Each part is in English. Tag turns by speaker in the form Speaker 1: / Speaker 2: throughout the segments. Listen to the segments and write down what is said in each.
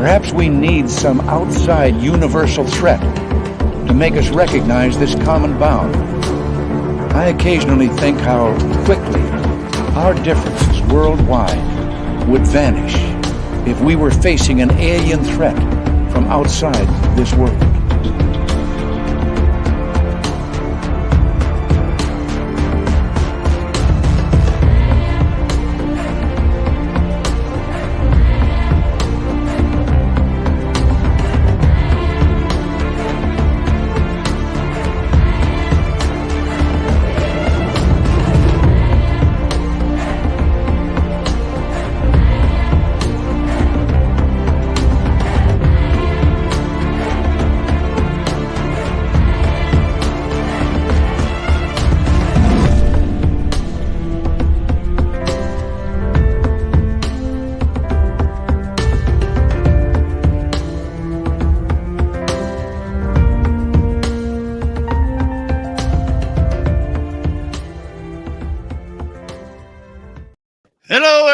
Speaker 1: Perhaps we need some outside universal threat to make us recognize this common bound. I occasionally think how quickly our differences worldwide would vanish if we were facing an alien threat from outside this world.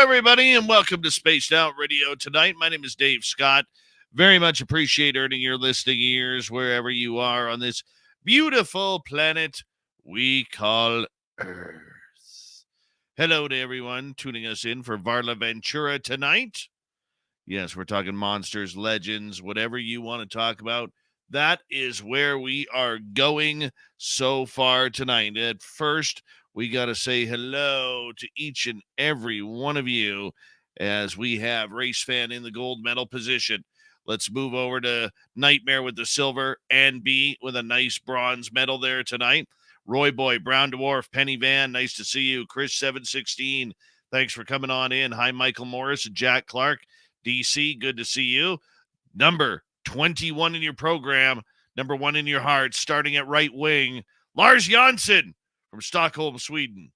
Speaker 2: Everybody, and welcome to Spaced Out Radio tonight. My name is Dave Scott. Very much appreciate earning your listening ears wherever you are on this beautiful planet we call Earth. Hello to everyone tuning us in for Varla Ventura tonight. Yes, we're talking monsters, legends, whatever you want to talk about. That is where we are going so far tonight. At first, we got to say hello to each and every one of you as we have Race Fan in the gold medal position. Let's move over to Nightmare with the silver and B with a nice bronze medal there tonight. Roy Boy, Brown Dwarf, Penny Van, nice to see you. Chris 716, thanks for coming on in. Hi, Michael Morris and Jack Clark. DC, good to see you. Number 21 in your program, number 1 in your heart, starting at right wing, Lars Jansson from Stockholm, Sweden.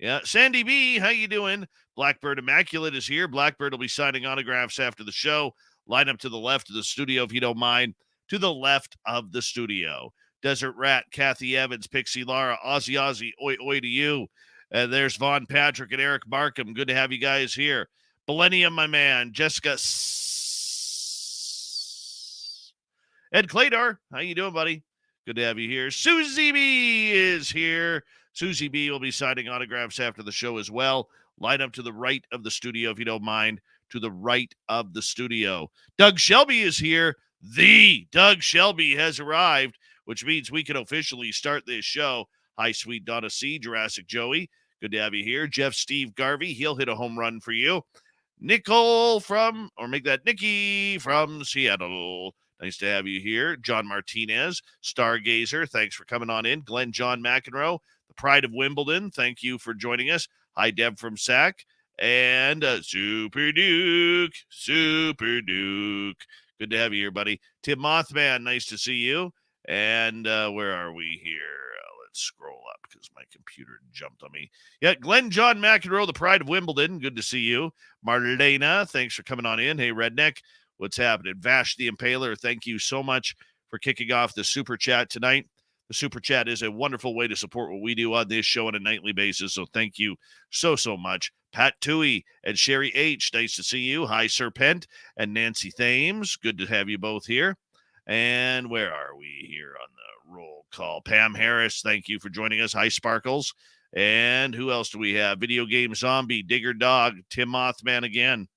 Speaker 2: Yeah, Sandy B, how you doing? Blackbird Immaculate is here. Blackbird will be signing autographs after the show. Line up to the left of the studio if you don't mind. To the left of the studio. Desert Rat, Kathy Evans, Pixie Lara, Ozzy, oi, oi to you. There's Vaughn Patrick and Eric Markham. Good to have you guys here. Millennium, my man. Jessica Ed Cladar, how you doing, buddy? Good to have you here. Susie B is here. Susie B will be signing autographs after the show as well. Line up to the right of the studio, if you don't mind. To the right of the studio. Doug Shelby is here. The Doug Shelby has arrived, which means we can officially start this show. Hi, sweet Donna C, Jurassic Joey. Good to have you here. Jeff Steve Garvey, he'll hit a home run for you. Nicole from, or make that Nikki from Seattle. Nice to have you here. John Martinez, Stargazer, thanks for coming on in. Glenn John McEnroe, the Pride of Wimbledon, thank you for joining us. Hi, Deb from SAC. And Super Duke. Good to have you here, buddy. Tim Mothman, nice to see you. And where are we here? Let's scroll up because my computer jumped on me. Yeah, Glenn John McEnroe, the Pride of Wimbledon. Good to see you. Marlena, thanks for coming on in. Hey, Redneck, what's happening? Vash the Impaler, thank you so much for kicking off the Super Chat tonight. The Super Chat is a wonderful way to support what we do on this show on a nightly basis, so thank you so much. Pat Toohey and Sherry H., nice to see you. Hi, Serpent and Nancy Thames. Good to have you both here. And where are we here on the roll call? Pam Harris, thank you for joining us. Hi, Sparkles. And who else do we have? Video Game Zombie, Digger Dog, Tim Mothman again.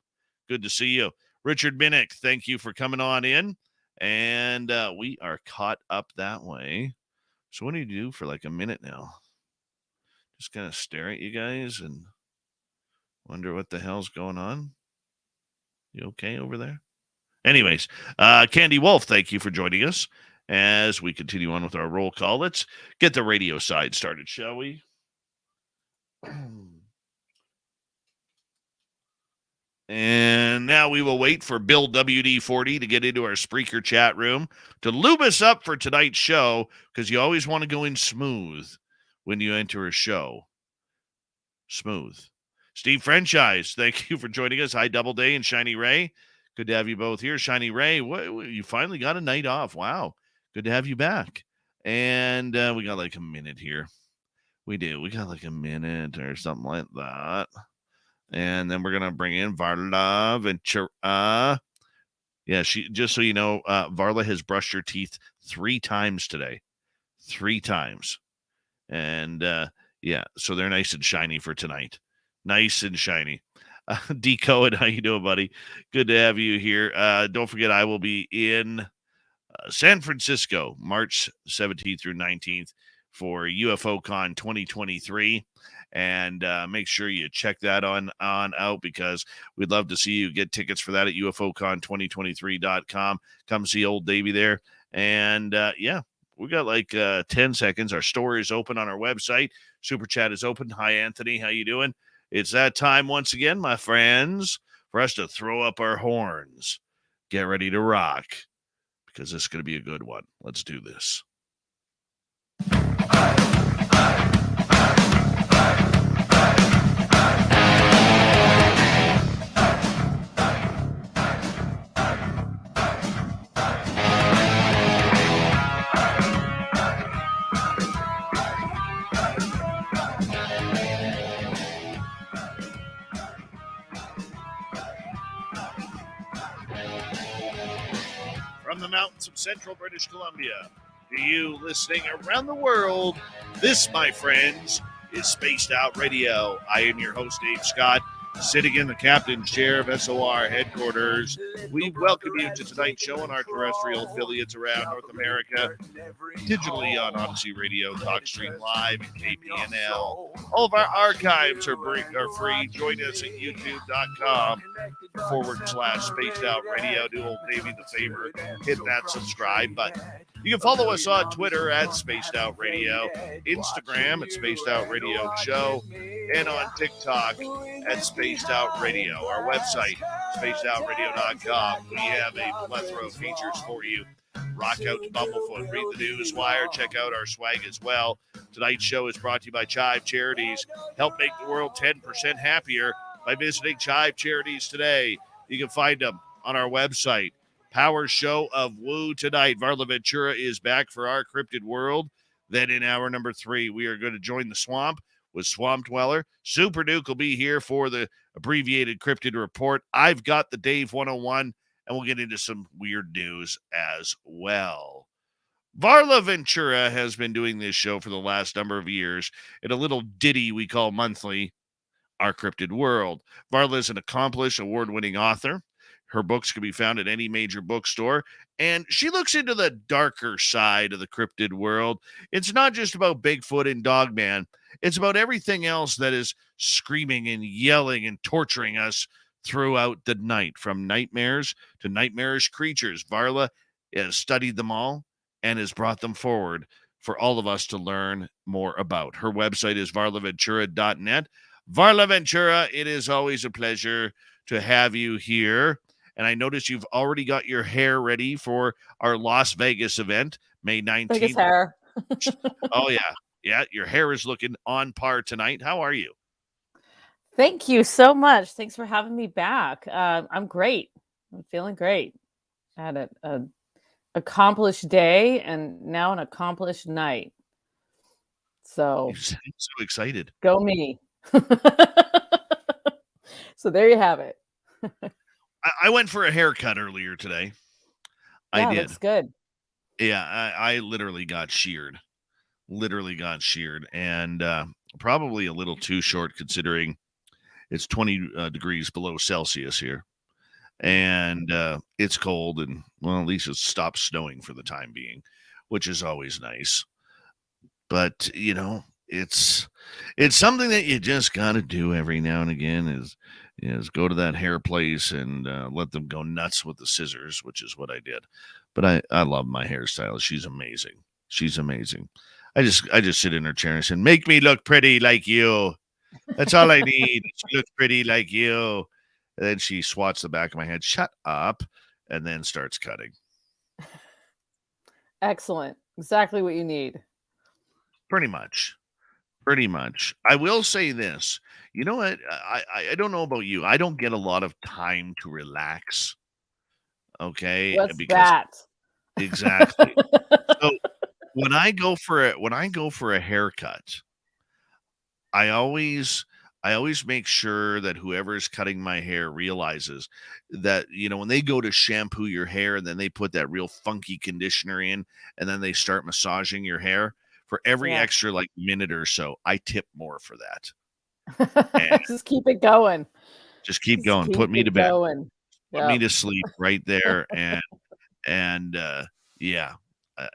Speaker 2: Good to see you. Richard Minnick, thank you for coming on in. And we are caught up that way. So what do you do for like a minute now? Just kind of stare at you guys and wonder what the hell's going on. You okay over there? Anyways, Candy Wolf, thank you for joining us as we continue on with our roll call. Let's get the radio side started, shall we? And now we will wait for Bill WD40 to get into our Spreaker chat room to lube us up for tonight's show, because you always want to go in smooth when you enter a show. Smooth. Steve Franchise, thank you for joining us. Hi, Doubleday and Shiny Ray. Good to have you both here. Shiny Ray, you finally got a night off. Wow. Good to have you back. And we got like a minute here. We do. We got like a minute or something like that. And then we're going to bring in Varla Ventura. Yeah, she, just so you know, Varla has brushed her teeth 3 times today. 3 times. And yeah, so they're nice and shiny for tonight. Nice and shiny. D Cohen, how you doing, buddy? Good to have you here. Don't forget, I will be in San Francisco, March 17th through 19th for UFO Con 2023. And make sure you check that on out, because we'd love to see you. Get tickets for that at UFOCon2023.com. Come see old Davey there. And yeah, we got like 10 seconds. Our store is open on our website. Super chat is open. Hi, Anthony. How you doing? It's that time once again, my friends, for us to throw up our horns. Get ready to rock, because this is going to be a good one. Let's do this. From the mountains of central British Columbia to you listening around the world, this, my friends, is Spaced Out Radio. I am your host, Dave Scott, sitting in the captain's chair of SOR headquarters. We welcome you to tonight's show on our terrestrial affiliates around North America, digitally on Odyssey Radio, TalkStream Live, and KPNL. All of our archives are free. Join us at youtube.com/Spaced Out Radio. Do old Davey the favor, hit that subscribe button. You can follow us on Twitter at Spaced Out Radio, Instagram at Spaced Out Radio Show, and on TikTok at Spaced Out Radio. Our website, spacedoutradio.com. We have a plethora of features for you. Rock out to Bumblefoot, read the news wire, check out our swag as well. Tonight's show is brought to you by Chive Charities. Help make the world 10% happier by visiting Chive Charities today. You can find them on our website. Power Show of Woo tonight. Varla Ventura is back for our Cryptid World. Then in hour number 3, we are going to join the swamp with Swamp Dweller. Super Duke will be here for the abbreviated Cryptid Report. I've got the Dave 101, and we'll get into some weird news as well. Varla Ventura has been doing this show for the last number of years in a little ditty we call monthly, Our Cryptid World. Varla is an accomplished, award-winning author. Her books can be found at any major bookstore, and she looks into the darker side of the cryptid world. It's not just about Bigfoot and Dogman. It's about everything else that is screaming and yelling and torturing us throughout the night, from nightmares to nightmarish creatures. Varla has studied them all and has brought them forward for all of us to learn more about. Her website is varlaventura.net. Varla Ventura, it is always a pleasure to have you here. And I notice you've already got your hair ready for our Las Vegas event, May 19th.
Speaker 3: Vegas hair.
Speaker 2: Oh, yeah. Yeah, your hair is looking on par tonight. How are you?
Speaker 3: Thank you so much. Thanks for having me back. I'm great. I'm feeling great. I had an accomplished day and now an accomplished night. So
Speaker 2: You sound so excited.
Speaker 3: Go me. So there you have it.
Speaker 2: I went for a haircut earlier today.
Speaker 3: Yeah,
Speaker 2: I did.
Speaker 3: Looks good.
Speaker 2: Yeah, I literally got sheared. And probably a little too short, considering it's 20 degrees below Celsius here. And it's cold, and, well, at least it stopped snowing for the time being, which is always nice. But, you know, it's something that you just got to do every now and again, is go to that hair place and let them go nuts with the scissors, which is what I did. But I love my hairstyle. She's amazing. I just sit in her chair and said, "Make me look pretty like you. That's all I need. To look pretty like you." And then she swats the back of my head. "Shut up," and then starts cutting.
Speaker 3: Excellent. Exactly what you need.
Speaker 2: Pretty much. I will say this. You know what? I don't know about you. I don't get a lot of time to relax. Okay?
Speaker 3: What's
Speaker 2: Because
Speaker 3: that?
Speaker 2: exactly. So when I go for a haircut, I always I always make sure that whoever is cutting my hair realizes that, when they go to shampoo your hair and then they put that real funky conditioner in and then they start massaging your hair, for every
Speaker 3: Yeah.
Speaker 2: extra like minute or so, I tip more for that. And
Speaker 3: Just keep it going.
Speaker 2: just keep
Speaker 3: Just
Speaker 2: going.
Speaker 3: keep
Speaker 2: Put me to
Speaker 3: it
Speaker 2: bed.
Speaker 3: going.
Speaker 2: Put me
Speaker 3: Yep.
Speaker 2: to sleep right there. And yeah,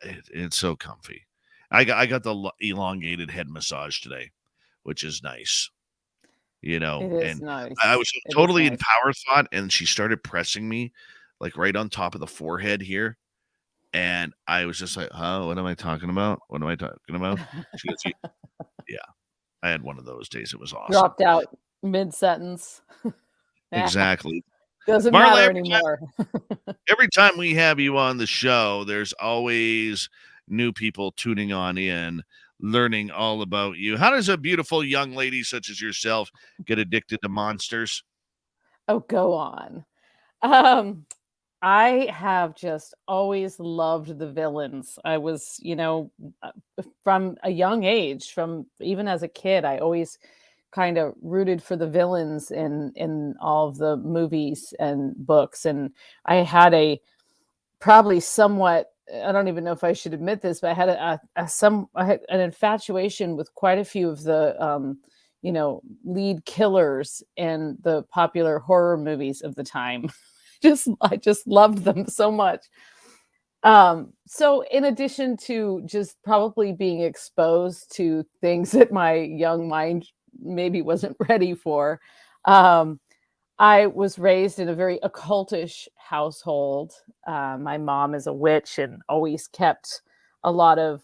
Speaker 2: it's so comfy. I got the elongated head massage today, which is nice.
Speaker 3: It is
Speaker 2: And I
Speaker 3: nice.
Speaker 2: was
Speaker 3: It is
Speaker 2: totally in
Speaker 3: nice.
Speaker 2: power thought, and she started pressing me like right on top of the forehead here. And I was just like, huh, what am I talking about? What am I talking about? She goes, yeah, I had one of those days. It was awesome.
Speaker 3: Dropped out mid-sentence. Yeah,
Speaker 2: Exactly.
Speaker 3: doesn't
Speaker 2: Marla,
Speaker 3: matter anymore.
Speaker 2: every time we have you on the show, there's always new people tuning on in, learning all about you. How does a beautiful young lady such as yourself get addicted to monsters?
Speaker 3: Oh, go on. Um, I have just always loved the villains. I was, from a young age, from even as a kid, I always kind of rooted for the villains in all of the movies and books. And I had a probably somewhat, I don't even know if I should admit this, but I had I had an infatuation with quite a few of the lead killers in the popular horror movies of the time. I just loved them so much. So in addition to just probably being exposed to things that my young mind maybe wasn't ready for, um, I was raised in a very occultish household. My mom is a witch and always kept a lot of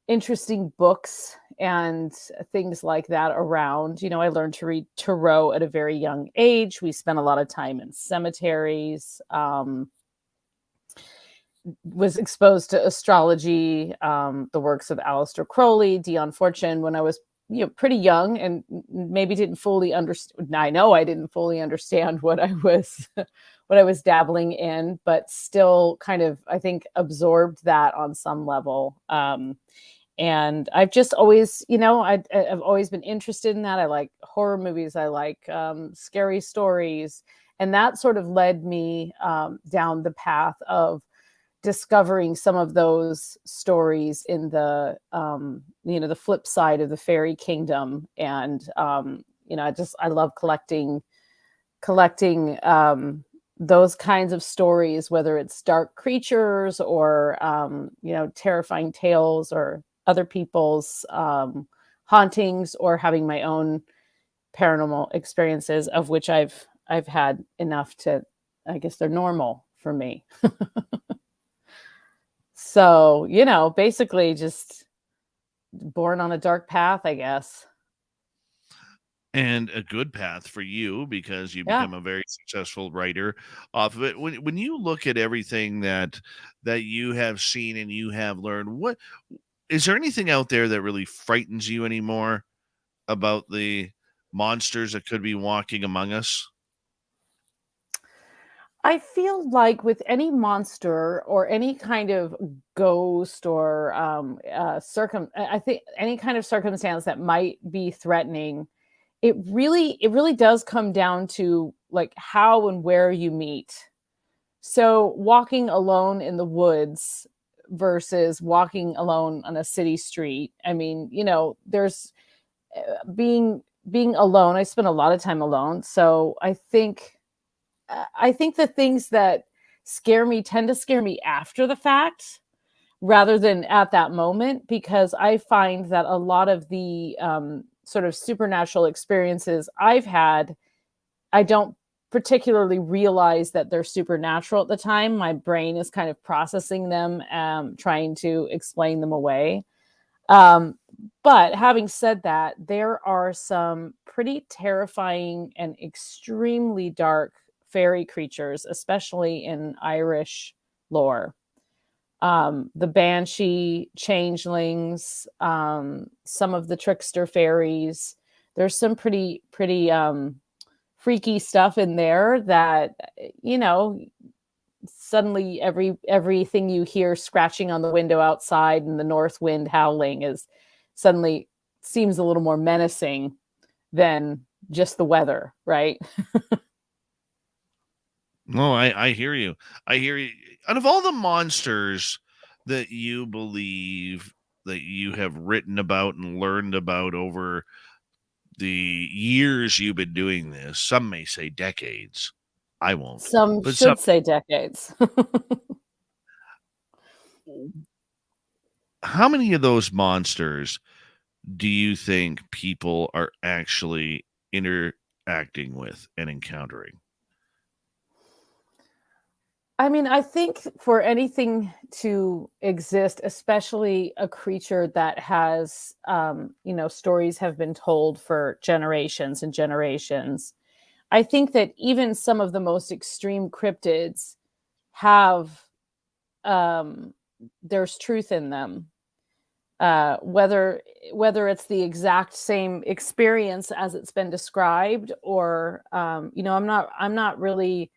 Speaker 3: interesting books and things like that around. I learned to read tarot at a very young age. We spent a lot of time in cemeteries. Was exposed to astrology, the works of Aleister Crowley, Dion Fortune when I was pretty young, and maybe didn't fully understand. I know I didn't fully understand what I was what I was dabbling in, but still kind of, I think, absorbed that on some level. And I've just always, I've always been interested in that. I like horror movies. I like scary stories. And that sort of led me down the path of discovering some of those stories in the the flip side of the fairy kingdom. And I love collecting those kinds of stories, whether it's dark creatures or terrifying tales or other people's hauntings, or having my own paranormal experiences, of which I've had enough to, I guess they're normal for me. So, basically just born on a dark path, I guess.
Speaker 2: And a good path for you because you
Speaker 3: Yeah.
Speaker 2: become a very successful writer off of it. When you look at everything that you have seen and you have learned, what is there anything out there that really frightens you anymore about the monsters that could be walking among us?
Speaker 3: I feel like with any monster or any kind of ghost or I think any kind of circumstance that might be threatening, it really does come down to like how and where you meet. So walking alone in the woods versus walking alone on a city street. I mean, there's being alone. I spend a lot of time alone, so I think the things that scare me tend to scare me after the fact rather than at that moment, because I find that a lot of the sort of supernatural experiences I've had, I don't particularly realize that they're supernatural at the time. My brain is kind of processing them, trying to explain them away. Um, but having said that, there are some pretty terrifying and extremely dark fairy creatures, especially in Irish lore. The banshee, changelings, some of the trickster fairies. There's some pretty freaky stuff in there that suddenly everything you hear scratching on the window outside and the north wind howling is suddenly seems a little more menacing than just the weather, right?
Speaker 2: No, I hear you. I hear you. Out of all the monsters that you believe that you have written about and learned about over the years you've been doing this, some may say decades. I won't.
Speaker 3: Some
Speaker 2: But some,
Speaker 3: should say decades.
Speaker 2: how many of those monsters do you think people are actually interacting with and encountering?
Speaker 3: I mean, I think for anything to exist, especially a creature that has, stories have been told for generations and generations. I think that even some of the most extreme cryptids have, um, there's truth in them. Whether it's the exact same experience as it's been described, or I'm not really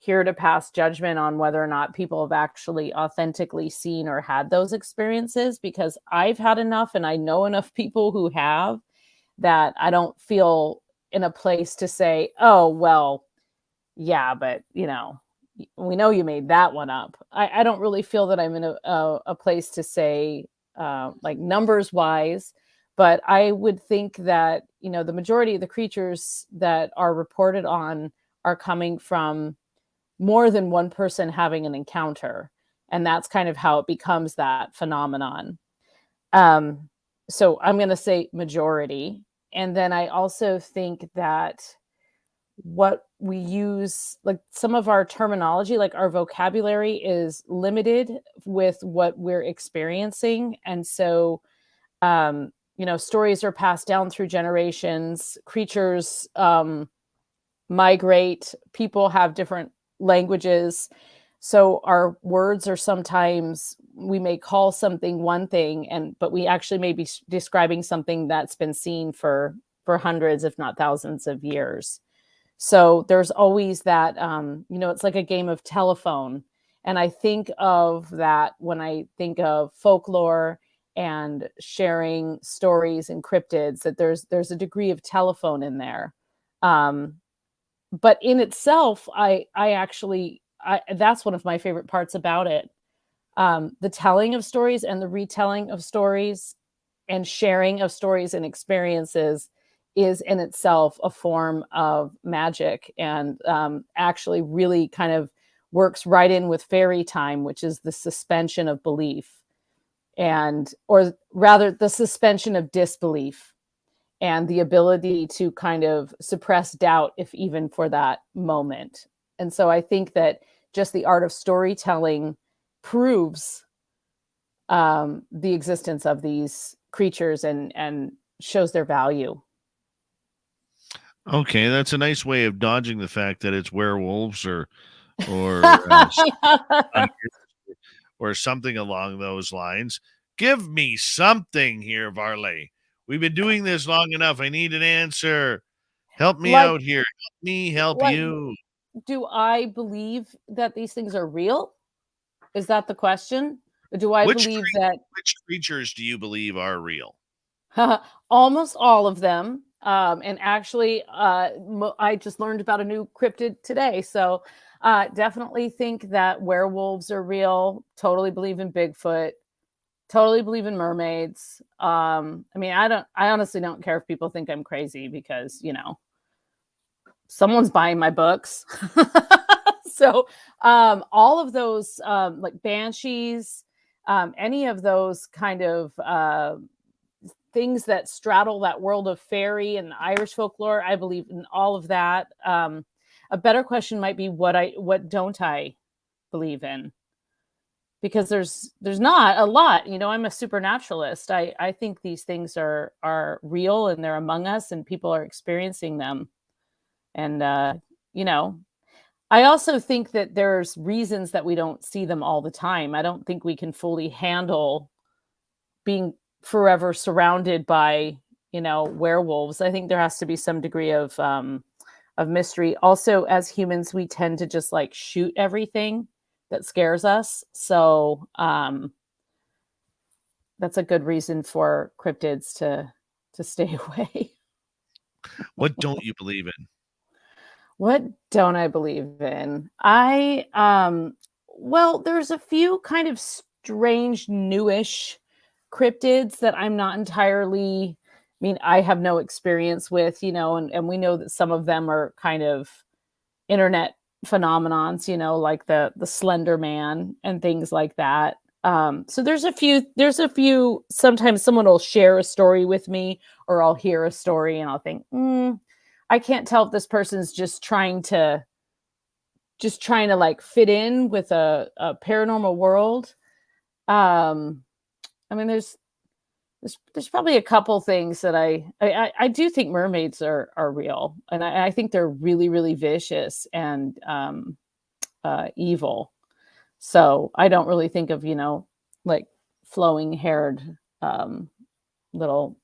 Speaker 3: here to pass judgment on whether or not people have actually authentically seen or had those experiences, because I've had enough and I know enough people who have, that I don't feel in a place to say, oh, well, yeah, but we know you made that one up. I don't really feel that I'm in a place to say, like numbers wise, but I would think that, the majority of the creatures that are reported on are coming from more than one person having an encounter. And that's kind of how it becomes that phenomenon. So I'm going to say majority. And then I also think that what we use, like some of our terminology, like our vocabulary is limited with what we're experiencing. And so, stories are passed down through generations, creatures, migrate, people have different languages. So our words are sometimes, we may call something one thing, but we actually may be describing something that's been seen for hundreds, if not thousands of years. So there's always that, it's like a game of telephone. And I think of that when I think of folklore and sharing stories and cryptids, that there's a degree of telephone in there. But in itself, I actually, that's one of my favorite parts about it. The telling of stories and the retelling of stories and sharing of stories and experiences is in itself a form of magic, and actually really kind of works right in with fairy time, which is the suspension of belief, or rather the suspension of disbelief, and the ability to kind of suppress doubt, if even for that moment. And so I think that just the art of storytelling proves the existence of these creatures and shows their value.
Speaker 2: Okay, that's a nice way of dodging the fact that it's werewolves or or something along those lines. Give me something here, Varley. We've been doing this long enough. I need an answer. Help me
Speaker 3: like
Speaker 2: out here. Help me help
Speaker 3: like
Speaker 2: you.
Speaker 3: do I believe that these things are real? Is that the question? Or do I
Speaker 2: Which
Speaker 3: believe that
Speaker 2: which creatures do you believe are real?
Speaker 3: almost all of them? And actually, I just learned about a new cryptid today. So definitely think that werewolves are real. Totally believe in Bigfoot. Totally believe in mermaids. I mean, I honestly don't care if people think I'm crazy, because, someone's buying my books. So all of those, like Banshees, any of those kind of things that straddle that world of fairy and Irish folklore, I believe in all of that. A better question might be, what don't I believe in? Because there's not a lot. I'm a supernaturalist. I think these things are real, and they're among us, and people are experiencing them. And I also think that there's reasons that we don't see them all the time. I don't think we can fully handle being forever surrounded by, werewolves. I think there has to be some degree of mystery. Also, as humans, we tend to just like shoot everything that scares us. So that's a good reason for cryptids to stay away.
Speaker 2: What don't you believe in?
Speaker 3: What don't I believe in? Well, there's a few kind of strange newish cryptids that I'm not entirely, I mean, I have no experience with, and we know that some of them are kind of internet phenomenons, like the Slender Man and things like that. So there's a few, sometimes someone will share a story with me, or I'll hear a story and I'll think, I can't tell if this person's just trying to like fit in with a paranormal world. Um, I mean, there's probably a couple things that I do think mermaids are real, and I think they're really really vicious and evil. So I don't really think of like flowing haired little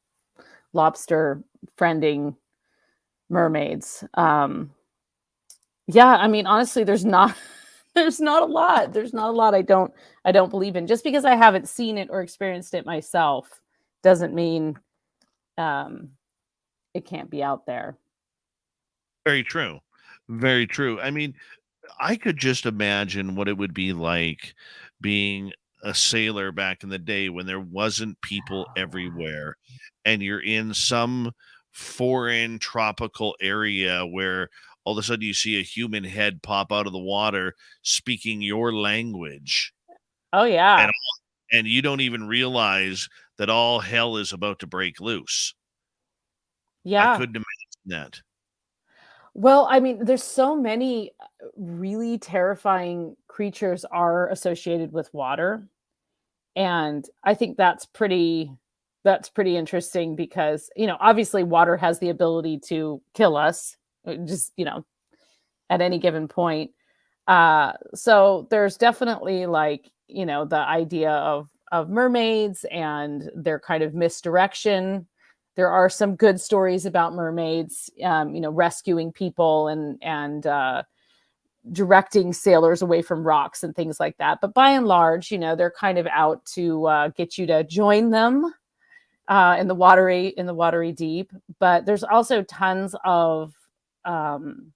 Speaker 3: lobster friending mermaids. Yeah, I mean, honestly, there's not there's not a lot. There's not a lot I don't believe in. Just because I haven't seen it or experienced it myself doesn't mean um it can't be out there.
Speaker 2: Very true. Very true. I mean, I could just imagine what it would be like being a sailor back in the day when there wasn't people everywhere and you're in some foreign tropical area where all of a sudden you see a human head pop out of the water speaking your language
Speaker 3: Oh yeah.
Speaker 2: and and you don't even realize that all hell is about to break loose. I
Speaker 3: Yeah.
Speaker 2: couldn't imagine that.
Speaker 3: Well, I mean, there's so many really terrifying creatures are associated with water. And I think that's pretty interesting because, obviously water has the ability to kill us just, at any given point. So there's definitely like, the idea of mermaids and their kind of misdirection. There are some good stories about mermaids, rescuing people and directing sailors away from rocks and things like that. But by and large, they're kind of out to get you to join them in the watery deep. But there's also tons of um,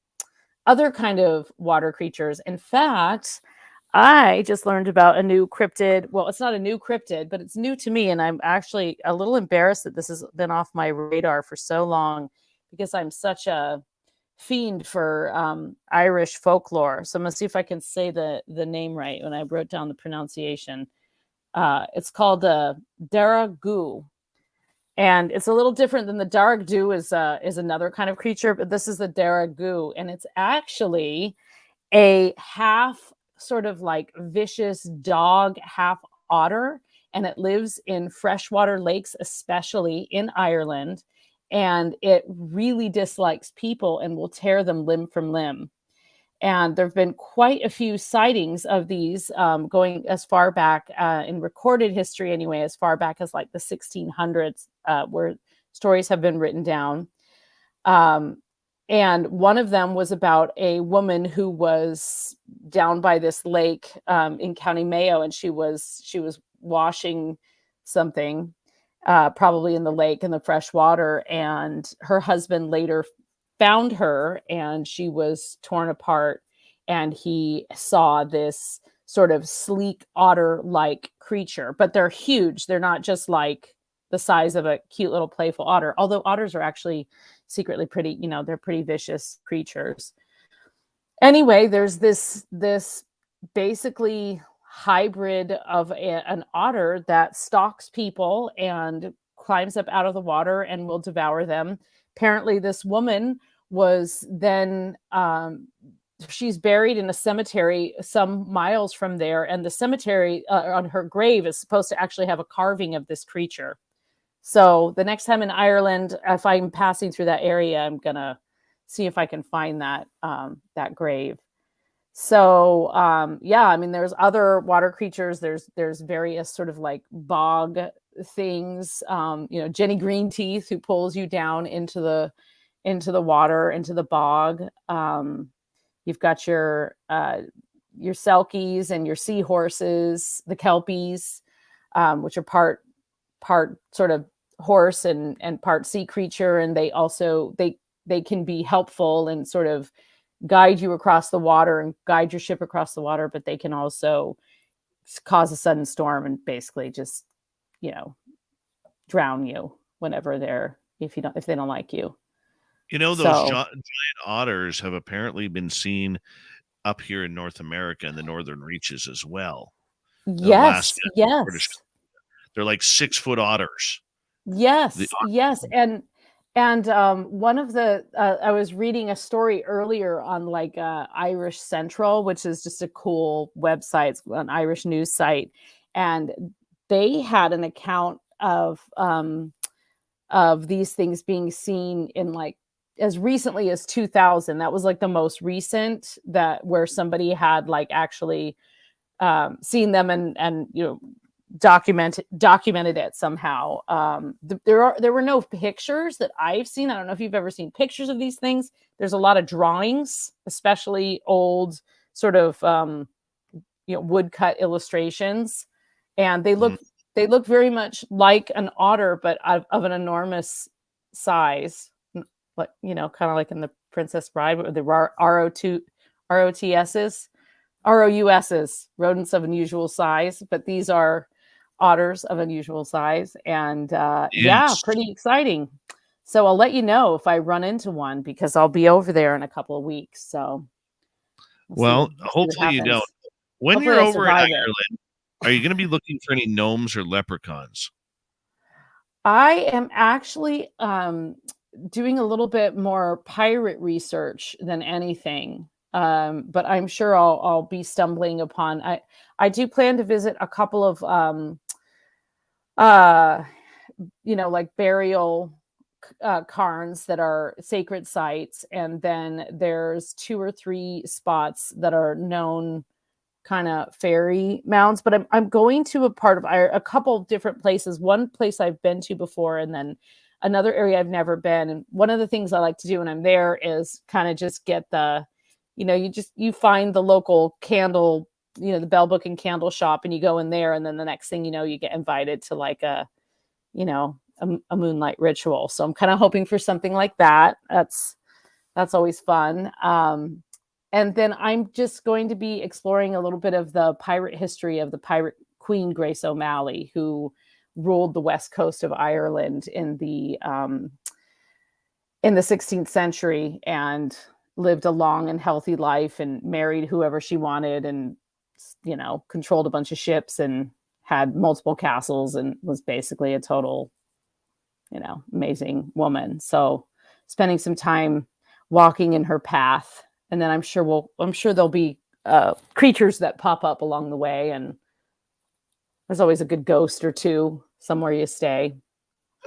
Speaker 3: other kind of water creatures. In fact, I just learned about a new cryptid. Well, it's not a new cryptid, but it's new to me, and I'm actually a little embarrassed that this has been off my radar for so long because I'm such a fiend for Irish folklore. So I'm gonna see if I can say the name right when I wrote down the pronunciation. It's called Dara Goo, and it's a little different than the Daragdu is another kind of creature, but this is the Daragu, and it's actually a half sort of like vicious dog, half otter, and it lives in freshwater lakes, especially in Ireland, and it really dislikes people and will tear them limb from limb. And there have been quite a few sightings of these going as far back in recorded history, anyway, as far back as like the 1600s, where stories have been written down. Um, and one of them was about a woman who was down by this lake in County Mayo, and she was washing something, probably in the lake in the fresh water, and her husband later found her, and she was torn apart, and he saw this sort of sleek otter like creature, but they're huge. They're not just like the size of a cute little playful otter, although otters are actually secretly pretty, they're pretty vicious creatures. Anyway, there's this basically hybrid of an otter that stalks people and climbs up out of the water and will devour them. Apparently this woman was then she's buried in a cemetery some miles from there, and the cemetery on her grave is supposed to actually have a carving of this creature. So the next time in Ireland, if I'm passing through that area, I'm gonna see if I can find that grave. So yeah, I mean, there's other water creatures. There's various sort of like bog things. Jenny Green Teeth, who pulls you down into the water, into the bog. You've got your selkies and your seahorses, the kelpies, which are part sort of horse and part sea creature, and they also they can be helpful and sort of guide you across the water and guide your ship across the water, but they can also cause a sudden storm and basically just, you know, drown you whenever if they don't like you.
Speaker 2: You know, those
Speaker 3: So
Speaker 2: giant otters have apparently been seen up here in North America in the northern reaches as well.
Speaker 3: yes,
Speaker 2: Alaska, British.
Speaker 3: yes.
Speaker 2: They're like 6-foot otters.
Speaker 3: Yes, yes, and one of the I was reading a story earlier on like Irish Central, which is just a cool website, it's an Irish news site, and they had an account of these things being seen in like as recently as 2000. That was like the most recent that where somebody had like actually seen them and you know documented it somehow. There were no pictures that I've seen. I don't know if you've ever seen pictures of these things. There's a lot of drawings, especially old sort of you know, woodcut illustrations, and they look very much like an otter, but of an enormous size, like, you know, kind of like in the Princess Bride, with the ROUSs, rodents of unusual size, but these are otters of unusual size, and yeah,
Speaker 2: Yes.
Speaker 3: pretty exciting. So I'll let you know if I run into one because I'll be over there in a couple of weeks. So
Speaker 2: Well,
Speaker 3: see what
Speaker 2: hopefully you don't.
Speaker 3: happens.
Speaker 2: When
Speaker 3: Hopefully
Speaker 2: you're
Speaker 3: I
Speaker 2: over in
Speaker 3: survive it.
Speaker 2: Ireland, are you going to be looking for any gnomes or leprechauns?
Speaker 3: I am actually doing a little bit more pirate research than anything. But I'm sure I'll be stumbling upon. I do plan to visit a couple of uh, you know, like burial cairns that are sacred sites, and then there's 2 or 3 spots that are known kind of fairy mounds. But I'm going to a couple of different places. One place I've been to before, and then another area I've never been. And one of the things I like to do when I'm there is kind of just get the, you know, you find the local candle, you know, the bell book and candle shop, and you go in there, and then the next thing you know, you get invited to like a, you know, a moonlight ritual. So I'm kind of hoping for something like that. That's always fun. And then I'm just going to be exploring a little bit of the pirate history of the pirate Queen Grace O'Malley, who ruled the west coast of Ireland in the 16th century and lived a long and healthy life and married whoever she wanted, and, you know, controlled a bunch of ships and had multiple castles and was basically a total, you know, amazing woman. So spending some time walking in her path, and then I'm sure there'll be creatures that pop up along the way, and there's always a good ghost or two somewhere you stay.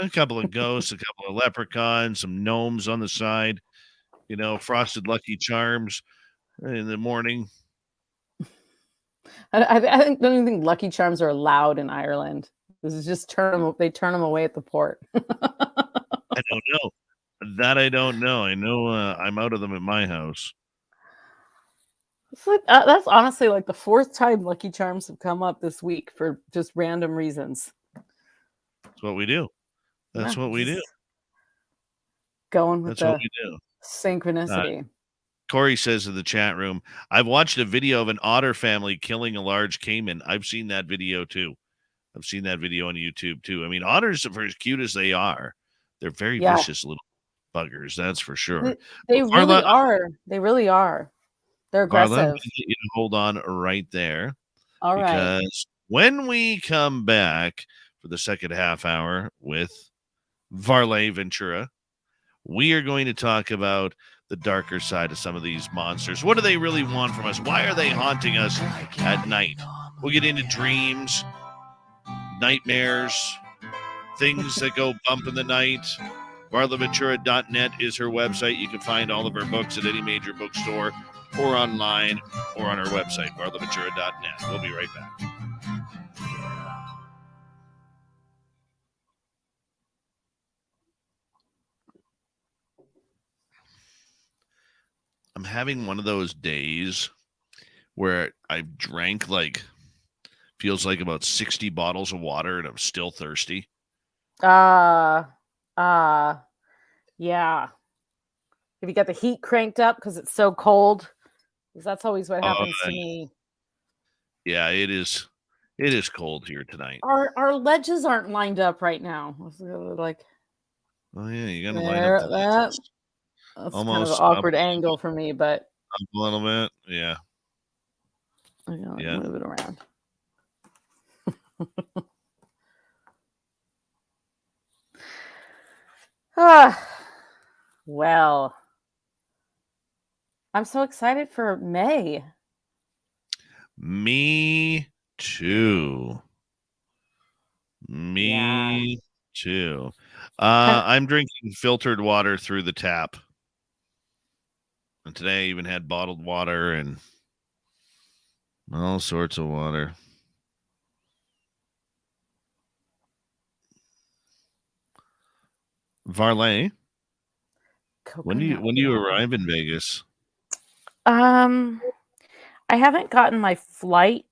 Speaker 2: A couple of ghosts, a couple of leprechauns, some gnomes on the side, you know, frosted Lucky Charms in the morning.
Speaker 3: I don't even think Lucky Charms are allowed in Ireland. This is just they turn them away at the port.
Speaker 2: I don't know. That I don't know. I know I'm out of them at my house.
Speaker 3: It's like that's honestly like the 4th time Lucky Charms have come up this week for just random reasons.
Speaker 2: That's what we do. That's what we do.
Speaker 3: Going with
Speaker 2: That's what we do.
Speaker 3: synchronicity.
Speaker 2: Corey says in the chat room, I've watched a video of an otter family killing a large caiman. I've seen that video too. I've seen that video on YouTube too. I mean, otters, for as cute as they are, they're very vicious little buggers. That's for sure.
Speaker 3: They really are. They really are. They're aggressive.
Speaker 2: Varla, I'm going to get you to hold on right there.
Speaker 3: All right.
Speaker 2: Because when we come back for the second half hour with Varla Ventura, we are going to talk about the darker side of some of these monsters. What do they really want from us? Why are they haunting us at night? We'll get into dreams, nightmares, things that go bump in the night. VarlaVentura.net is her website. You can find all of her books at any major bookstore or online or on her website, VarlaVentura.net. We'll be right back. I'm having one of those days where I've drank feels like about 60 bottles of water and I'm still thirsty.
Speaker 3: Uh, yeah. Have you got the heat cranked up because it's so cold? 'Cause that's always what happens to me.
Speaker 2: Yeah, it is. It is cold here tonight.
Speaker 3: Our ledges aren't lined up right now. It's like
Speaker 2: Oh yeah, you got to line up
Speaker 3: there,
Speaker 2: the
Speaker 3: that
Speaker 2: ledges.
Speaker 3: that's kind of an
Speaker 2: Almost
Speaker 3: awkward angle for me, but
Speaker 2: up a little bit. Yeah,
Speaker 3: I'm gonna
Speaker 2: yeah.
Speaker 3: move it around. Well, I'm so excited for May.
Speaker 2: Me too.
Speaker 3: Yeah.
Speaker 2: Me too.
Speaker 3: Kind of,
Speaker 2: I'm drinking filtered water through the tap. And today I even had bottled water and all sorts of water. Varla, when do
Speaker 3: coconut
Speaker 2: you
Speaker 3: water.
Speaker 2: arrive in Vegas?
Speaker 3: I haven't gotten my flight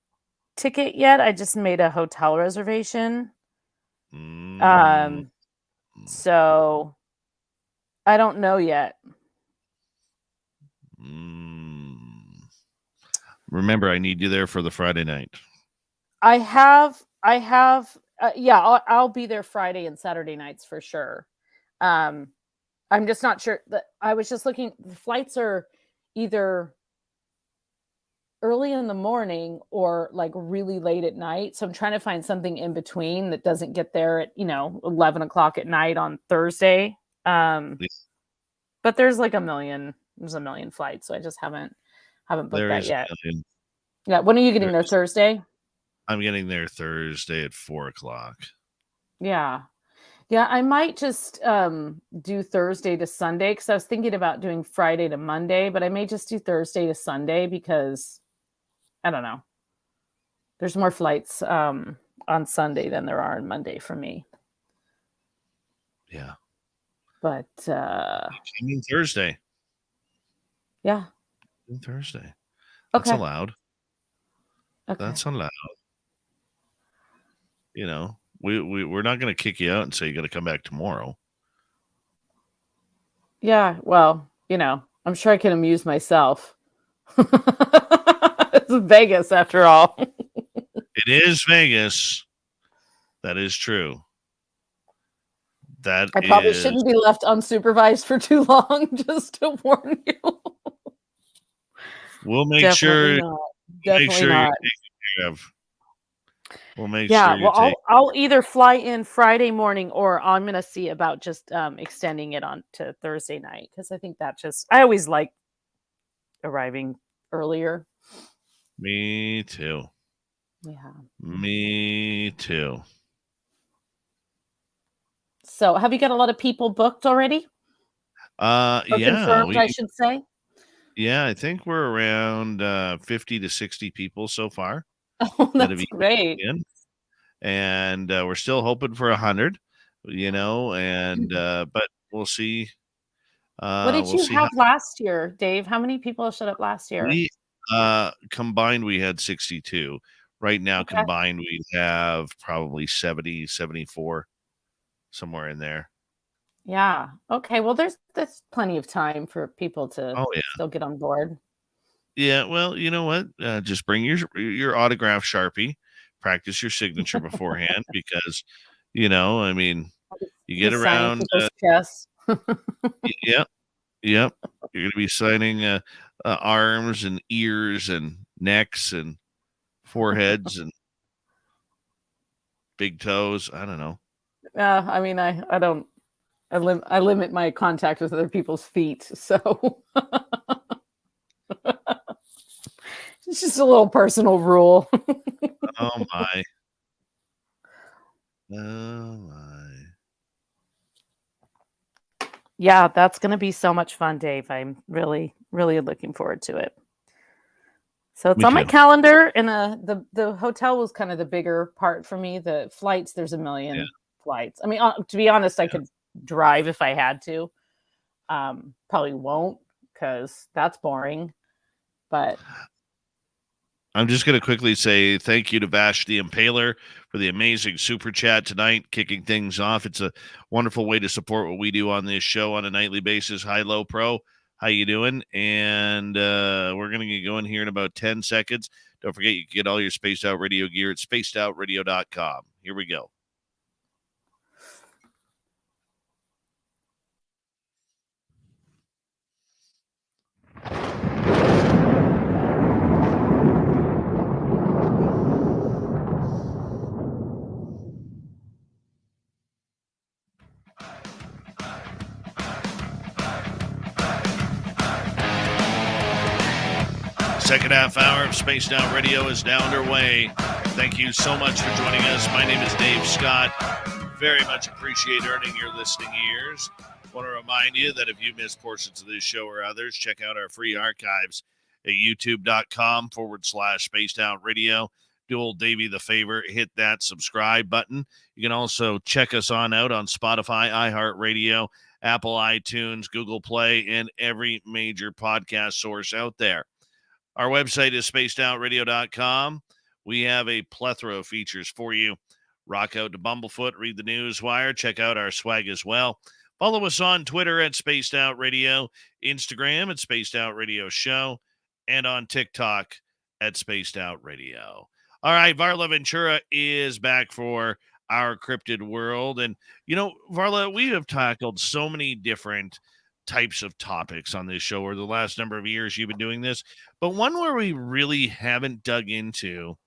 Speaker 3: ticket yet. I just made a hotel reservation.
Speaker 2: Mm,
Speaker 3: So I don't know yet.
Speaker 2: mm. Remember, I need you there for the Friday night.
Speaker 3: I have yeah, I'll be there Friday and Saturday nights for sure. I'm just not sure that I was just looking, the flights are either early in the morning or like really late at night. So I'm trying to find something in between that doesn't get there at, 11 o'clock at night on Thursday. But there's a million flights. So I just haven't booked
Speaker 2: There
Speaker 3: that
Speaker 2: is a
Speaker 3: yet.
Speaker 2: million.
Speaker 3: Yeah. When are you getting there? Thursday?
Speaker 2: I'm getting there Thursday at 4:00.
Speaker 3: Yeah. Yeah. I might just do Thursday to Sunday because I was thinking about doing Friday to Monday, but I may just do Thursday to Sunday because I don't know. There's more flights on Sunday than there are on Monday for me.
Speaker 2: Yeah.
Speaker 3: But
Speaker 2: Coming Thursday.
Speaker 3: yeah.
Speaker 2: Thursday. That's
Speaker 3: Okay.
Speaker 2: allowed.
Speaker 3: Okay.
Speaker 2: That's allowed. We're not going to kick you out and say you got to come back tomorrow.
Speaker 3: Yeah. Well, I'm sure I can amuse myself. It's Vegas after all.
Speaker 2: It is Vegas. That is true.
Speaker 3: I probably shouldn't be left unsupervised for too long, just to warn you.
Speaker 2: We'll make
Speaker 3: Definitely
Speaker 2: sure.
Speaker 3: not.
Speaker 2: We'll
Speaker 3: Definitely
Speaker 2: make sure
Speaker 3: not.
Speaker 2: you're taken care of. We'll make
Speaker 3: Yeah,
Speaker 2: sure you
Speaker 3: well,
Speaker 2: take.
Speaker 3: I'll either fly in Friday morning or I'm gonna see about just extending it on to Thursday night because I think I always like arriving earlier.
Speaker 2: Me too.
Speaker 3: Yeah.
Speaker 2: Me too.
Speaker 3: So, have you got a lot of people booked already? Or
Speaker 2: Yeah,
Speaker 3: confirmed, I should say.
Speaker 2: I think we're around 50 to 60 people so far
Speaker 3: Oh,
Speaker 2: that have
Speaker 3: that's great.
Speaker 2: in, and we're still hoping for 100. And but we'll see.
Speaker 3: What did
Speaker 2: We'll
Speaker 3: you
Speaker 2: see how
Speaker 3: have last year, Dave? How many people showed up last year?
Speaker 2: we combined. We had 62. Right now,
Speaker 3: Okay.
Speaker 2: combined, we have probably 70, 74, somewhere in there.
Speaker 3: Yeah. Okay. Well, there's plenty of time for people to
Speaker 2: Oh yeah.
Speaker 3: still get on board.
Speaker 2: Yeah, well, you know what? Just bring your autograph Sharpie. Practice your signature beforehand because, I mean, you get
Speaker 3: Be signing
Speaker 2: around.
Speaker 3: people's chests.
Speaker 2: Yep, yep. You're gonna be signing arms and ears and necks and foreheads and big toes. I don't know.
Speaker 3: I mean, I don't. I limit my contact with other people's feet, so it's just a little personal rule.
Speaker 2: Oh my. Oh my.
Speaker 3: Yeah, that's going to be so much fun, Dave. I'm really, really looking forward to it. So it's
Speaker 2: Me
Speaker 3: on my
Speaker 2: too.
Speaker 3: calendar, and the hotel was kind of the bigger part for me. The flights, there's a million flights. I mean, to be honest, I could drive if I had to. Probably won't because that's boring. But
Speaker 2: I'm just going to quickly say thank you to Vash the Impaler for the amazing super chat tonight, kicking things off. It's a wonderful way to support what we do on this show on a nightly basis. Hi, Low Pro. How you doing? And we're going to get going here in about 10 seconds. Don't forget, you can get all your Spaced Out Radio gear at spacedoutradio.com. Here we go. Second half hour of Spaced Out Radio is now underway. Thank you so much for joining us. My name is Dave Scott. Very much appreciate earning your listening ears. Want to remind you that if you missed portions of this show or others, check out our free archives at youtube.com/Spaced Out Radio. Do old Davey the favor, hit that subscribe button. You can also check us out on Spotify, iHeartRadio, Apple iTunes, Google Play, and every major podcast source out there. Our website is spacedoutradio.com. We have a plethora of features for you. Rock out to Bumblefoot, read the news wire, check out our swag as well. Follow us on Twitter at Spaced Out Radio, Instagram at Spaced Out Radio Show, and on TikTok at Spaced Out Radio. All right, Varla Ventura is back for our Cryptid World. And, you know, Varla, we have tackled so many different types of topics on this show over the last number of years you've been doing this, but one where we really haven't dug into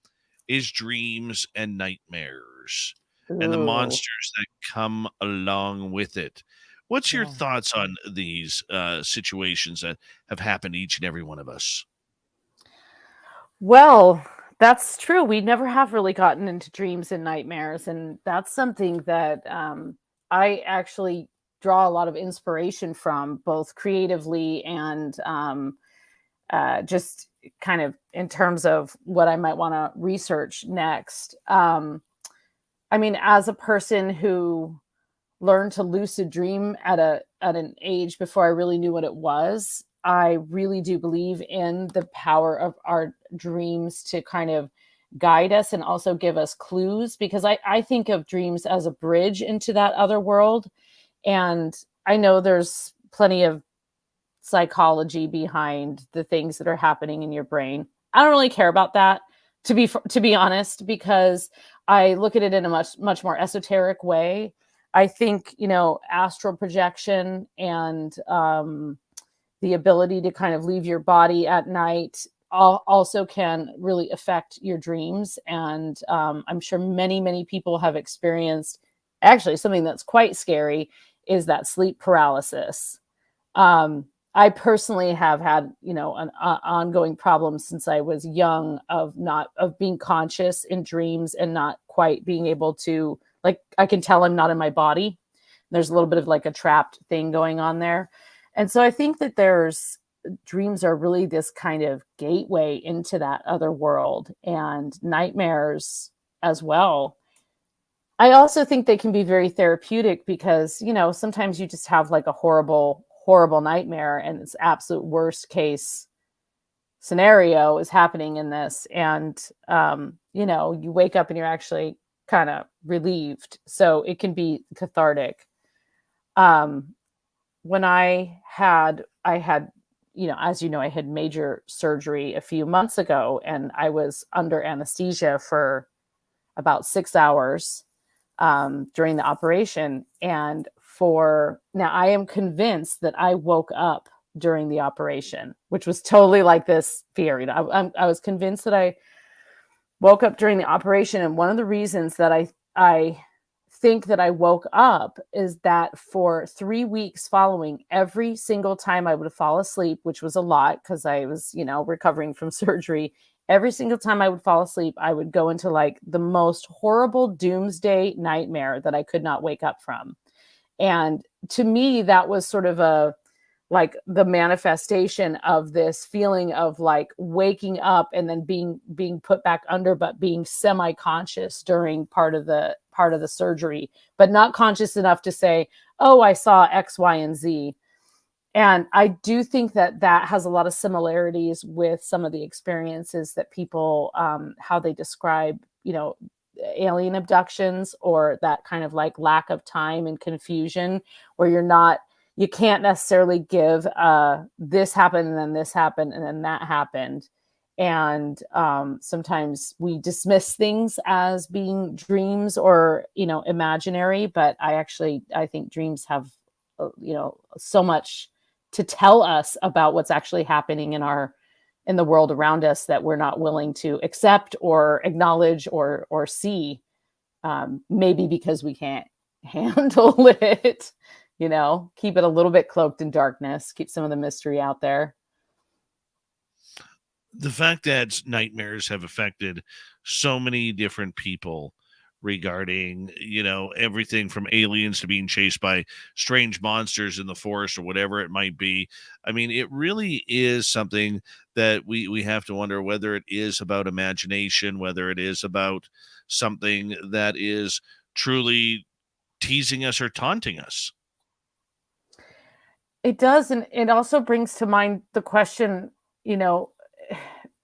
Speaker 2: is dreams and nightmares and the monsters that come along with it. What's your thoughts on these situations that have happened to each and every one of us?
Speaker 3: Well, that's true. We never have really gotten into dreams and nightmares, and that's something that I actually draw a lot of inspiration from, both creatively and just kind of in terms of what I might want to research next. I mean, as a person who learned to lucid dream at an age before I really knew what it was, I really do believe in the power of our dreams to kind of guide us and also give us clues, because I think of dreams as a bridge into that other world. And I know there's plenty of psychology behind the things that are happening in your brain. I don't really care about that, to be honest, because I look at it in a much more esoteric way. I think, you know, astral projection and the ability to kind of leave your body at night also can really affect your dreams. And I'm sure many people have experienced actually something that's quite scary, is that sleep paralysis. I personally have had, you know, an ongoing problem since I was young of being conscious in dreams and not quite being able to, like, I can tell I'm not in my body. There's a little bit of like a trapped thing going on there. And so I think that dreams are really this kind of gateway into that other world, and nightmares as well. I also think they can be very therapeutic because, you know, sometimes you just have like a horrible nightmare and it's absolute worst case scenario is happening in this. And, you know, you wake up and you're actually kind of relieved. So it can be cathartic. When I had, you know, as you know, I had major surgery a few months ago, and I was under anesthesia for about 6 hours during the operation. And now I am convinced that I woke up during the operation, which was totally like this fear. You know, I was convinced that I woke up during the operation. And one of the reasons that I think that I woke up is that for 3 weeks following, every single time I would fall asleep, which was a lot because I was, you know, recovering from surgery, every single time I would fall asleep, I would go into like the most horrible doomsday nightmare that I could not wake up from. And to me, that was sort of like the manifestation of this feeling of like waking up and then being put back under, but being semi-conscious during part of the surgery, but not conscious enough to say, oh, I saw X, Y, and Z. And I do think that that has a lot of similarities with some of the experiences that people, how they describe, alien abductions, or that kind of like lack of time and confusion, where you can't necessarily give this happened and then this happened and then that happened. And sometimes we dismiss things as being dreams or, imaginary, but I think dreams have, so much to tell us about what's actually happening in the world around us that we're not willing to accept or acknowledge or see, maybe because we can't handle it, keep it a little bit cloaked in darkness, keep some of the mystery out there.
Speaker 2: The fact that nightmares have affected so many different people regarding, everything from aliens to being chased by strange monsters in the forest or whatever it might be. I mean, it really is something that we have to wonder whether it is about imagination, whether it is about something that is truly teasing us or taunting us.
Speaker 3: It does. And it also brings to mind the question,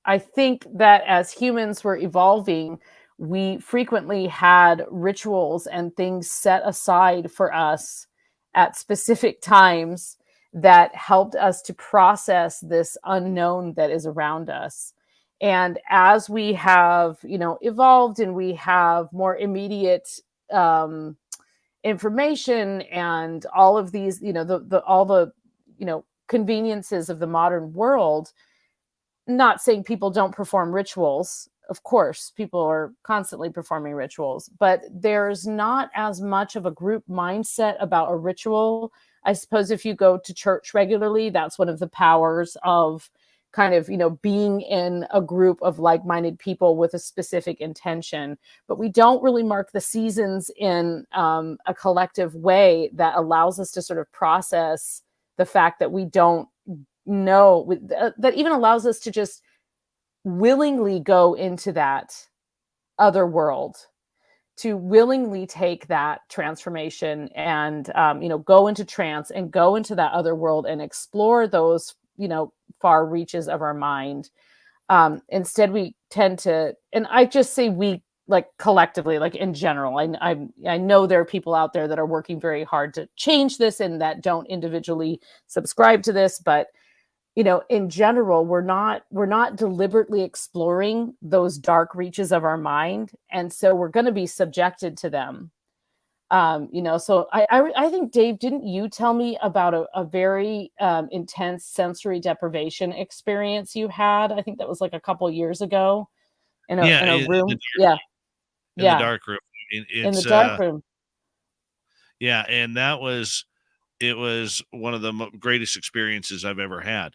Speaker 3: I think that as humans were evolving, we frequently had rituals and things set aside for us at specific times that helped us to process this unknown that is around us. And as we have, evolved and we have more immediate information and all of these, all the, conveniences of the modern world, not saying people don't perform rituals. Of course, people are constantly performing rituals, but there's not as much of a group mindset about a ritual. I suppose if you go to church regularly, that's one of the powers of kind of, being in a group of like-minded people with a specific intention. But we don't really mark the seasons in a collective way that allows us to sort of process the fact that we don't know, that even allows us to just willingly go into that other world, to willingly take that transformation and go into trance and go into that other world and explore those far reaches of our mind. Instead we tend to, and I just say we, like collectively, like in general, I know there are people out there that are working very hard to change this and that don't individually subscribe to this, but in general, we're not deliberately exploring those dark reaches of our mind. And so we're going to be subjected to them. So I think, Dave, didn't you tell me about a very intense sensory deprivation experience you had? I think that was like a couple years ago in a room.
Speaker 2: In the dark room.
Speaker 3: In the dark room.
Speaker 2: Yeah. And it was one of the greatest experiences I've ever had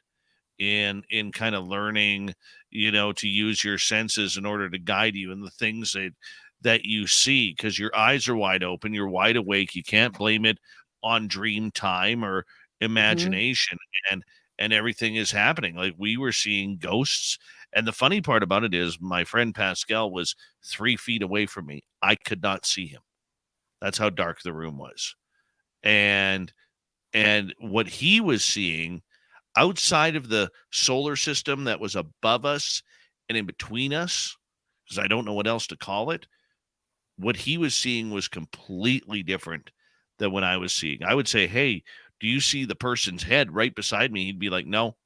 Speaker 2: in kind of learning, to use your senses in order to guide you in the things that you see, because your eyes are wide open, you're wide awake. You can't blame it on dream time or imagination. And everything is happening. Like, we were seeing ghosts. And the funny part about it is my friend Pascal was 3 feet away from me. I could not see him. That's how dark the room was. And what he was seeing outside of the solar system that was above us and in between us, because I don't know what else to call it, what he was seeing was completely different than what I was seeing. I would say, hey, do you see the person's head right beside me? He'd be like, no.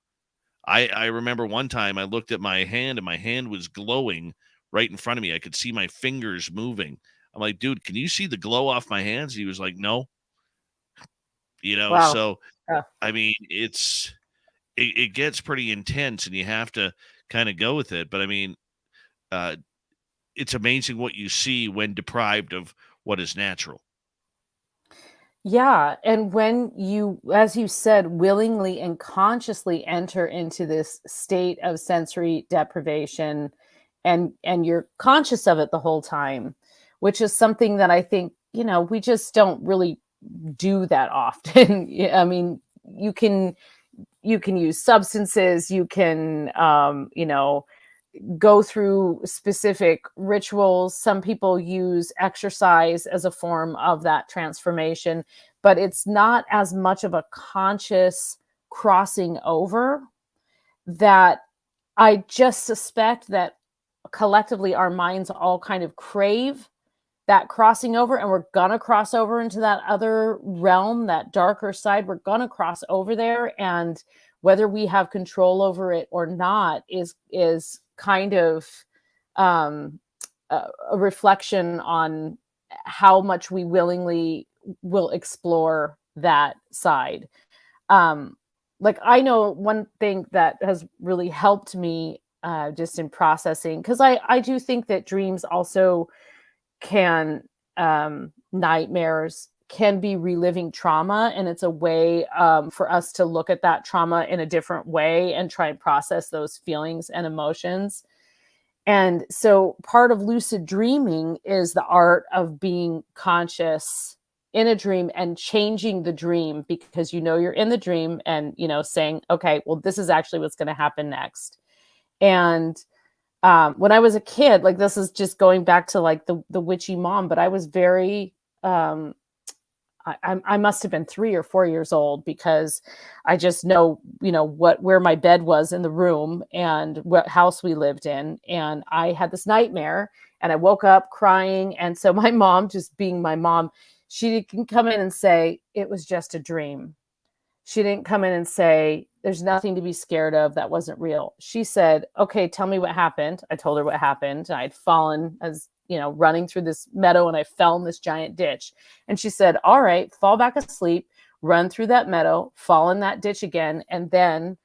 Speaker 2: I remember one time I looked at my hand and my hand was glowing right in front of me. I could see my fingers moving. I'm like, dude, can you see the glow off my hands? He was like, no.
Speaker 3: Wow.
Speaker 2: So,
Speaker 3: Yeah.
Speaker 2: I mean, it gets pretty intense and you have to kind of go with it. But I mean, it's amazing what you see when deprived of what is natural.
Speaker 3: Yeah. And when you, as you said, willingly and consciously enter into this state of sensory deprivation, and you're conscious of it the whole time, which is something that I think, we just don't really do that often. I mean, you can use substances, you can go through specific rituals. Some people use exercise as a form of that transformation, but it's not as much of a conscious crossing over that I just suspect that collectively our minds all kind of crave that crossing over, and we're gonna cross over into that other realm, that darker side. We're gonna cross over there, and whether we have control over it or not is kind of a reflection on how much we willingly will explore that side. Like, I know one thing that has really helped me just in processing, because I do think that dreams also can, nightmares can be reliving trauma, and it's a way for us to look at that trauma in a different way and try and process those feelings and emotions. And so part of lucid dreaming is the art of being conscious in a dream and changing the dream, because you're in the dream, and saying, okay, well, this is actually what's going to happen next. And when I was a kid, like, this is just going back to like the witchy mom, but I was very I must have been 3 or 4 years old, because I just know, where my bed was in the room and what house we lived in. And I had this nightmare, and I woke up crying. And so my mom, just being my mom, she didn't come in and say it was just a dream. She didn't come in and say there's nothing to be scared of, that wasn't real. She said, okay, tell me what happened. I told her what happened. I'd fallen, as running through this meadow, and I fell in this giant ditch. And she said, all right, fall back asleep, run through that meadow, fall in that ditch again. And then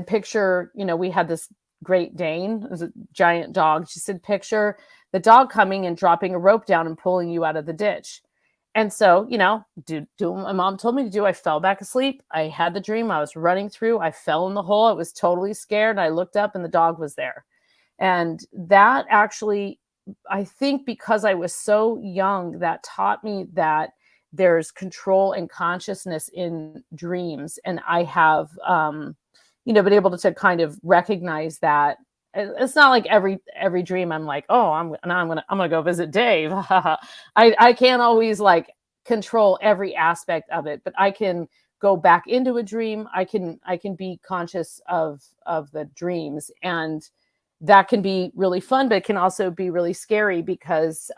Speaker 3: picture, we had this Great Dane, it was a giant dog. She said, picture the dog coming and dropping a rope down and pulling you out of the ditch. And so, do what my mom told me to do. I fell back asleep. I had the dream. I was running through. I fell in the hole. I was totally scared. I looked up, and the dog was there. And that actually, I think, because I was so young, that taught me that there's control and consciousness in dreams. And I have, been able to kind of recognize that. It's not like every dream I'm like, oh, I'm gonna go visit Dave. I can't always like control every aspect of it, but I can go back into a dream. I can be conscious of the dreams, and that can be really fun, but it can also be really scary, because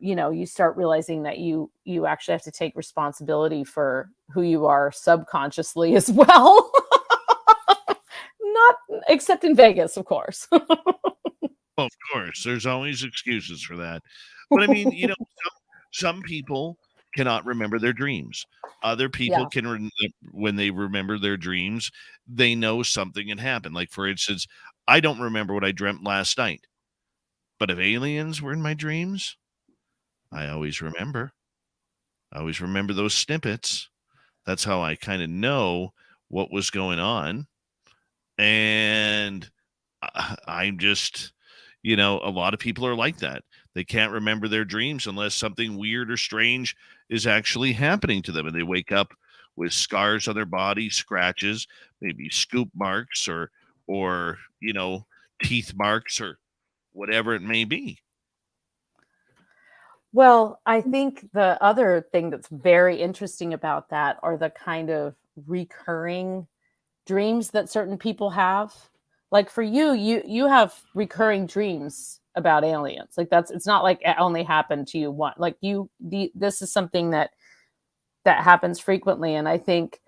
Speaker 3: you start realizing that you actually have to take responsibility for who you are subconsciously as well. Not except in Vegas, of course.
Speaker 2: Well, of course, there's always excuses for that. But I mean, some people cannot remember their dreams. Other people can, when they remember their dreams, they know something had happened. Like, for instance, I don't remember what I dreamt last night, but if aliens were in my dreams, I always remember. I always remember those snippets. That's how I kind of know what was going on. And I'm just, a lot of people are like that. They can't remember their dreams unless something weird or strange is actually happening to them. And they wake up with scars on their body, scratches, maybe scoop marks or teeth marks or whatever it may be.
Speaker 3: Well, I think the other thing that's very interesting about that are the kind of recurring dreams that certain people have. Like, for you have recurring dreams about aliens. Like, it's not like it only happened to you one. Like, this is something that happens frequently. And I think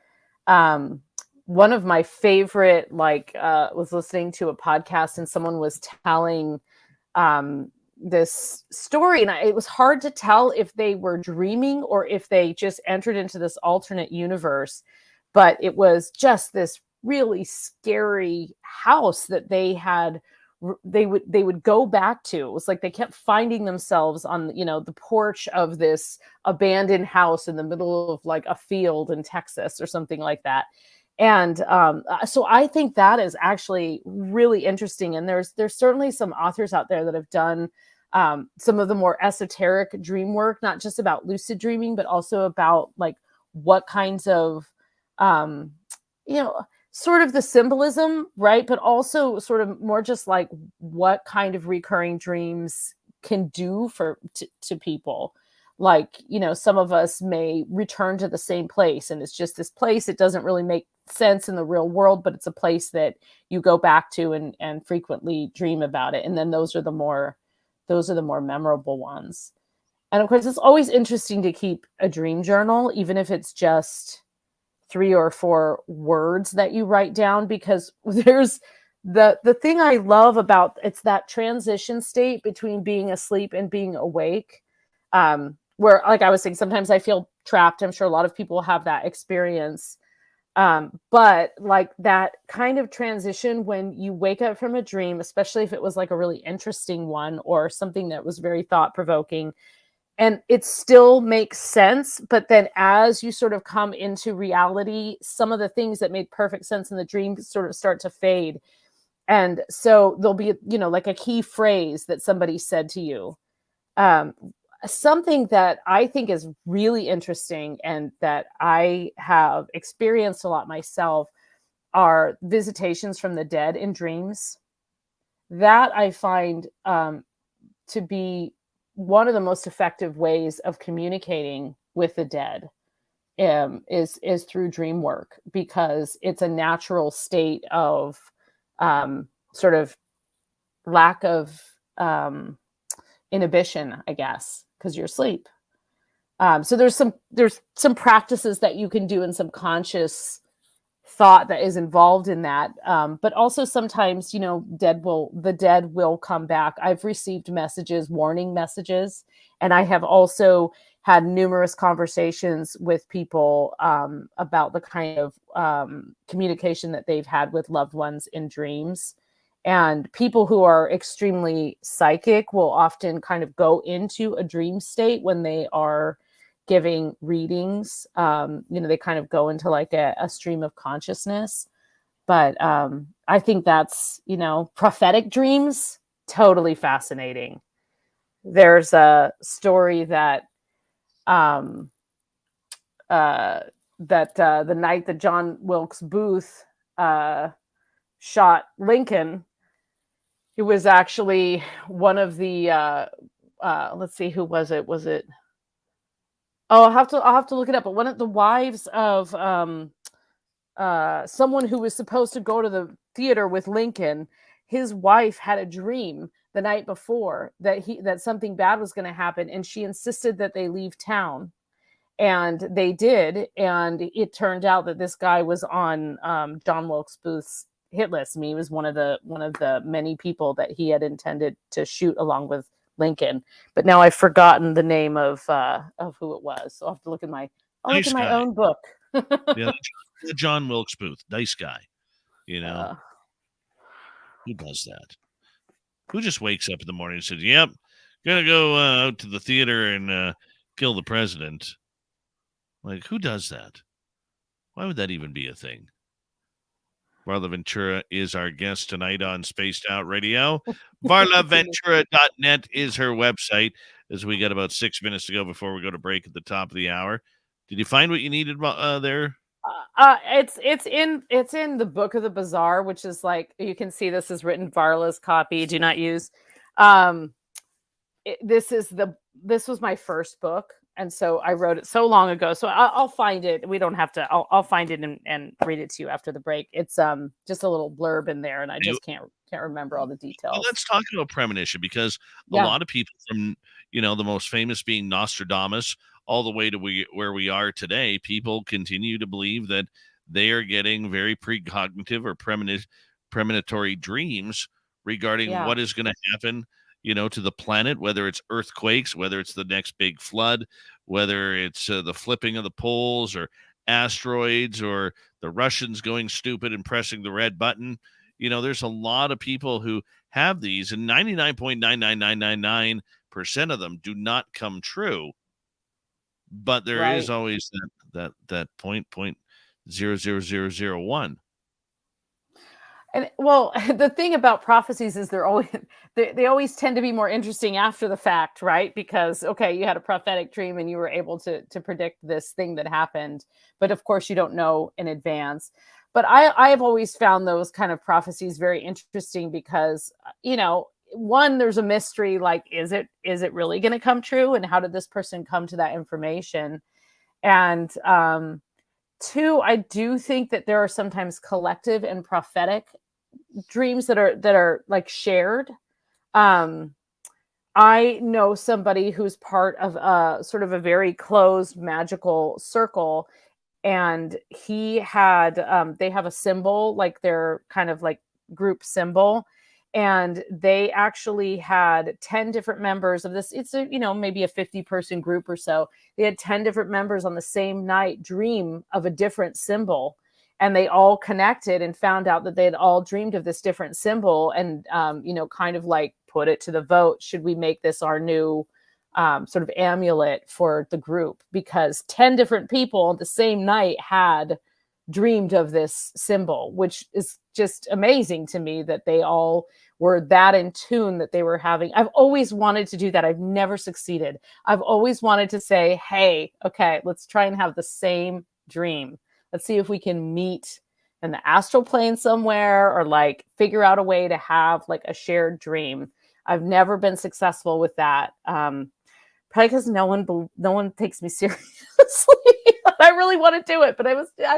Speaker 3: one of my favorite, was listening to a podcast, and someone was telling this story, and it was hard to tell if they were dreaming or if they just entered into this alternate universe. But it was just this really scary house that they had. They would go back to. It was like they kept finding themselves on the porch of this abandoned house in the middle of like a field in Texas or something like that. And so I think that is actually really interesting. And there's certainly some authors out there that have done some of the more esoteric dream work, not just about lucid dreaming, but also about like what kinds of, sort of the symbolism, right? But also sort of more just like what kind of recurring dreams can do to people. like, you know, some of us may return to the same place, and it's just this place. It doesn't really make sense in the real world, but it's a place that you go back to and frequently dream about it. And then those are the more memorable ones. And of course, it's always interesting to keep a dream journal, even if it's just 3 or 4 words that you write down, because there's the thing I love about it's that transition state between being asleep and being awake. Where, like I was saying, sometimes I feel trapped. I'm sure a lot of people have that experience. But like that kind of transition when you wake up from a dream, especially if it was like a really interesting one or something that was very thought provoking, and it still makes sense. But then as you sort of come into reality, some of the things that made perfect sense in the dream sort of start to fade. And so there'll be, you know, like a key phrase that somebody said to you. Something that I think is really interesting and that I have experienced a lot myself are visitations from the dead in dreams. That I find to be one of the most effective ways of communicating with the dead, is through dream work, because it's a natural state of sort of lack of inhibition, I guess, because you're asleep. So there's some practices that you can do and some conscious thought that is involved in that. But also sometimes, you know, the dead will come back. I've received messages, warning messages, and I have also had numerous conversations with people about the kind of communication that they've had with loved ones in dreams. And people who are extremely psychic will often kind of go into a dream state when they are giving readings. You know, they kind of go into like a stream of consciousness. But I think that's, you know, prophetic dreams, totally fascinating. There's a story that the night that John Wilkes Booth shot Lincoln, it was actually one of the let's see, who was it? Was it? Oh, I'll have to look it up. But one of the wives of someone who was supposed to go to the theater with Lincoln, his wife had a dream the night before that something bad was going to happen, and she insisted that they leave town. And they did, and it turned out that this guy was on John Wilkes Booth's hit list. I mean, he was one of the many people that he had intended to shoot along with Lincoln. But now I've forgotten the name of who it was. So I'll have to look in my own book.
Speaker 2: Yeah, John Wilkes Booth, nice guy. You know, who does that? Who just wakes up in the morning and says, "Yep, gonna go out to the theater and kill the president"? Like, who does that? Why would that even be a thing? Varla Ventura is our guest tonight on Spaced Out Radio. VarlaVentura.net is her website, as we got about 6 minutes to go before we go to break at the top of the hour. Did you find what you needed there?
Speaker 3: It's in the Book of the Bizarre, which is like, you can see this is written Varla's copy. Do not use. This was my first book. And so I wrote it so long ago. So I'll find it. We don't have to. I'll find it and read it to you after the break. It's just a little blurb in there, and I just can't remember all the details.
Speaker 2: Well, let's talk about premonition, because a lot of people, from the most famous being Nostradamus, all the way to where we are today, people continue to believe that they are getting very precognitive or premonitory dreams regarding what is going to happen, to the planet, whether it's earthquakes, whether it's the next big flood, whether it's the flipping of the poles or asteroids or the Russians going stupid and pressing the red button. There's a lot of people who have these, and 99.99999% of them do not come true. But there is always that 0.00001.
Speaker 3: And well, the thing about prophecies is they always tend to be more interesting after the fact, right? Because you had a prophetic dream and you were able to predict this thing that happened, but of course you don't know in advance. But I have always found those kind of prophecies very interesting because one, there's a mystery, like, is it really going to come true? And how did this person come to that information? And two, I do think that there are sometimes collective and prophetic dreams that are like shared. I know somebody who's part of a sort of a very closed magical circle, and he had they have a symbol, like their kind of like group symbol, and they actually had 10 different members of this. It's a, maybe a 50-person group or so. They had 10 different members on the same night dream of a different symbol, and they all connected and found out that they had all dreamed of this different symbol, and kind of like put it to the vote. Should we make this our new sort of amulet for the group? Because 10 different people on the same night had dreamed of this symbol, which is just amazing to me that they all were that in tune that they were having. I've always wanted to do that. I've never succeeded. I've always wanted to say, hey, okay, let's try and have the same dream. Let's see if we can meet in the astral plane somewhere, or like figure out a way to have like a shared dream. I've never been successful with that. Probably because no one takes me seriously. I really want to do it, but I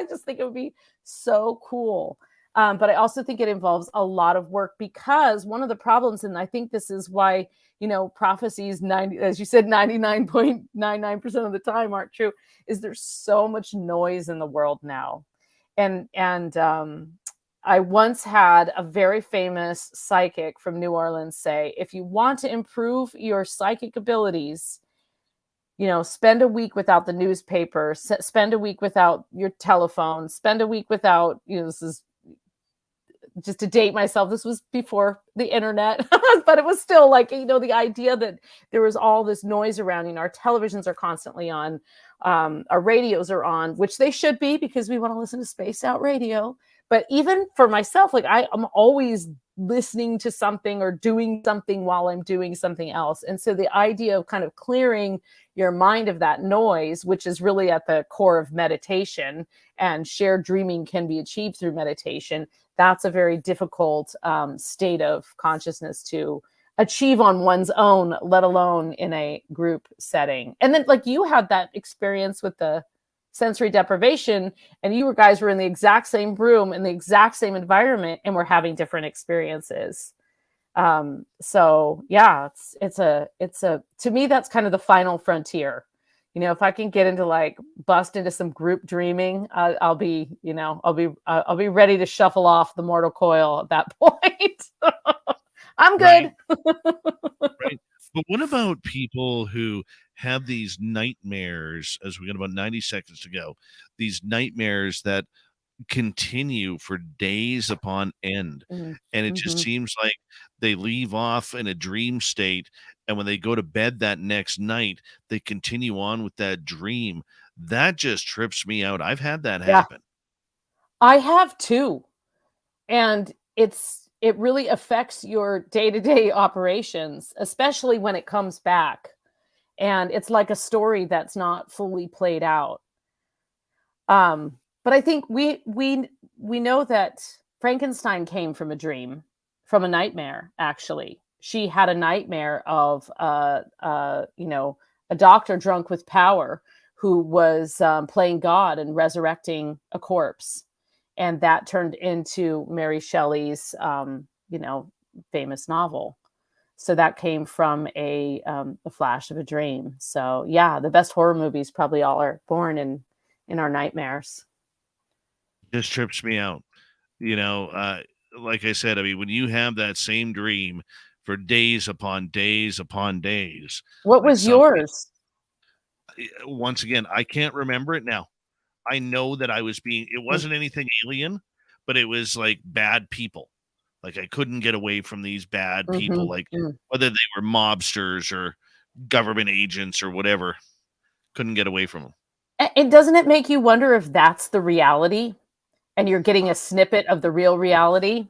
Speaker 3: just think it would be so cool. But I also think it involves a lot of work, because one of the problems, and I think this is why, prophecies, as you said, 99.99% of the time aren't true, is there's so much noise in the world now. And I once had a very famous psychic from New Orleans say, if you want to improve your psychic abilities, spend a week without the newspaper, spend a week without your telephone, spend a week without, this is just to date myself, this was before the internet, but it was still like, the idea that there was all this noise around, our televisions are constantly on, our radios are on, which they should be, because we want to listen to spaced out radio. But even for myself, like I'm always listening to something or doing something while I'm doing something else. And so the idea of kind of clearing your mind of that noise, which is really at the core of meditation, and shared dreaming can be achieved through meditation. That's a very difficult state of consciousness to achieve on one's own, let alone in a group setting. And then like you had that experience with the sensory deprivation, and you guys were in the exact same room, in the exact same environment, and were having different experiences. So yeah, it's a to me, that's kind of the final frontier. If I can get into like bust into some group dreaming, I'll be ready to shuffle off the mortal coil at that point. I'm good.
Speaker 2: Right. But what about people who have these nightmares, as we got about 90 seconds to go, these nightmares that continue for days upon end?
Speaker 3: Mm-hmm.
Speaker 2: And it just seems like they leave off in a dream state, and when they go to bed that next night, they continue on with that dream. That just trips me out. I've had that happen.
Speaker 3: I have too. And it really affects your day-to-day operations, especially when it comes back. And it's like a story that's not fully played out. But I think we know that Frankenstein came from a dream, from a nightmare, actually. She had a nightmare of a doctor drunk with power who was playing God and resurrecting a corpse. And that turned into Mary Shelley's, famous novel. So that came from a flash of a dream. So yeah, the best horror movies probably all are born in our nightmares.
Speaker 2: Just trips me out. Like I said, I mean, when you have that same dream for days upon days upon days.
Speaker 3: What was yours?
Speaker 2: Once again, I can't remember it now. I know that it wasn't anything alien, but it was like bad people. Like I couldn't get away from these bad people, like whether they were mobsters or government agents or whatever, couldn't get away from them.
Speaker 3: And doesn't it make you wonder if that's the reality and you're getting a snippet of the real reality?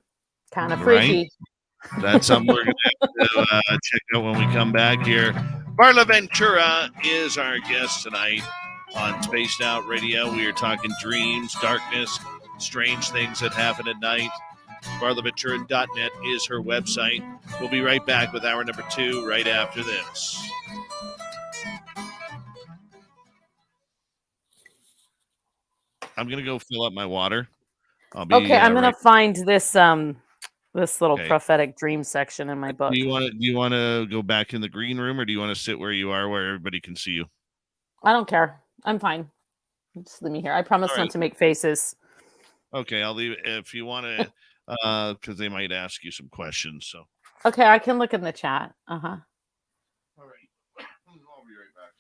Speaker 3: Kind of freaky.
Speaker 2: Right? That's something we're going to have to check out when we come back here. Varla Ventura is our guest tonight on Spaced Out Radio. We are talking dreams, darkness, strange things that happen at night. VarlaVentura.net is her website. We'll be right back with hour number 2 right after this. I'm going to go fill up my water. I'll be
Speaker 3: Okay, I'm gonna
Speaker 2: right.
Speaker 3: find this little
Speaker 2: Okay.
Speaker 3: prophetic dream section in my book.
Speaker 2: Do you want to go back in the green room, or do you want to sit where you are, where everybody can see you?
Speaker 3: I don't care. I'm fine. Just leave me here. I promise
Speaker 2: All
Speaker 3: not
Speaker 2: right.
Speaker 3: to make faces.
Speaker 2: Okay, I'll leave it if you want to, because they might ask you some questions. So.
Speaker 3: Okay, I can look in the chat.
Speaker 2: All right. I'll be right back.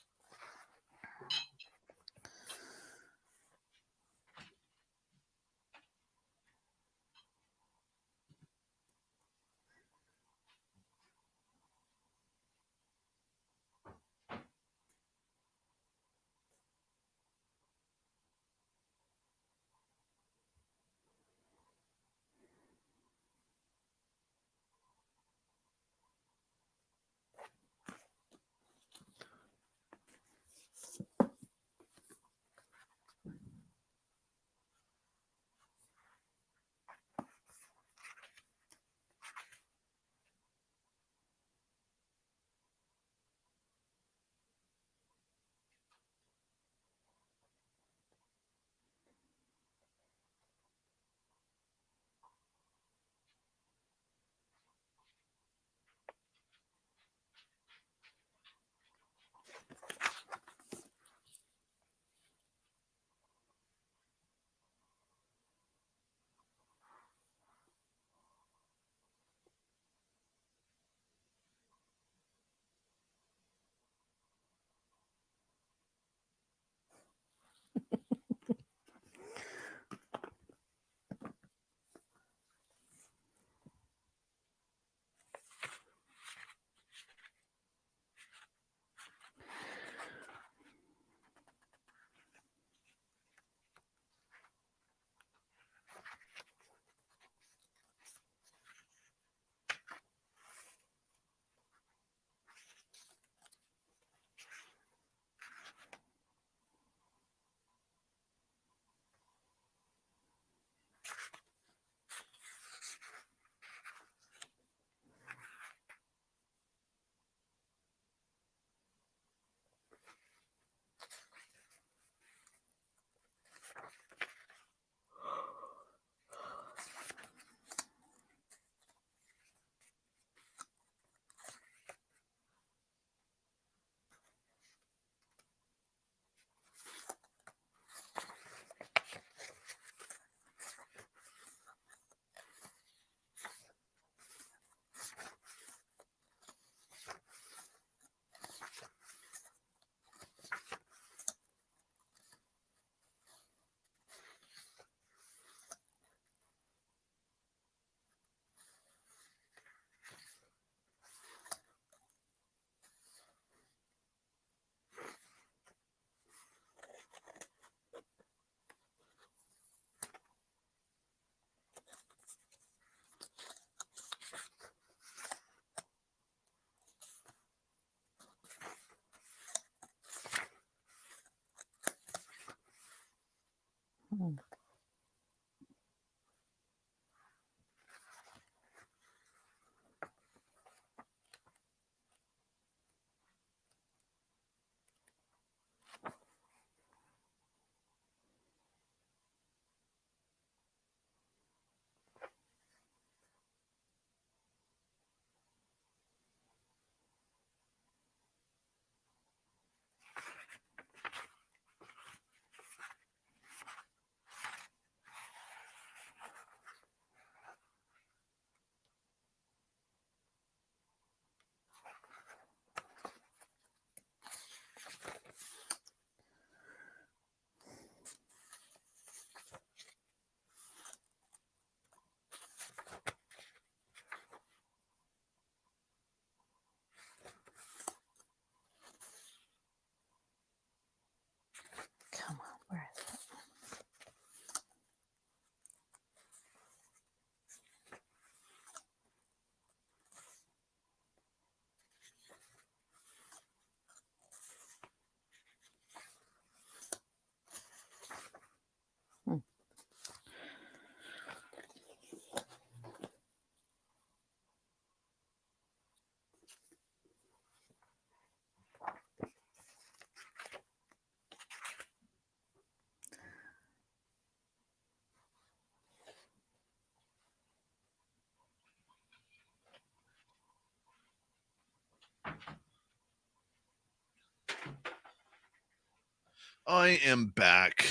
Speaker 2: I am back.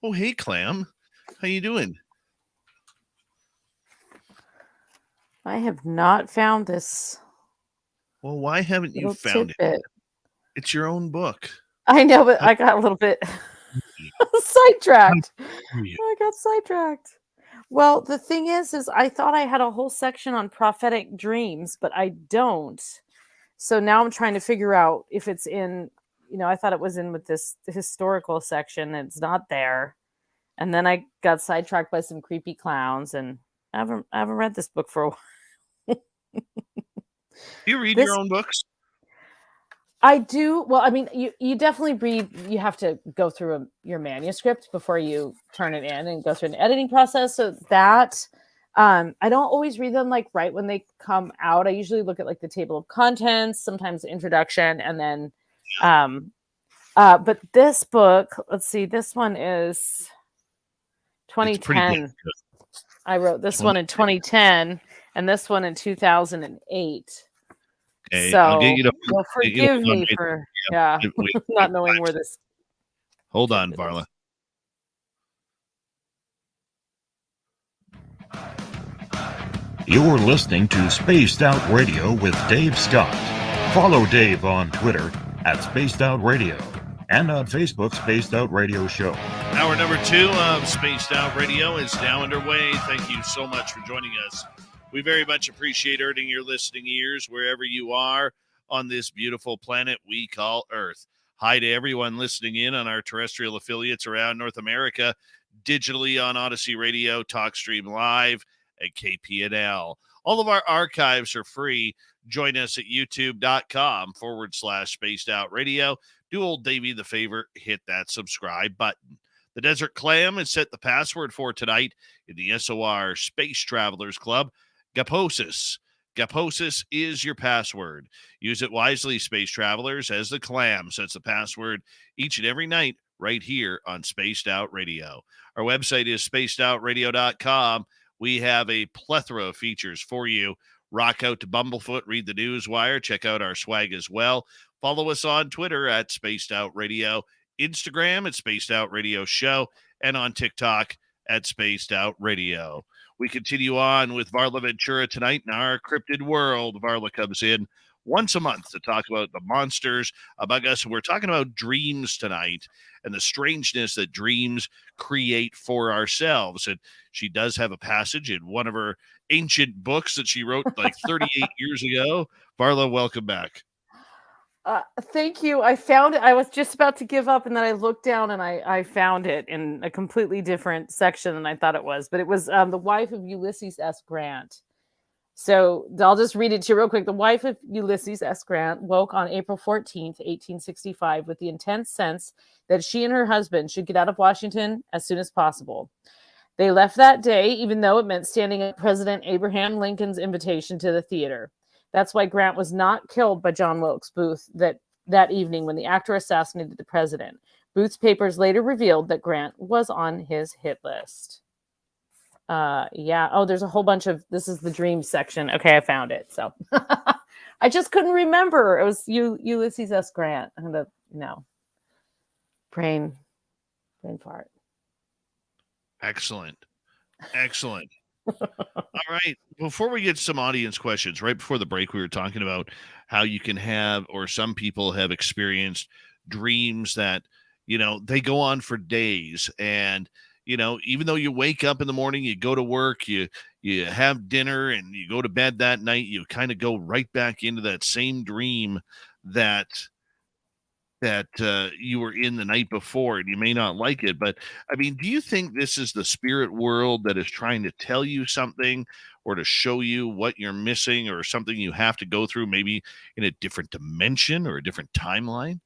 Speaker 2: Oh, hey, Clam. How you doing?
Speaker 3: I have not found this
Speaker 2: Well, why haven't you
Speaker 3: little
Speaker 2: found it?
Speaker 3: tidbit.
Speaker 2: It's your own book.
Speaker 3: I know, but I got a little bit sidetracked.
Speaker 2: You.
Speaker 3: I got sidetracked. Well, the thing is I thought I had a whole section on prophetic dreams, but I don't. So now I'm trying to figure out if it's in, I thought it was in with this historical section, and it's not there. And then I got sidetracked by some creepy clowns, and I haven't read this book for a while.
Speaker 2: Do you read your own books?
Speaker 3: I do. Well, I mean, you definitely read. You have to go through your manuscript before you turn it in and go through an editing process. So that I don't always read them like right when they come out. I usually look at like the table of contents, sometimes the introduction, and then. But this book, let's see, this one is 2010. I wrote this one in 2010, and this one in 2008.
Speaker 2: Okay,
Speaker 3: so
Speaker 2: I'll get you to
Speaker 3: forgive me for not knowing where this.
Speaker 2: Hold on, Varla.
Speaker 4: You're listening to Spaced Out Radio with Dave Scott. Follow Dave on Twitter at Spaced Out Radio and on Facebook, Spaced Out Radio Show.
Speaker 2: Hour number 2 of Spaced Out Radio is now underway. Thank you so much for joining us. We very much appreciate earning your listening ears wherever you are on this beautiful planet we call Earth. Hi to everyone listening in on our terrestrial affiliates around North America, digitally on Odyssey Radio, TalkStream Live, and KPNL. All of our archives are free. Join us at youtube.com/Spaced Out Radio. Do old Davey the favor, hit that subscribe button. The Desert Clam has set the password for tonight in the SOR Space Travelers Club. Gaposis. Gaposis is your password. Use it wisely, space travelers, as the Clam sets the password each and every night right here on Spaced Out Radio. Our website is spacedoutradio.com. We have a plethora of features for you. Rock out to Bumblefoot, read the Newswire, check out our swag as well. Follow us on Twitter at Spaced Out Radio, Instagram at Spaced Out Radio Show, and on TikTok at Spaced Out Radio. We continue on with Varla Ventura tonight in our cryptid world. Varla comes in once a month to talk about the monsters among us. We're talking about dreams tonight and the strangeness that dreams create for ourselves. And she does have a passage in one of her ancient books that she wrote like 38 years ago. Varla, welcome back.
Speaker 3: Thank you. I found it. I was just about to give up, and then I looked down and I found it in a completely different section than I thought it was. But it was the wife of Ulysses S. Grant. So I'll just read it to you real quick. The wife of Ulysses S. Grant woke on April 14th, 1865, with the intense sense that she and her husband should get out of Washington as soon as possible. They left that day, even though it meant standing at President Abraham Lincoln's invitation to the theater. That's why Grant was not killed by John Wilkes Booth that evening when the actor assassinated the president. Booth's papers later revealed that Grant was on his hit list. Yeah. Oh, there's a whole bunch of, this is the dream section. Okay, I found it. So I just couldn't remember. It was Ulysses S. Grant. I had a, brain fart.
Speaker 2: Excellent. All right. Before we get some audience questions, right before the break, we were talking about how you can have, or some people have experienced dreams that, they go on for days. And, even though you wake up in the morning, you go to work, you have dinner, and you go to bed that night, you kind of go right back into that same dream that you were in the night before, and you may not like it. But I mean, do you think this is the spirit world that is trying to tell you something, or to show you what you're missing, or something you have to go through, maybe in a different dimension or a different timeline?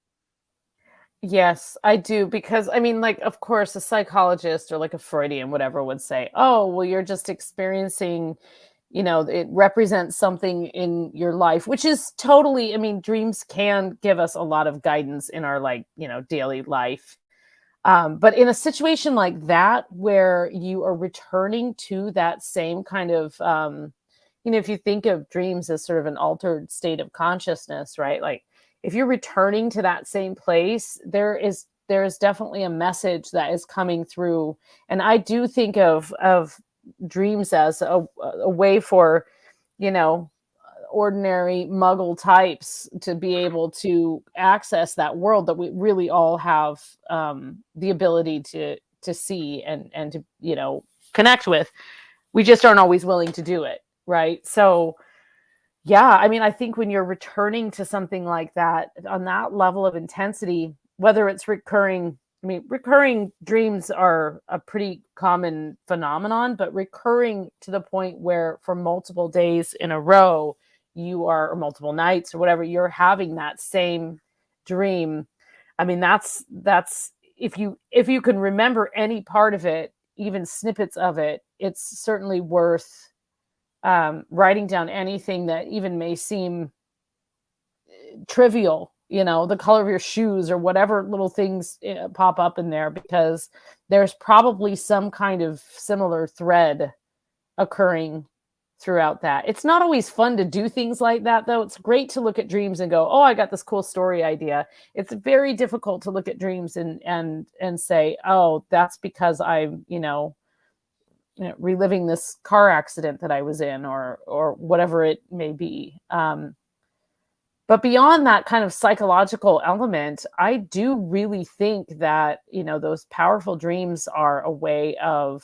Speaker 3: Yes, I do. Because I mean, like, of course, a psychologist or like a Freudian, whatever, would say, oh, well, you're just experiencing, it represents something in your life, which is totally, I mean, dreams can give us a lot of guidance in our daily life. But in a situation like that, where you are returning to that same kind of, if you think of dreams as sort of an altered state of consciousness, right? Like if you're returning to that same place, there is there's definitely a message that is coming through. And I do think of dreams as a way for, you know, ordinary muggle types to be able to access that world that we really all have the ability to see and to, you know, connect with. We just aren't always willing to do it, right? So yeah, I mean, I think when you're returning to something like that on that level of intensity, whether it's recurring, I mean, recurring dreams are a pretty common phenomenon, but recurring to the point where for multiple days in a row, you are, or multiple nights or whatever, you're having that same dream. I mean, that's if you can remember any part of it, even snippets of it, it's certainly worth writing down anything that even may seem trivial, you know, the color of your shoes or whatever little things pop up in there, because there's probably some kind of similar thread occurring throughout that. It's not always fun to do things like that, though. It's great to look at dreams and go, oh, I got this cool story idea. It's very difficult to look at dreams and say, oh, that's because I'm, you know, reliving this car accident that I was in, or whatever it may be. But beyond that kind of psychological element, I do really think that, you know, those powerful dreams are a way of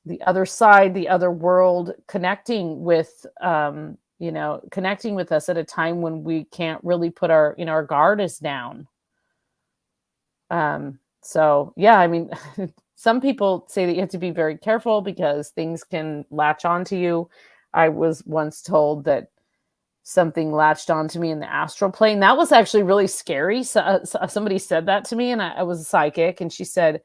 Speaker 3: the other side, the other world, connecting with, you know, connecting with us at a time when we can't really put our, you know, our guard is down. So yeah, I mean, some people say that you have to be very careful because things can latch onto you. I was once told that something latched onto me in the astral plane. That was actually really scary. So, somebody said that to me, and I was a psychic, and she said,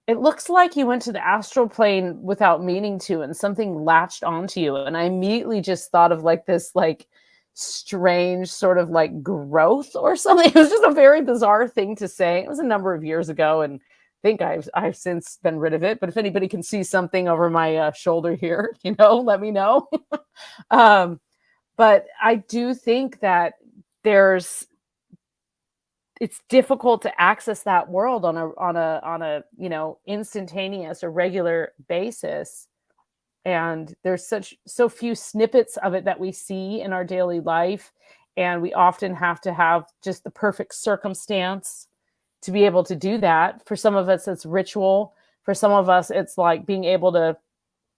Speaker 3: it looks like you went to the astral plane without meaning to, and something latched onto you. And I immediately just thought of like this, like, strange sort of like growth or something. It was just a very bizarre thing to say. It was a number of years ago, and I think I've since been rid of it. But if anybody can see something over my shoulder here, you know, let me know. But I do think that it's difficult to access that world on a you know, instantaneous or regular basis. And there's so few snippets of it that we see in our daily life. And we often have to have just the perfect circumstance to be able to do that. For some of us, it's ritual. For some of us, it's like being able to,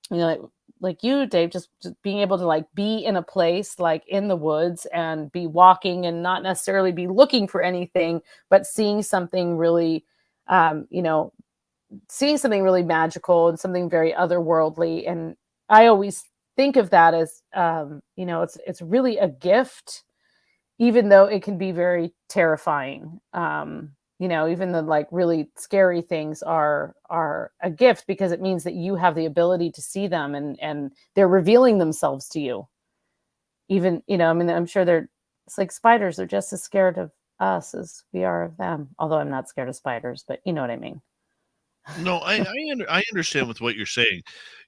Speaker 3: you know, like you, Dave, just being able to like be in a place like in the woods and be walking and not necessarily be looking for anything, but seeing something really, you know, seeing something really magical and something very otherworldly. And I always think of that as, you know, it's really a gift, even though it can be very terrifying. You know, even the like really scary things are a gift, because it means that you have the ability to see them, and they're revealing themselves to you. Even, you know, I mean, I'm sure it's like spiders. They're just as scared of us as we are of them. Although I'm not scared of spiders, but you know what I mean.
Speaker 2: No, I understand with what you're saying,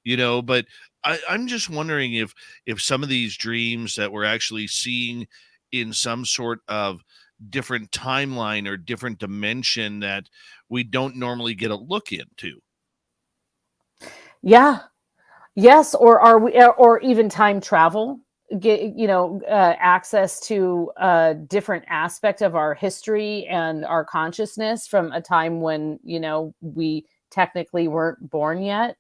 Speaker 2: you know, but I'm just wondering if some of these dreams that we're actually seeing in some sort of different timeline or different dimension that we don't normally get a look into.
Speaker 3: Yeah. Yes. Or are we, or even time travel, get, you know, access to a different aspect of our history and our consciousness from a time when, you know, we technically weren't born yet.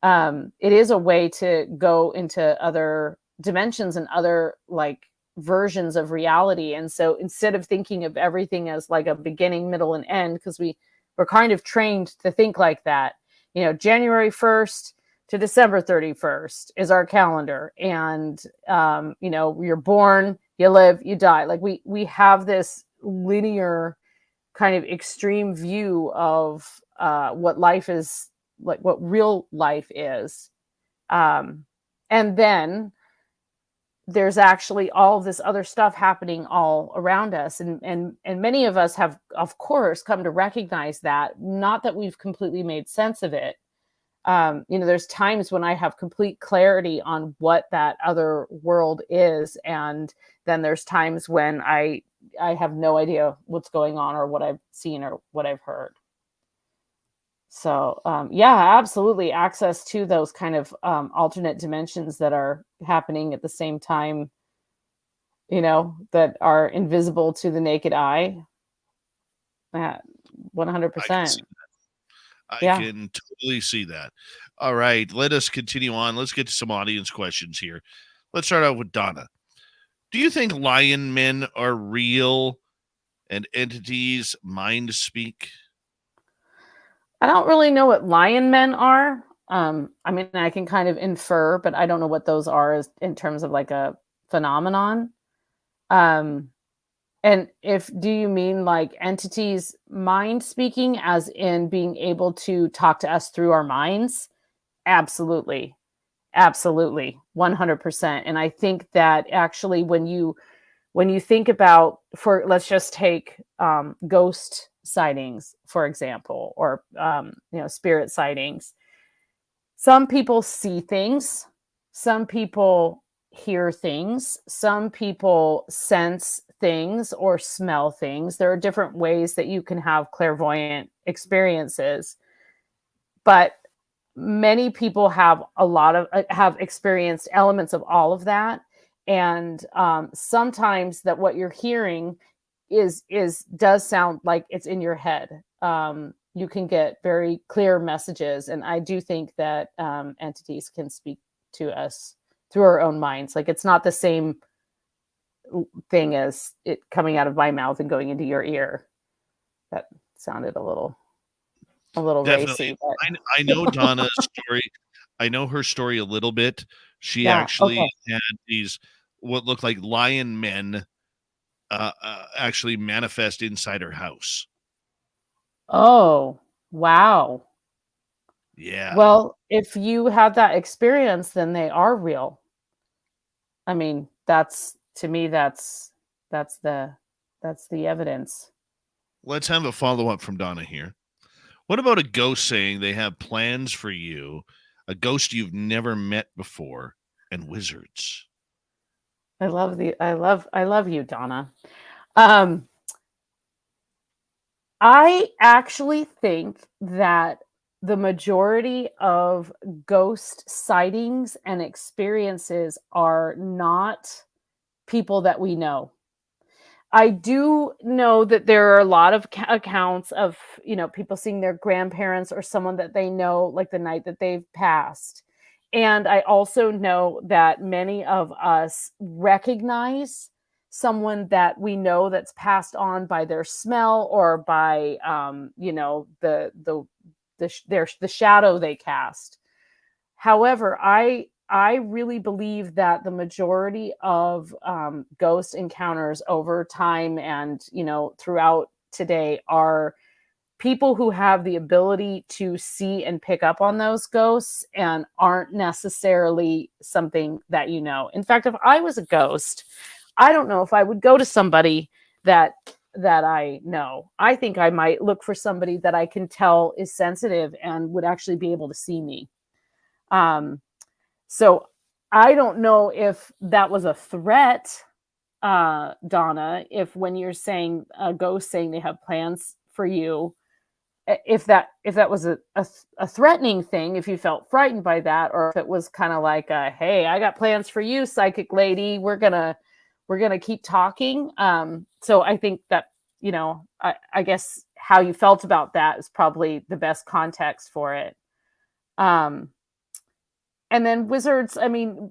Speaker 3: It is a way to go into other dimensions and other like versions of reality. And so instead of thinking of everything as like a beginning, middle, and end, because we're kind of trained to think like that, you know, January 1st to December 31st is our calendar. And, you know, you're born, you live, you die. Like we have this linear kind of extreme view of what life is, like what real life is. And then there's actually all this other stuff happening all around us. And many of us have, of course, come to recognize that, not that we've completely made sense of it. There's times when I have complete clarity on what that other world is, and then there's times when I have no idea what's going on or what I've seen or what I've heard. So yeah, absolutely, access to those kind of alternate dimensions that are happening at the same time, that are invisible to the naked eye. 100%.
Speaker 2: I
Speaker 3: Yeah.
Speaker 2: can totally see that. All right, let us continue on. Let's get to some audience questions here. Let's start out with Donna. Do you think lion men are real and entities mind speak?
Speaker 3: I don't really know what lion men are. I mean, I can kind of infer, but I don't know what those are in terms of like a phenomenon. And do you mean like entities mind speaking as in being able to talk to us through our minds? Absolutely. Absolutely. 100%. And I think that actually when you think about, let's just take ghost sightings, for example, or, spirit sightings. Some people see things. Some people hear things. Some people sense things or smell things. There are different ways that you can have clairvoyant experiences. But many people have have experienced elements of all of that. And sometimes that what you're hearing does sound like it's in your head. You can get very clear messages, and I do think that entities can speak to us through our own minds. Like, it's not the same thing as it coming out of my mouth and going into your ear. That sounded a little
Speaker 2: Definitely.
Speaker 3: racy. But...
Speaker 2: I know Donna's story. I know her story a little bit. She
Speaker 3: Yeah,
Speaker 2: actually
Speaker 3: okay.
Speaker 2: had these what looked like lion men actually manifest inside her house.
Speaker 3: Oh, wow.
Speaker 2: Yeah.
Speaker 3: Well, if you had that experience, then they are real. I mean, to me, that's the evidence.
Speaker 2: Let's have a follow-up from Donna here. What about a ghost saying they have plans for you, a ghost you've never met before, and wizards?
Speaker 3: I love you, Donna. I actually think that the majority of ghost sightings and experiences are not people that we know. I do know that there are a lot of accounts of, people seeing their grandparents or someone that they know, like the night that they've passed. And I also know that many of us recognize someone that we know that's passed on by their smell or by, the shadow they cast. However, I really believe that the majority of ghost encounters over time and, throughout today are people who have the ability to see and pick up on those ghosts and aren't necessarily something that you know. In fact, if I was a ghost, I don't know if I would go to somebody that I know. I think I might look for somebody that I can tell is sensitive and would actually be able to see me. So I don't know if that was a threat, Donna, if when you're saying a ghost saying they have plans for you, if that was a threatening thing, if you felt frightened by that, or if it was kind of like, hey, I got plans for you, psychic lady, we're gonna keep talking. So I think that, I guess how you felt about that is probably the best context for it. And then wizards, I mean,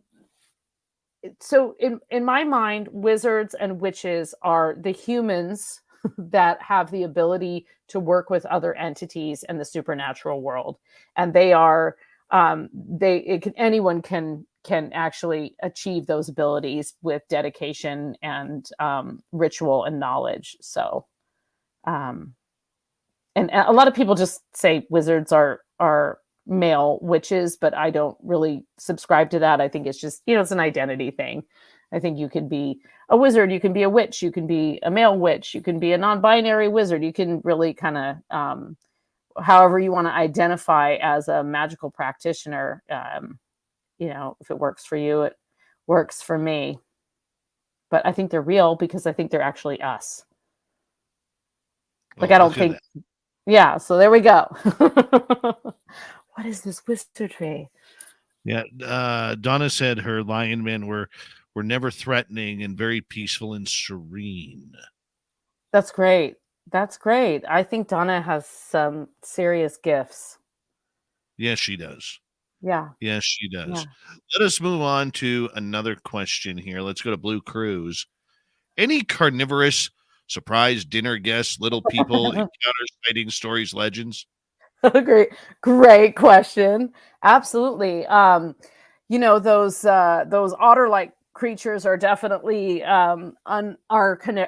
Speaker 3: so in my mind, wizards and witches are the humans that have the ability to work with other entities in the supernatural world. And they are, anyone can actually achieve those abilities with dedication and ritual and knowledge. So, and a lot of people just say wizards are male witches, but I don't really subscribe to that. I think it's just, it's an identity thing. I think you can be a wizard, you can be a witch, you can be a male witch, you can be a non-binary wizard. You can really kind of however you want to identify as a magical practitioner. If it works for you, it works for me. But I think they're real because I think they're actually us. Like, I don't think, yeah, so there we go. What is this wizardry?
Speaker 2: Yeah, Donna said her lion men were never threatening and very peaceful and serene.
Speaker 3: That's great. That's great. I think Donna has some serious gifts.
Speaker 2: Yes, she does.
Speaker 3: Yeah.
Speaker 2: Yes, she does.
Speaker 3: Yeah.
Speaker 2: Let us move on to another question here. Let's go to Blue Cruise. Any carnivorous surprise dinner guests, little people, encounters, sightings, stories, legends?
Speaker 3: Great question. Absolutely. Those otter-like creatures are definitely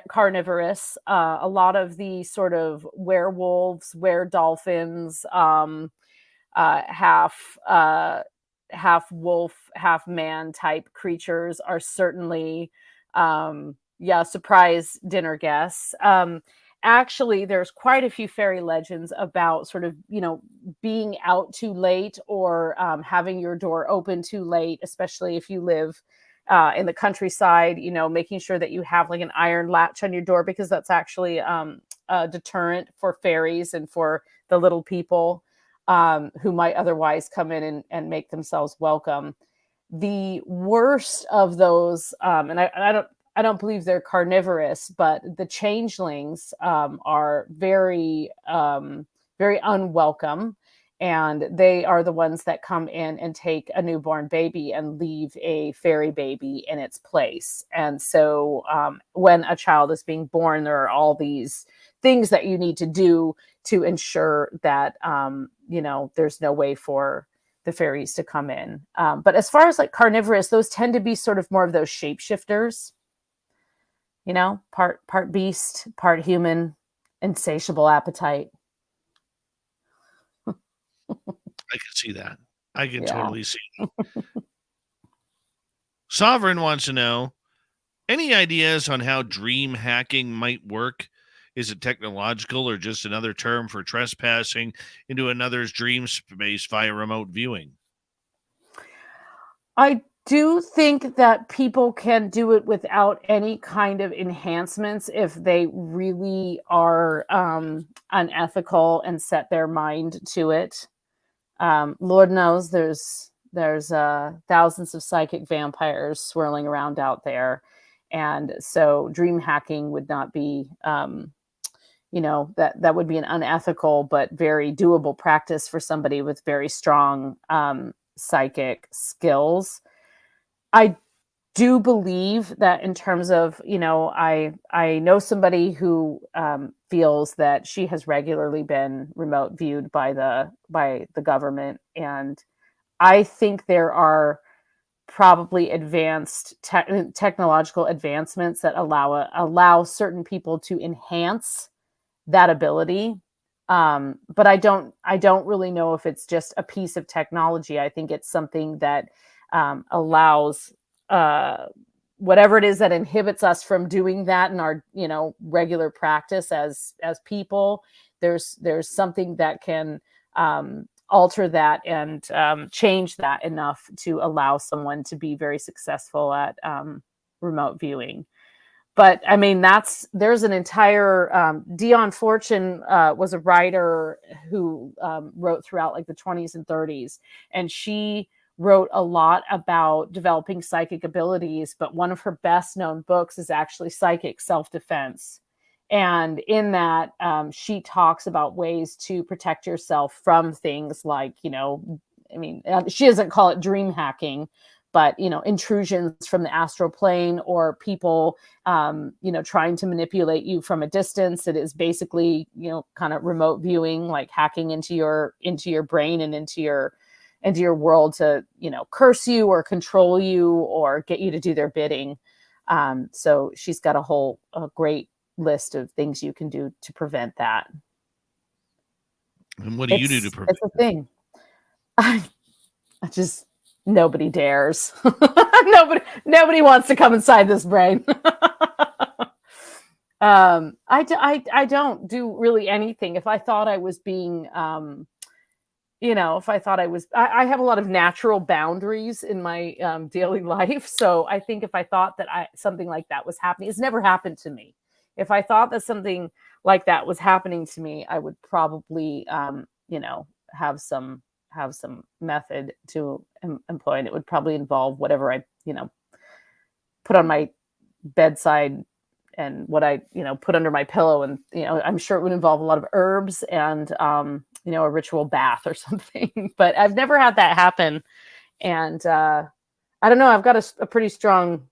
Speaker 3: carnivorous. A lot of the sort of werewolves, were-dolphins, half wolf, half man type creatures are certainly surprise dinner guests. Actually, there's quite a few fairy legends about sort of, being out too late or having your door open too late, especially if you live in the countryside, making sure that you have like an iron latch on your door, because that's actually a deterrent for fairies and for the little people who might otherwise come in and make themselves welcome. The worst of those, and I don't believe they're carnivorous, but the changelings are very, very unwelcome. And they are the ones that come in and take a newborn baby and leave a fairy baby in its place. And so when a child is being born, there are all these things that you need to do to ensure that, there's no way for the fairies to come in. But as far as like carnivorous, those tend to be sort of more of those shapeshifters. Part beast, part human, insatiable appetite.
Speaker 2: I can see that. I can totally see it. Sovereign wants to know, any ideas on how dream hacking might work? Is it technological or just another term for trespassing into another's dream space via remote viewing?
Speaker 3: I do think that people can do it without any kind of enhancements if they really are unethical and set their mind to it. Lord knows there's thousands of psychic vampires swirling around out there, and so dream hacking would not be that would be an unethical but very doable practice for somebody with very strong psychic skills. I do believe that in terms of, I know somebody who feels that she has regularly been remote viewed by the government, and I think there are probably advanced technological advancements that allow certain people to enhance that ability. But I don't really know if it's just a piece of technology. I think it's something that allows whatever it is that inhibits us from doing that in our regular practice as people. There's something that can alter that and change that enough to allow someone to be very successful at remote viewing. But I mean, there's an entire Dion Fortune was a writer who wrote throughout like the 20s and 30s, and she wrote a lot about developing psychic abilities. But one of her best known books is actually Psychic Self-Defense. And in that, she talks about ways to protect yourself from things like, she doesn't call it dream hacking, but, intrusions from the astral plane or people, trying to manipulate you from a distance. It is basically, kind of remote viewing, like hacking into your brain and into your world to, curse you or control you or get you to do their bidding. So she's got a great list of things you can do to prevent that.
Speaker 2: And what do you do to prevent
Speaker 3: it? It's a thing. I just, nobody dares. Nobody wants to come inside this brain. I don't do really anything. If I thought I was being, if I thought I have a lot of natural boundaries in my daily life. So I think if I thought that something like that was happening, it's never happened to me. If I thought that something like that was happening to me, I would probably, have some method to employ, and it would probably involve whatever I, put on my bedside and what I, put under my pillow. And, I'm sure it would involve a lot of herbs and, a ritual bath or something. But I've never had that happen. And I don't know, I've got a pretty strong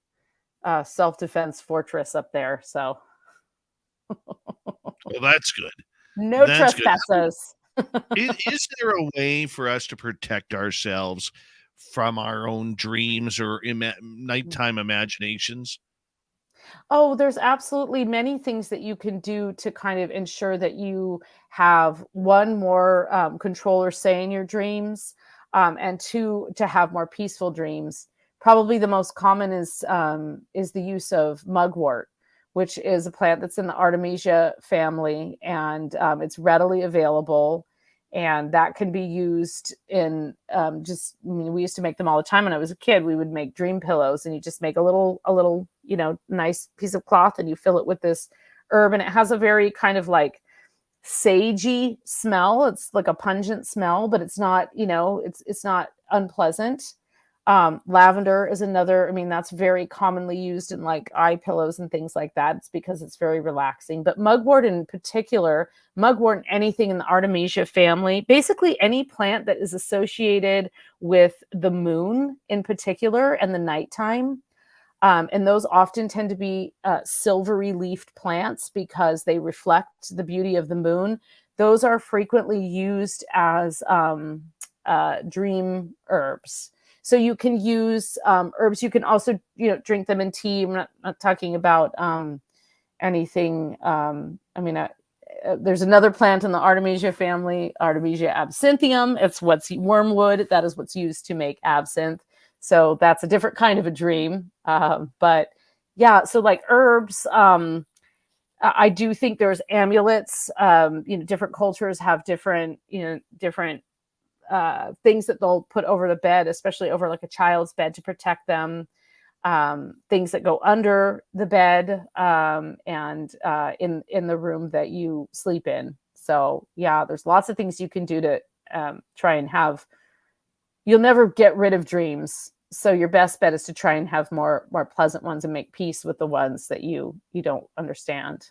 Speaker 3: self-defense fortress up there. So
Speaker 2: Well, that's good.
Speaker 3: no
Speaker 2: That's good.
Speaker 3: trespassers.
Speaker 2: Is there a way for us to protect ourselves from our own dreams or nighttime imaginations?
Speaker 3: Oh, there's absolutely many things that you can do to kind of ensure that you have one, more control or say in your dreams, and two, to have more peaceful dreams. Probably the most common is the use of mugwort, which is a plant that's in the Artemisia family, and it's readily available. And that can be used in we used to make them all the time when I was a kid. We would make dream pillows, and you just make a little, nice piece of cloth, and you fill it with this herb, and it has a very kind of like sagey smell. It's like a pungent smell, but it's not, it's not unpleasant. Lavender is another, that's very commonly used in like eye pillows and things like that. It's because it's very relaxing. But mugwort in particular, mugwort and anything in the Artemisia family, basically any plant that is associated with the moon in particular and the nighttime. And those often tend to be silvery leafed plants because they reflect the beauty of the moon. Those are frequently used as dream herbs. So you can use herbs. You can also, drink them in tea. I'm not talking about anything. There's another plant in the Artemisia family, Artemisia absinthium. It's what's wormwood. That is what's used to make absinthe. So that's a different kind of a dream. But yeah, so like herbs, I do think there's amulets. Different cultures have different things that they'll put over the bed, especially over like a child's bed to protect them. Things that go under the bed and in the room that you sleep in. So yeah, there's lots of things you can do to try and have. You'll never get rid of dreams, so your best bet is to try and have more pleasant ones and make peace with the ones that you don't understand.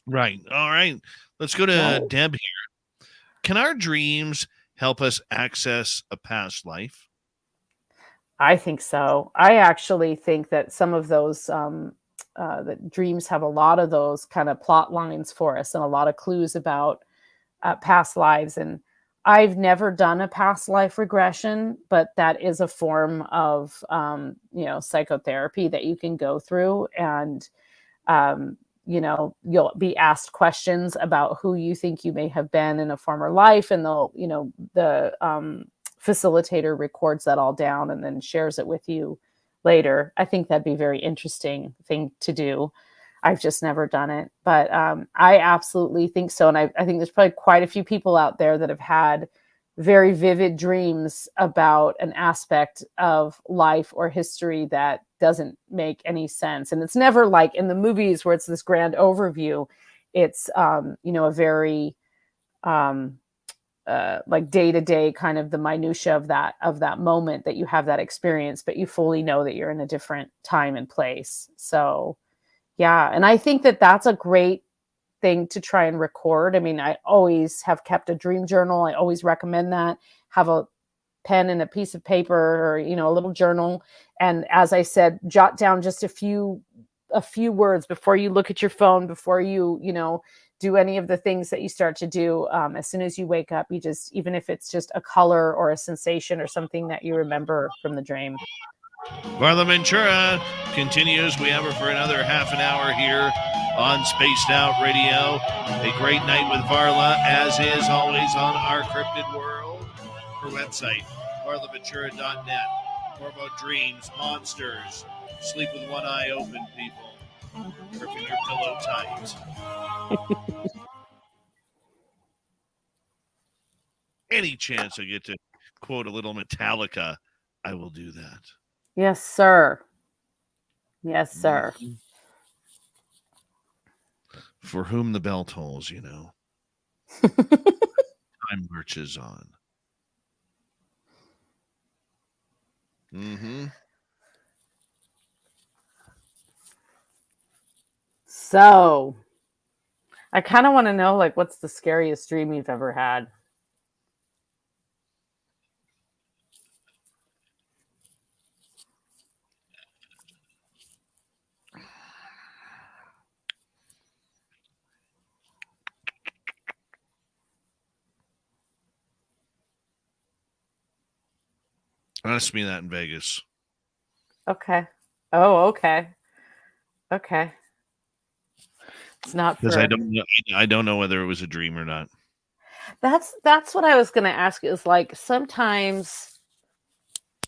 Speaker 2: Right. All right. Let's go to Deb here. Can our dreams help us access a past life?
Speaker 3: I think so. I actually think that some of those that dreams have a lot of those kind of plot lines for us and a lot of clues about past lives. And I've never done a past life regression, but that is a form of psychotherapy that you can go through, and you'll be asked questions about who you think you may have been in a former life, and the facilitator records that all down and then shares it with you later. I think that'd be a very interesting thing to do. I've just never done it, but I absolutely think so. And I think there's probably quite a few people out there that have had very vivid dreams about an aspect of life or history that doesn't make any sense. And it's never like in the movies where it's this grand overview. It's, a very like day-to-day kind of the minutia of that moment that you have that experience, but you fully know that you're in a different time and place. So yeah. And I think that that's a great thing to try and record. I always have kept a dream journal. I always recommend that. Have a pen and a piece of paper, or, a little journal. And as I said, jot down just a few words before you look at your phone, before you, do any of the things that you start to do. As soon as you wake up, you just, even if it's just a color or a sensation or something that you remember from the dream.
Speaker 2: Varla Ventura continues. We have her for another half an hour here on Spaced Out Radio. A great night with Varla, as is always on our Cryptid World. Her website, varlaventura.net. More about dreams, monsters, sleep with one eye open, people. Gripping your pillow tight. Any chance I get to quote a little Metallica, I will do that.
Speaker 3: Yes, sir. Yes, sir.
Speaker 2: Mhm. For whom the bell tolls, you know. Time marches on. Mm-hmm.
Speaker 3: So, I kind of want to know, like, what's the scariest dream you've ever had?
Speaker 2: Ask me that in Vegas.
Speaker 3: Okay. Oh, okay. Okay. It's not
Speaker 2: Because
Speaker 3: for.
Speaker 2: I don't know whether it was a dream or not.
Speaker 3: That's what I was going to ask. Is like sometimes,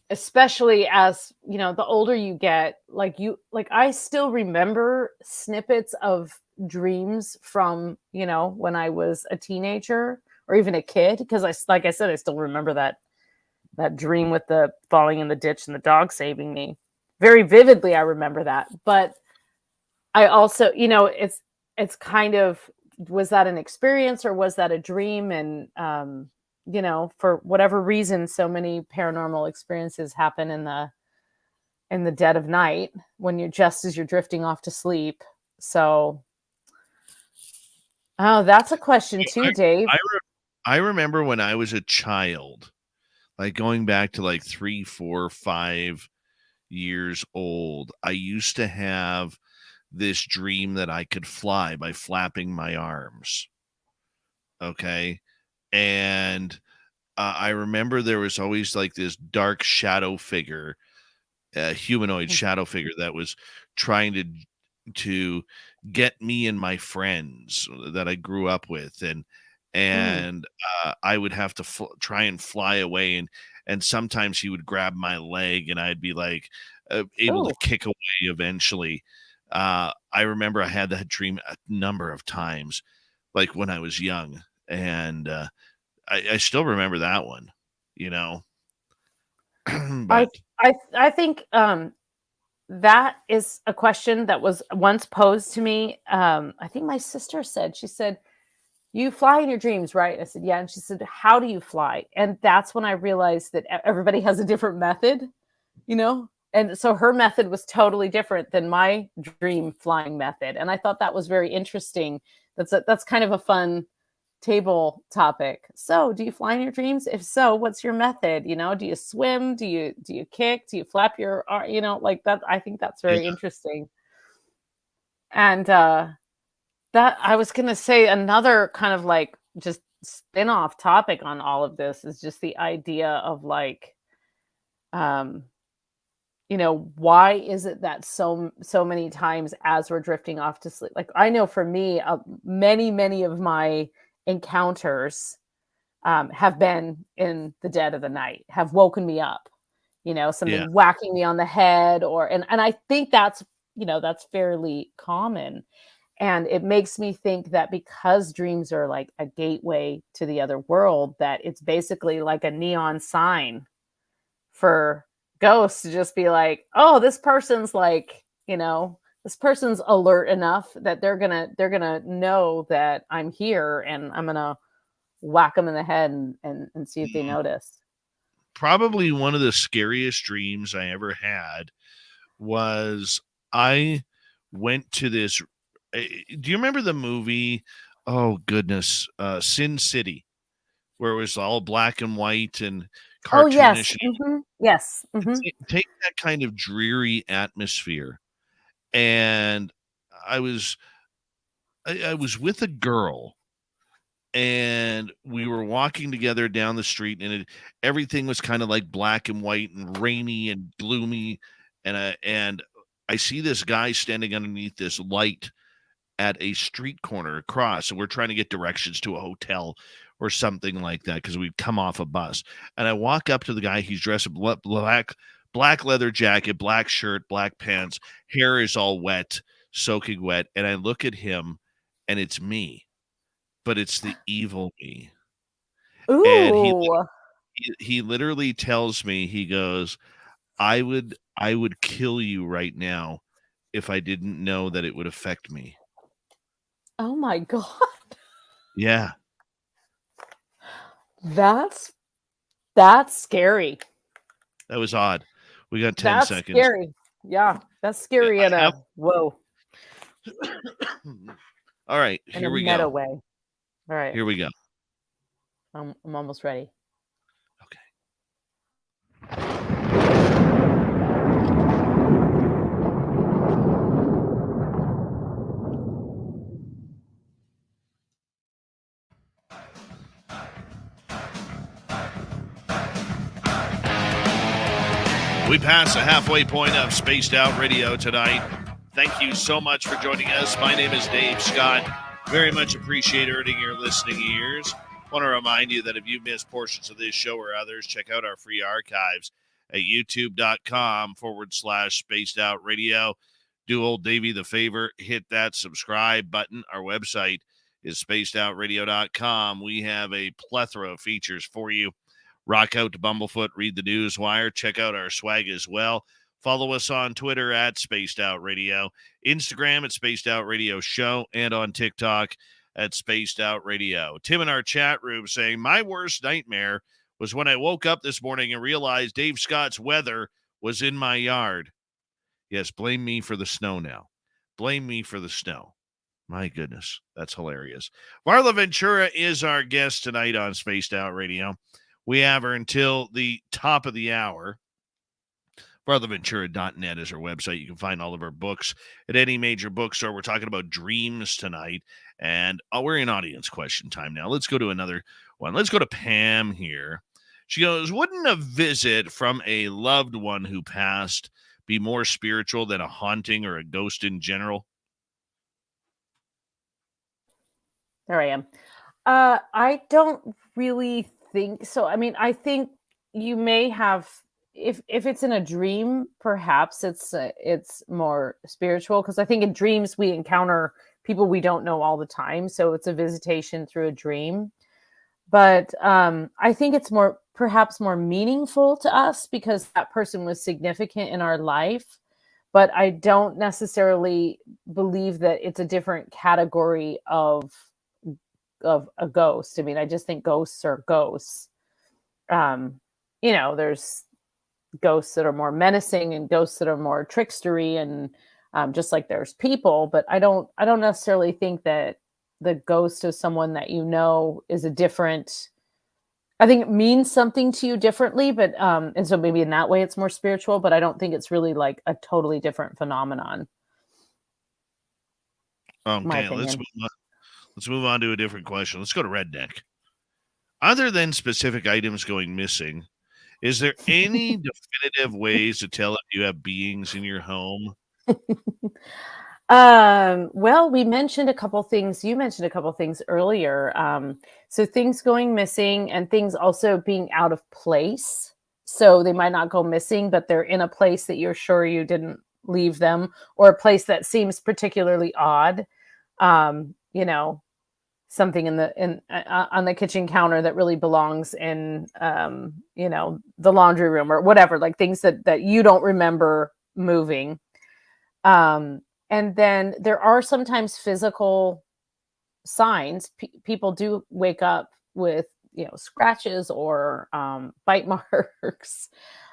Speaker 3: especially as you know, the older you get, like I still remember snippets of dreams from when I was a teenager or even a kid, because like I said, I still remember that dream with the falling in the ditch and the dog saving me very vividly. I remember that, but I also, it's kind of, was that an experience or was that a dream? And, for whatever reason, so many paranormal experiences happen in the dead of night when as you're drifting off to sleep. So, oh, that's a question too, Dave.
Speaker 2: I remember when I was a child, like going back to like 3, 4, 5 years old, I used to have this dream that I could fly by flapping my arms. Okay. And I remember there was always like this dark shadow figure, a humanoid shadow figure that was trying to get me and my friends that I grew up with, and I would have to try and fly away, and sometimes he would grab my leg and I'd be like able to kick away eventually. I remember I had that dream a number of times, like when I was young, and I still remember that one, you know. But
Speaker 3: I think that is a question that was once posed to me. I think my sister said, she said, "You fly in your dreams, right?" I said, "Yeah." And she said, "How do you fly?" And that's when I realized that everybody has a different method, And so her method was totally different than my dream flying method. And I thought that was very interesting. That's kind of a fun table topic. So, do you fly in your dreams? If so, what's your method? Do you swim? Do you kick? Do you flap your arm? Like that. I think that's very interesting. And that I was going to say another kind of like just spin-off topic on all of this is just the idea of like why is it that so many times as we're drifting off to sleep, like I know for me, many of my encounters have been in the dead of the night, have woken me up, something whacking me on the head, and I think that's fairly common. And it makes me think that because dreams are like a gateway to the other world, that it's basically like a neon sign for ghosts to just be like, oh, this person's like, this person's alert enough that they're gonna know that I'm here, and I'm gonna whack them in the head and see if they notice.
Speaker 2: Probably one of the scariest dreams I ever had was I went to this. Do you remember the movie? Oh goodness, Sin City, where it was all black and white and cartoonish.
Speaker 3: Oh yes, yes.
Speaker 2: Take that kind of dreary atmosphere, and I was with a girl, and we were walking together down the street, and everything was kind of like black and white and rainy and gloomy, and I see this guy standing underneath this light at a street corner across, and we're trying to get directions to a hotel or something like that because we'd come off a bus. And I walk up to the guy. He's dressed in black leather jacket, black shirt, black pants. Hair is all wet, soaking wet, and I look at him, and it's me, but it's the evil me. And
Speaker 3: Ooh.
Speaker 2: he literally tells me, he goes, I would kill you right now if I didn't know that it would affect me.
Speaker 3: Oh my God.
Speaker 2: Yeah.
Speaker 3: That's scary.
Speaker 2: That was odd. We got 10
Speaker 3: That's
Speaker 2: seconds.
Speaker 3: scary. Yeah, that's
Speaker 2: Yeah,
Speaker 3: scary
Speaker 2: I
Speaker 3: in
Speaker 2: have.
Speaker 3: a whoa,
Speaker 2: All right,
Speaker 3: in
Speaker 2: here
Speaker 3: a
Speaker 2: we
Speaker 3: meta
Speaker 2: go.
Speaker 3: way. All right,
Speaker 2: Here we go.
Speaker 3: I'm almost ready.
Speaker 2: Okay. We passed the halfway point of Spaced Out Radio tonight. Thank you so much for joining us. My name is Dave Scott. Very much appreciate earning your listening ears. Want to remind you that if you've missed portions of this show or others, check out our free archives at youtube.com/Spaced Out Radio. Do old Davey the favor, hit that subscribe button. Our website is spacedoutradio.com. We have a plethora of features for you. Rock out to Bumblefoot, read the news wire, check out our swag as well. Follow us on Twitter at Spaced Out Radio, Instagram at Spaced Out Radio Show, and on TikTok at Spaced Out Radio. Tim in our chat room saying, my worst nightmare was when I woke up this morning and realized Dave Scott's weather was in my yard. Yes, blame me for the snow now. Blame me for the snow. My goodness, that's hilarious. Varla Ventura is our guest tonight on Spaced Out Radio. We have her until the top of the hour. VarlaVentura.net is our website. You can find all of our books at any major bookstore. We're talking about dreams tonight, and we're in audience question time now. Let's go to another one. Let's go to Pam here. She goes, wouldn't a visit from a loved one who passed be more spiritual than a haunting or a ghost in general?
Speaker 3: There I am. I don't really think so. I mean, I think you may have, if it's in a dream, perhaps it's more spiritual, because I think in dreams we encounter people we don't know all the time, so it's a visitation through a dream. But I think it's perhaps more meaningful to us because that person was significant in our life. But I don't necessarily believe that it's a different category of a ghost. I mean, I just think ghosts are ghosts. There's ghosts that are more menacing and ghosts that are more trickstery, and just like there's people. But I don't necessarily think that the ghost of someone that you know is a different. I think it means something to you differently, but and so maybe in that way it's more spiritual. But I don't think it's really like a totally different phenomenon.
Speaker 2: Okay, let's move on to a different question. Let's go to Redneck. Other than specific items going missing, is there any definitive ways to tell if you have beings in your home?
Speaker 3: Well, we mentioned a couple things. You mentioned a couple things earlier. So things going missing and things also being out of place. So they might not go missing, but they're in a place that you're sure you didn't leave them, or a place that seems particularly odd. Something on the kitchen counter that really belongs in, the laundry room or whatever, like things that you don't remember moving. And then there are sometimes physical signs. People do wake up with, scratches or bite marks.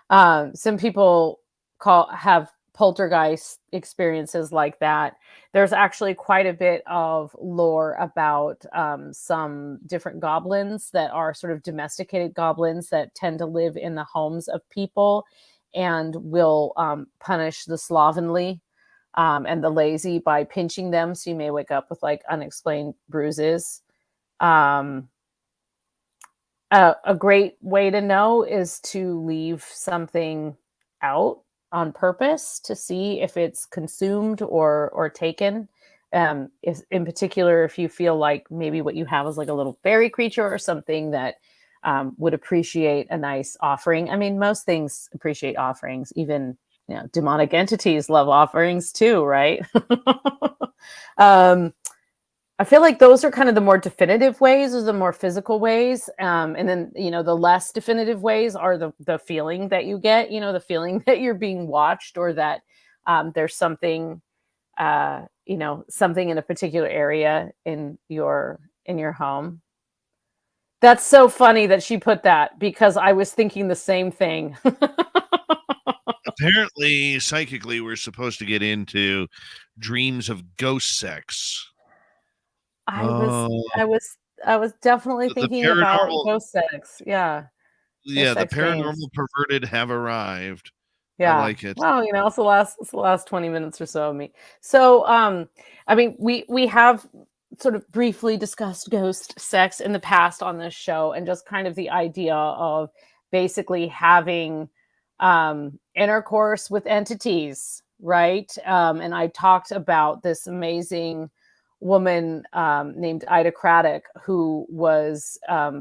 Speaker 3: Some people have poltergeist experiences like that. There's actually quite a bit of lore about some different goblins that are sort of domesticated goblins that tend to live in the homes of people and will punish the slovenly and the lazy by pinching them. So you may wake up with like unexplained bruises. A great way to know is to leave something out on purpose to see if it's consumed or taken. If, in particular, if you feel like maybe what you have is like a little fairy creature or something that would appreciate a nice offering. I mean, most things appreciate offerings, even demonic entities love offerings too, right? I feel like those are kind of the more definitive ways, or the more physical ways. And then, the less definitive ways are the feeling that you get, the feeling that you're being watched, or that there's something, something in a particular area in your home. That's so funny that she put that, because I was thinking the same thing.
Speaker 2: Apparently, psychically, we're supposed to get into dreams of ghost sex.
Speaker 3: I was definitely
Speaker 2: The
Speaker 3: thinking about
Speaker 2: paranormal,
Speaker 3: ghost sex. Yeah. Ghost
Speaker 2: the
Speaker 3: sex dreams.
Speaker 2: paranormal perverted have arrived. I
Speaker 3: Yeah.
Speaker 2: like it.
Speaker 3: Well, it's the last 20 minutes or so of me. So, I mean, we have sort of briefly discussed ghost sex in the past on this show, and just kind of the idea of basically having intercourse with entities, right? And I talked about this amazing woman named Ida Craddock, who was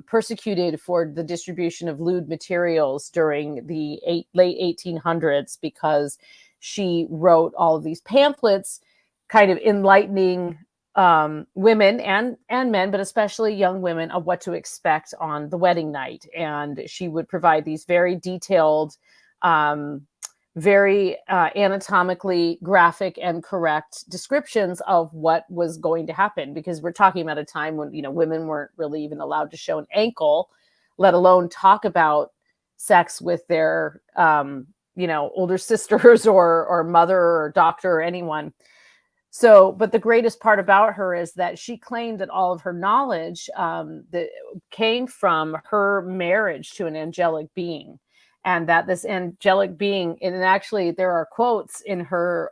Speaker 3: persecuted for the distribution of lewd materials during the late 1800s, because she wrote all of these pamphlets kind of enlightening women and men, but especially young women, of what to expect on the wedding night. And she would provide these very detailed, very anatomically graphic and correct descriptions of what was going to happen, because we're talking about a time when women weren't really even allowed to show an ankle, let alone talk about sex with their older sisters or mother or doctor or anyone. So, but the greatest part about her is that she claimed that all of her knowledge that came from her marriage to an angelic being. And that this angelic being, and actually there are quotes in her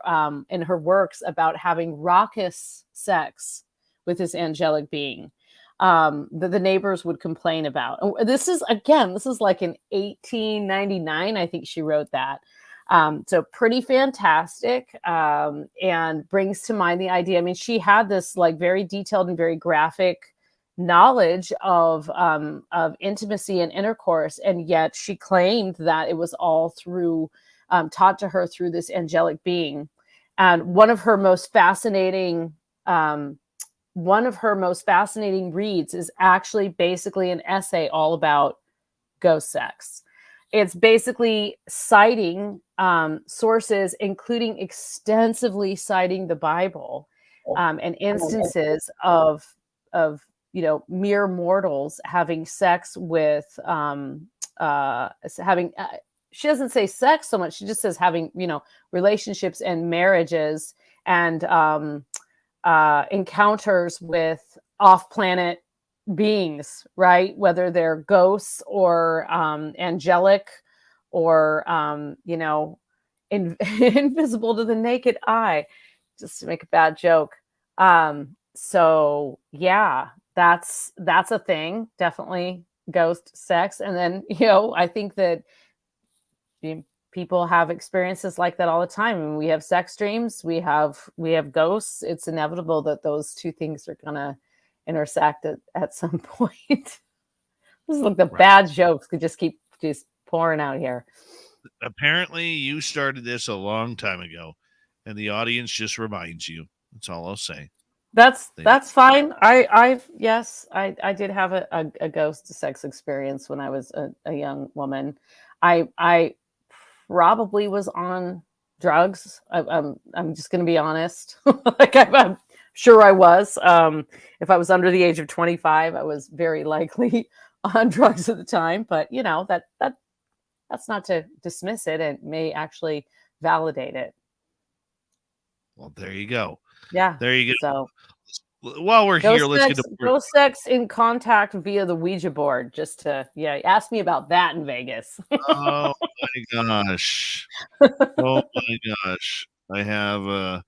Speaker 3: works about having raucous sex with this angelic being that the neighbors would complain about. And this is like in 1899, I think she wrote that. So pretty fantastic, and brings to mind the idea. I mean, she had this like very detailed and very graphic knowledge of intimacy and intercourse, and yet she claimed that it was all through taught to her through this angelic being. And one of her most fascinating reads is actually basically an essay all about ghost sex. It's basically citing sources, including extensively citing the Bible, and instances of mere mortals having sex with having. She doesn't say sex so much. She just says having relationships and marriages, and encounters with off-planet beings, right? Whether they're ghosts or angelic, or invisible to the naked eye, just to make a bad joke. So yeah, that's a thing, definitely, ghost sex. And then I think that people have experiences like that all the time. I mean, we have sex dreams, we have ghosts. It's inevitable that those two things are gonna intersect at some point. This is like the bad jokes could just keep pouring out here.
Speaker 2: Apparently, you started this a long time ago, and the audience just reminds you. That's all I'll say.
Speaker 3: That's fine. I did have a ghost sex experience when I was a young woman. I probably was on drugs. I'm just going to be honest. Like I'm sure I was. If I was under the age of 25, I was very likely on drugs at the time. But that's not to dismiss it. It may actually validate it.
Speaker 2: Well, there you go.
Speaker 3: Yeah.
Speaker 2: There you go.
Speaker 3: So
Speaker 2: while we're here, let's get to
Speaker 3: ghost sex in contact via the Ouija board. Just to ask me about that in Vegas.
Speaker 2: Oh my gosh. Oh my gosh. I have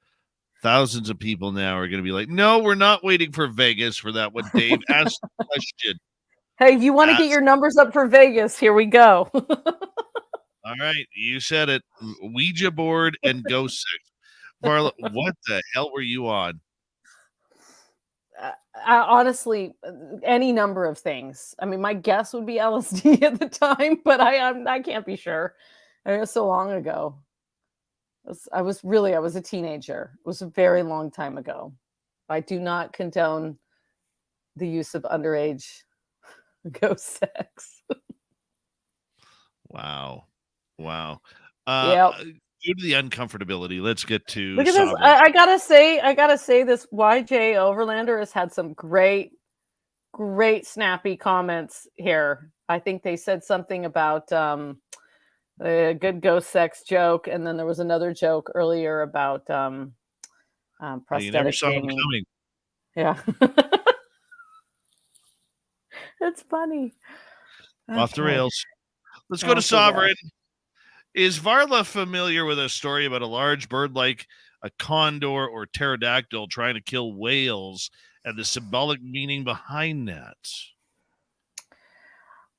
Speaker 2: thousands of people now are going to be like, no, we're not waiting for Vegas for that one, Dave. Ask the question.
Speaker 3: Hey, you want to get your numbers up for Vegas? Here we go.
Speaker 2: All right. You said it. Ouija board and ghost sex. Varla, what the hell were you on?
Speaker 3: Honestly, any number of things. I mean, my guess would be LSD at the time, but I can't be sure. It was so long ago. I was a teenager. It was a very long time ago. I do not condone the use of underage ghost sex.
Speaker 2: Wow.
Speaker 3: Yep.
Speaker 2: Due to the uncomfortability, let's get to
Speaker 3: Look at this.
Speaker 2: sovereign.
Speaker 3: I gotta say, this YJ Overlander has had some great snappy comments here. I think they said something about a good ghost sex joke, and then there was another joke earlier about
Speaker 2: You never
Speaker 3: prosthetic
Speaker 2: saw him
Speaker 3: gaming.
Speaker 2: coming.
Speaker 3: Yeah. It's funny.
Speaker 2: Off the
Speaker 3: Okay.
Speaker 2: rails. Let's go to
Speaker 3: Off the rails.
Speaker 2: sovereign. Is Varla familiar with a story about a large bird like a condor or pterodactyl trying to kill whales and the symbolic meaning behind that?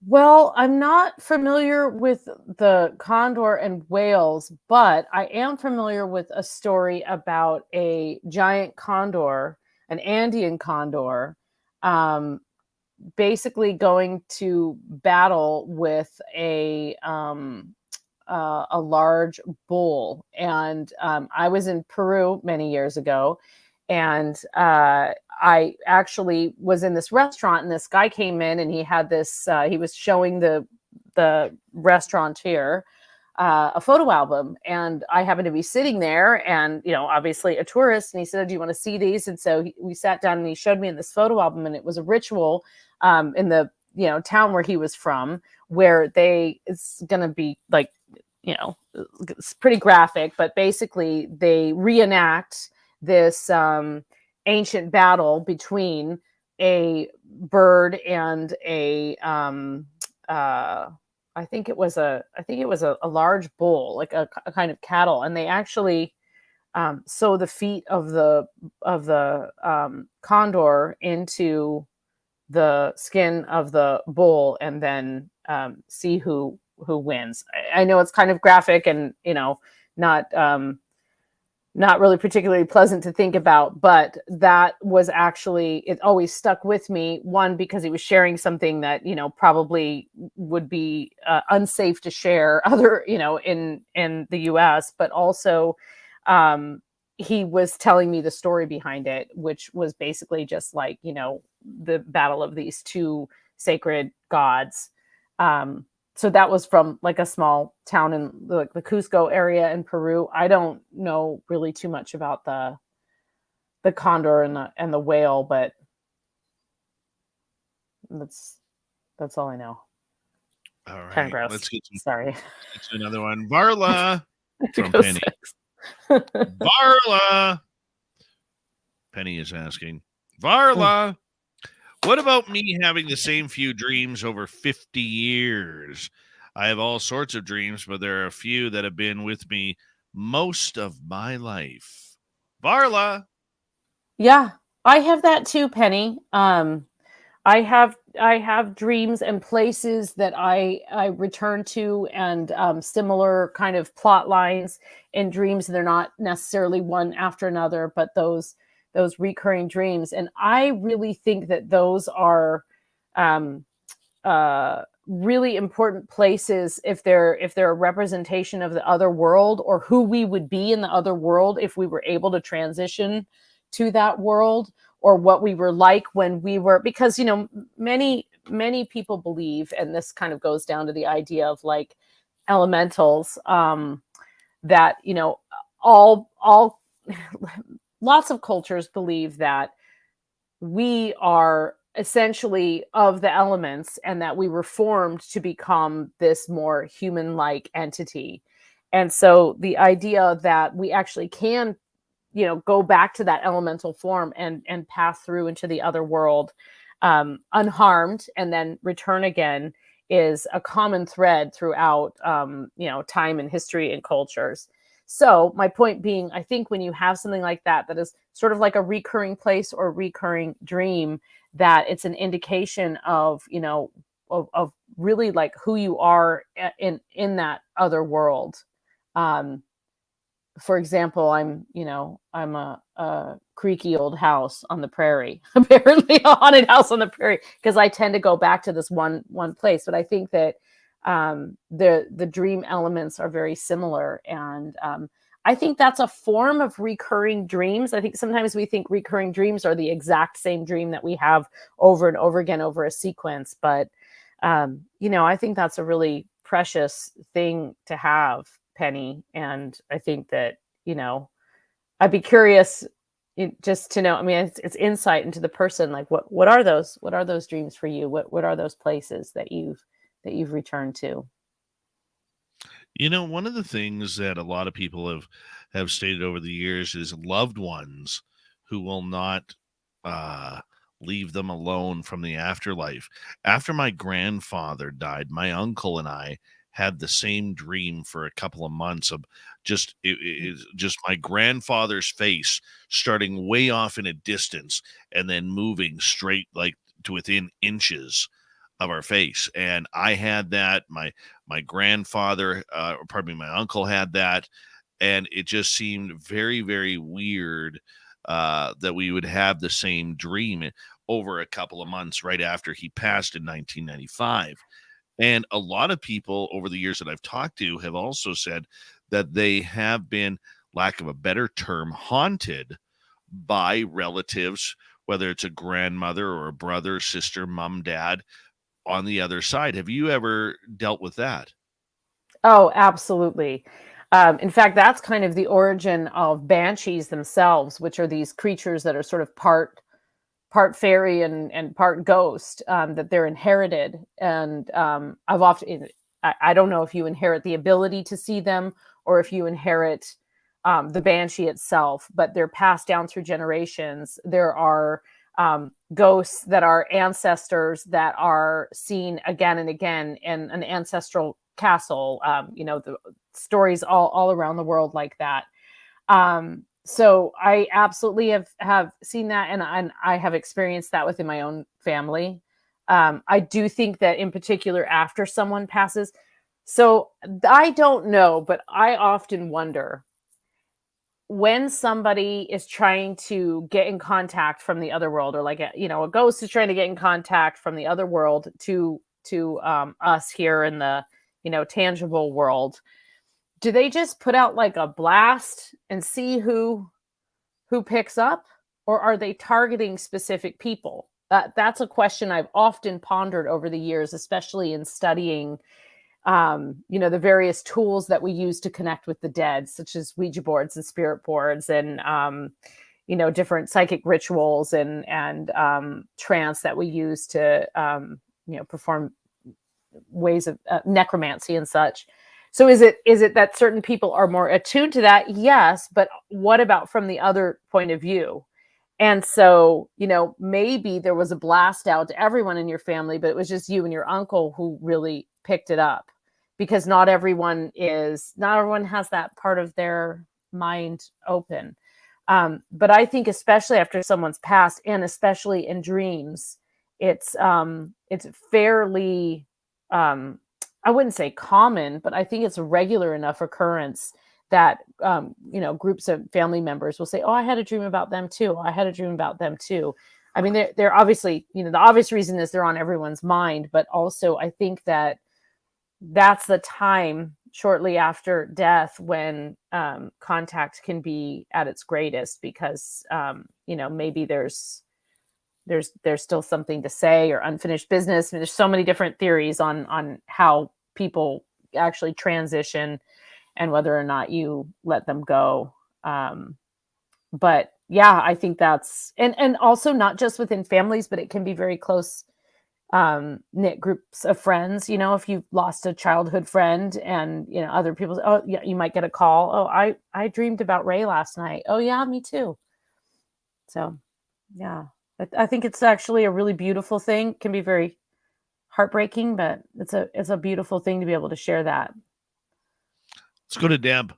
Speaker 3: Well, I'm not familiar with the condor and whales, but I am familiar with a story about a giant condor, an Andean condor, basically going to battle with a large bull. And I was in Peru many years ago, and I actually was in this restaurant, and this guy came in, and he had this. He was showing the restaurateur a photo album, and I happened to be sitting there, and obviously a tourist. And he said, "Do you want to see these?" And so we sat down, and he showed me in this photo album, and it was a ritual in the town where he was from, where it's going to be like it's pretty graphic, but basically they reenact this ancient battle between a bird and a I think it was a large bull, like a kind of cattle, and they actually sew the feet of the condor into the skin of the bull, and then see who wins. I know it's kind of graphic and not really particularly pleasant to think about, but that was actually, it always stuck with me. One, because he was sharing something that probably would be unsafe to share in the US, but also he was telling me the story behind it, which was basically just like the battle of these two sacred gods. So that was from like a small town in the Cusco area in Peru. I don't know really too much about the condor and the whale, but that's all I know.
Speaker 2: All right,
Speaker 3: kind of gross.
Speaker 2: Let's get to another one. Varla from Penny. Varla. Penny is asking, Varla, what about me having the same few dreams over 50 years? I have all sorts of dreams, but there are a few that have been with me most of my life. Varla.
Speaker 3: Yeah, I have that too, Penny. I have dreams and places that I return to, and similar kind of plot lines in dreams. They're not necessarily one after another, but those recurring dreams. And I really think that those are really important places if they're a representation of the other world, or who we would be in the other world if we were able to transition to that world, or what we were like when we were, because many people believe, and this kind of goes down to the idea of like elementals, that all lots of cultures believe that we are essentially of the elements, and that we were formed to become this more human-like entity. And so the idea that we actually can go back to that elemental form and pass through into the other world unharmed, and then return again, is a common thread throughout time and history and cultures. So my point being, I think when you have something like that is sort of like a recurring place or recurring dream, that it's an indication of of really like who you are in that other world. For example, I'm a creaky old house on the prairie, apparently a haunted house on the prairie, because I tend to go back to this one place. But I think that the dream elements are very similar, and I think that's a form of recurring dreams. I think sometimes we think recurring dreams are the exact same dream that we have over and over again over a sequence. But, I think that's a really precious thing to have, Penny. And I think that, I'd be curious just to know. I mean, it's insight into the person. Like, what are those dreams for you? What are those places that you've returned to?
Speaker 2: One of the things that a lot of people have stated over the years is loved ones who will not leave them alone from the afterlife. After my grandfather died, my uncle and I had the same dream for a couple of months of just my grandfather's face starting way off in a distance and then moving straight like to within inches of our face. And I had that. My grandfather, pardon me, my uncle had that, and it just seemed very, very weird that we would have the same dream over a couple of months right after he passed in 1995. And a lot of people over the years that I've talked to have also said that they have been, lack of a better term, haunted by relatives, whether it's a grandmother or a brother, sister, mom, dad, on the other side. Have you ever dealt with that?
Speaker 3: Oh, absolutely. In fact, that's kind of the origin of banshees themselves, which are these creatures that are sort of part fairy and part ghost, that they're inherited. And I've often, I don't know if you inherit the ability to see them or if you inherit the banshee itself, but they're passed down through generations. There are ghosts that are ancestors that are seen again and again in an ancestral castle. The stories all around the world like that. So I absolutely have seen that, and I have experienced that within my own family. I do think that in particular after someone passes. So I don't know, but I often wonder when somebody is trying to get in contact from the other world, or like a ghost is trying to get in contact from the other world to us here in the tangible world. Do they just put out like a blast and see who picks up, or are they targeting specific people? That's a question I've often pondered over the years, especially in studying the various tools that we use to connect with the dead, such as Ouija boards and spirit boards, and different psychic rituals and trance that we use to perform ways of necromancy and such. So is it that certain people are more attuned to that? Yes, but what about from the other point of view? And so, maybe there was a blast out to everyone in your family, but it was just you and your uncle who really picked it up, because not everyone has that part of their mind open. But I think especially after someone's passed, and especially in dreams, it's fairly, I wouldn't say common, but I think it's a regular enough occurrence that, groups of family members will say, oh, I had a dream about them too. I had a dream about them too. I mean, they're obviously, the obvious reason is they're on everyone's mind, but also I think that that's the time shortly after death when contact can be at its greatest, because, maybe there's still something to say or unfinished business. I mean, there's so many different theories on how people actually transition and whether or not you let them go. But yeah, I think that's, and also not just within families, but it can be very close knit groups of friends. If you've lost a childhood friend and, other people, oh yeah, you might get a call. Oh, I dreamed about Ray last night. Oh yeah, me too. So yeah. I think it's actually a really beautiful thing. It can be very heartbreaking, but it's a beautiful thing to be able to share that.
Speaker 2: Let's go to Deb.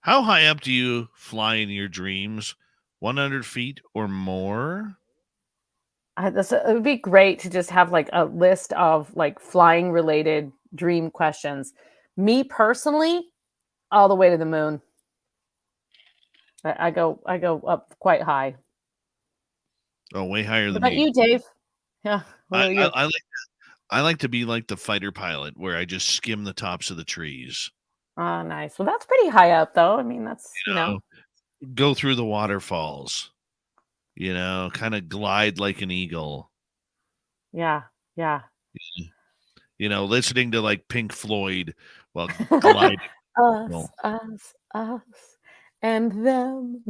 Speaker 2: How high up do you fly in your dreams? 100 feet or more?
Speaker 3: It would be great to just have like a list of like flying related dream questions. Me personally, all the way to the moon. I go up quite high.
Speaker 2: Oh, way higher than
Speaker 3: me. What about you, Dave? Yeah.
Speaker 2: I like to be like the fighter pilot, where I just skim the tops of the trees.
Speaker 3: Oh, nice. Well, that's pretty high up, though. I mean, that's,
Speaker 2: Go through the waterfalls, kind of glide like an eagle,
Speaker 3: yeah, yeah.
Speaker 2: listening to like Pink Floyd while gliding.
Speaker 3: Us, and them.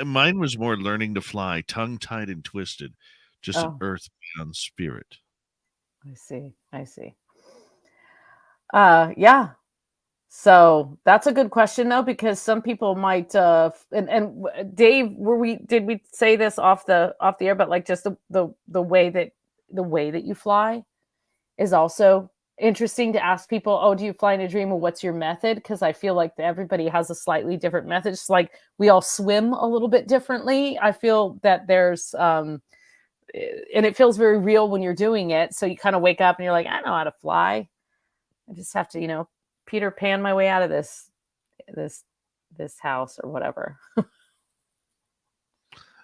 Speaker 2: Mine was more learning to fly, tongue-tied and twisted, just an
Speaker 3: Oh,
Speaker 2: earthbound spirit.
Speaker 3: I see. Yeah. So that's a good question though, because some people might Dave, did we say this off the air, but like just the way that you fly is also interesting to ask people, oh, do you fly in a dream, or what's your method? Because I feel like everybody has a slightly different method. It's like we all swim a little bit differently. I feel that there's and it feels very real when you're doing it. So you kind of wake up and you're like, I know how to fly. I just have to, Peter Pan my way out of this house or whatever.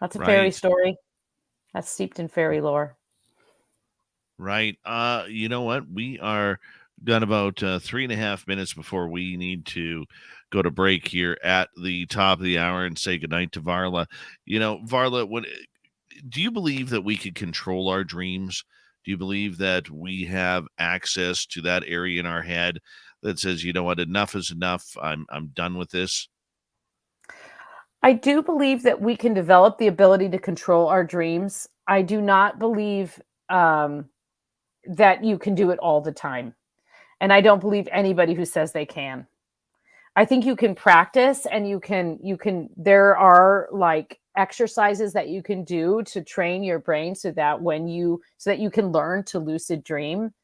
Speaker 3: That's a fairy
Speaker 2: Right.
Speaker 3: story. That's steeped in fairy lore.
Speaker 2: Right. You know what? We are done about 3.5 minutes before we need to go to break here at the top of the hour and say goodnight to Varla. Varla, do you believe that we can control our dreams? Do you believe that we have access to that area in our head that says, you know what, enough is enough. I'm done with this?
Speaker 3: I do believe that we can develop the ability to control our dreams. I do not believe that you can do it all the time. And I don't believe anybody who says they can. I think you can practice, and there are like exercises that you can do to train your brain so that you can learn to lucid dream.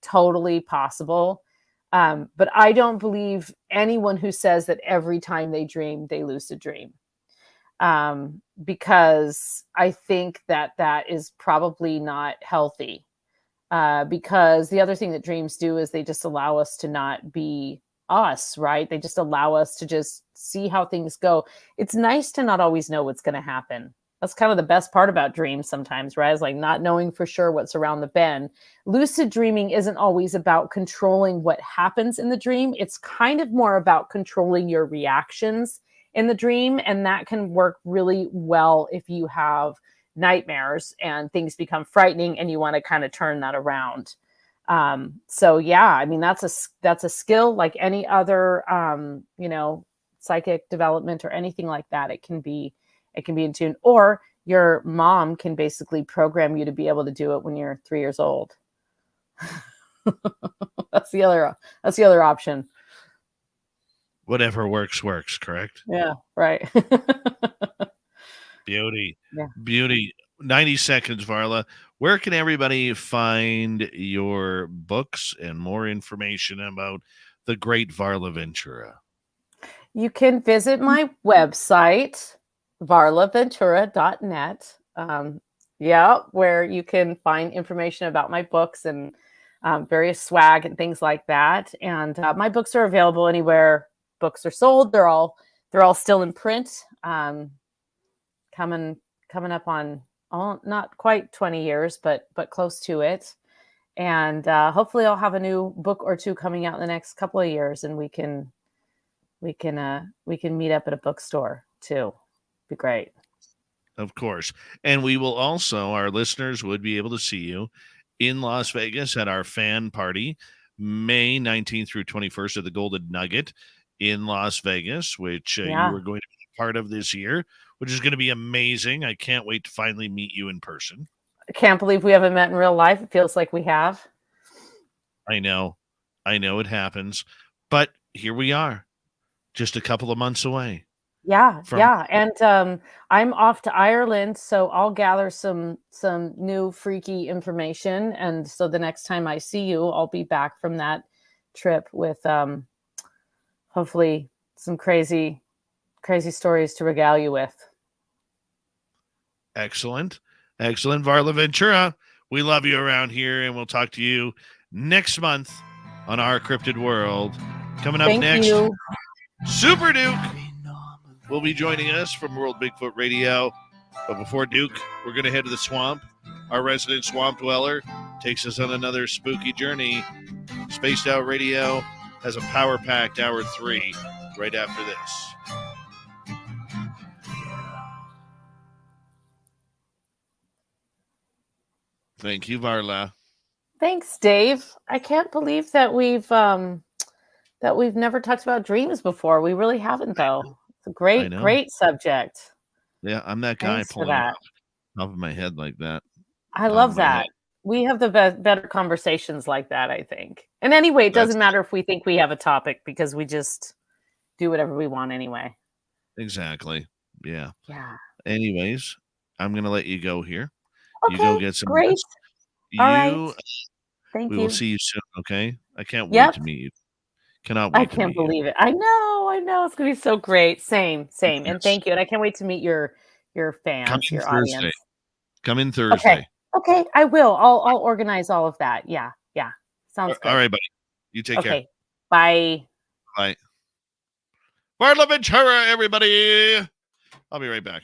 Speaker 3: Totally possible. But I don't believe anyone who says that every time they dream, they lucid dream. Because I think that is probably not healthy. Because the other thing that dreams do is they just allow us to not be us, right? They just allow us to just see how things go. It's nice to not always know what's going to happen. That's kind of the best part about dreams sometimes, right? It's like not knowing for sure what's around the bend. Lucid dreaming isn't always about controlling what happens in the dream. It's kind of more about controlling your reactions in the dream. And that can work really well if you have nightmares and things become frightening and you want to kind of turn that around. So yeah, I mean, that's a skill like any other, psychic development or anything like that. It can be in tune, or your mom can basically program you to be able to do it when you're 3 years old. That's the other option.
Speaker 2: Whatever works, correct?
Speaker 3: Yeah. Right.
Speaker 2: Beauty.
Speaker 3: Yeah.
Speaker 2: Beauty. 90 seconds, Varla. Where can everybody find your books and more information about the great Varla Ventura?
Speaker 3: You can visit my website, varlaventura.net. Where you can find information about my books and various swag and things like that. And my books are available anywhere books are sold. They're all still in print. Coming up on not quite 20 years, but close to it. And hopefully I'll have a new book or two coming out in the next couple of years, and we can meet up at a bookstore too. Be great.
Speaker 2: Of course. And we will also, our listeners would be able to see you in Las Vegas at our fan party, May 19th through 21st at the Golden Nugget in Las Vegas, which you are going to be part of this year, which is going to be amazing. I can't wait to finally meet you in person.
Speaker 3: I can't believe we haven't met in real life. It feels like we have.
Speaker 2: I know it happens, but here we are, just a couple of months away.
Speaker 3: Yeah. And I'm off to Ireland, so I'll gather some new freaky information. And so the next time I see you, I'll be back from that trip with hopefully some crazy stories to regale you with.
Speaker 2: Excellent. Varla Ventura, we love you around here, and we'll talk to you next month on Our Cryptid World. Coming up next,
Speaker 3: you.
Speaker 2: Super Duke will be joining us from World Bigfoot Radio. But before Duke, we're going to head to the swamp. Our resident swamp dweller takes us on another spooky journey. Spaced Out Radio has a power-packed hour 3 right after this. Thank you, Varla.
Speaker 3: Thanks, Dave. I can't believe that we've never talked about dreams before. We really haven't, though. It's a great subject.
Speaker 2: Yeah, I'm that guy
Speaker 3: Thanks for
Speaker 2: pulling it
Speaker 3: that.
Speaker 2: off of my head like that.
Speaker 3: I
Speaker 2: Top
Speaker 3: love
Speaker 2: of my head.
Speaker 3: that. We have the better conversations like that, I think. And anyway, it doesn't matter if we think we have a topic because we just do whatever we want anyway.
Speaker 2: Exactly. Yeah.
Speaker 3: Yeah.
Speaker 2: Anyways, I'm going to let you go here.
Speaker 3: Okay,
Speaker 2: You go get some
Speaker 3: great.
Speaker 2: rest.
Speaker 3: All right. Thank
Speaker 2: We
Speaker 3: you.
Speaker 2: will see you soon, okay? I can't wait
Speaker 3: Yep.
Speaker 2: to meet you. Cannot
Speaker 3: I
Speaker 2: wait to
Speaker 3: can't
Speaker 2: meet you.
Speaker 3: believe it. I know. It's gonna be so great. Same. And
Speaker 2: Yes.
Speaker 3: thank you. And I can't wait to meet your
Speaker 2: Come
Speaker 3: fans,
Speaker 2: in
Speaker 3: your
Speaker 2: Thursday.
Speaker 3: audience.
Speaker 2: Come in Thursday.
Speaker 3: Okay. I will. I'll organize all of that. Yeah. Sounds good.
Speaker 2: All right, buddy. You take care.
Speaker 3: Okay. Bye.
Speaker 2: Bye. Varla Ventura, everybody. I'll be right back.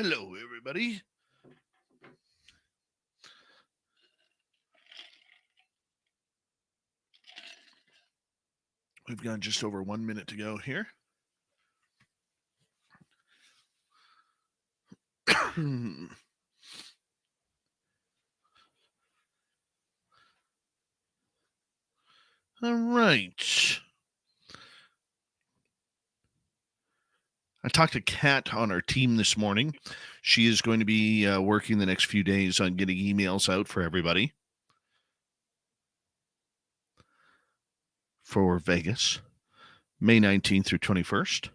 Speaker 2: Hello, everybody. We've got just over 1 minute to go here. All right. I talked to Kat on our team this morning. She is going to be working the next few days on getting emails out for everybody for Vegas, May 19th through 21st.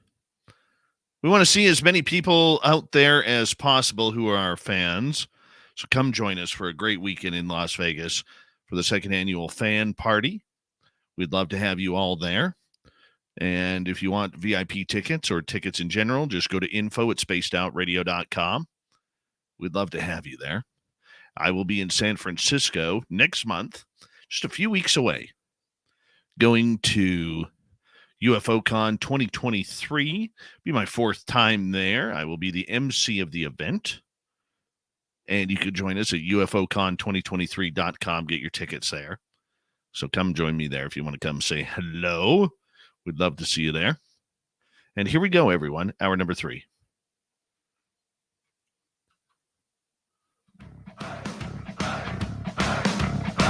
Speaker 2: We want to see as many people out there as possible who are our fans. So come join us for a great weekend in Las Vegas for the second annual fan party. We'd love to have you all there. And if you want VIP tickets or tickets in general, just go to info@spacedoutradio.com. We'd love to have you there. I will be in San Francisco next month, just a few weeks away, going to UFOCon 2023. Be my fourth time there. I will be the MC of the event. And you can join us at UFOCon2023.com. Get your tickets there. So come join me there if you want to come say hello. We'd love to see you there. And here we go, everyone. Hour number 3.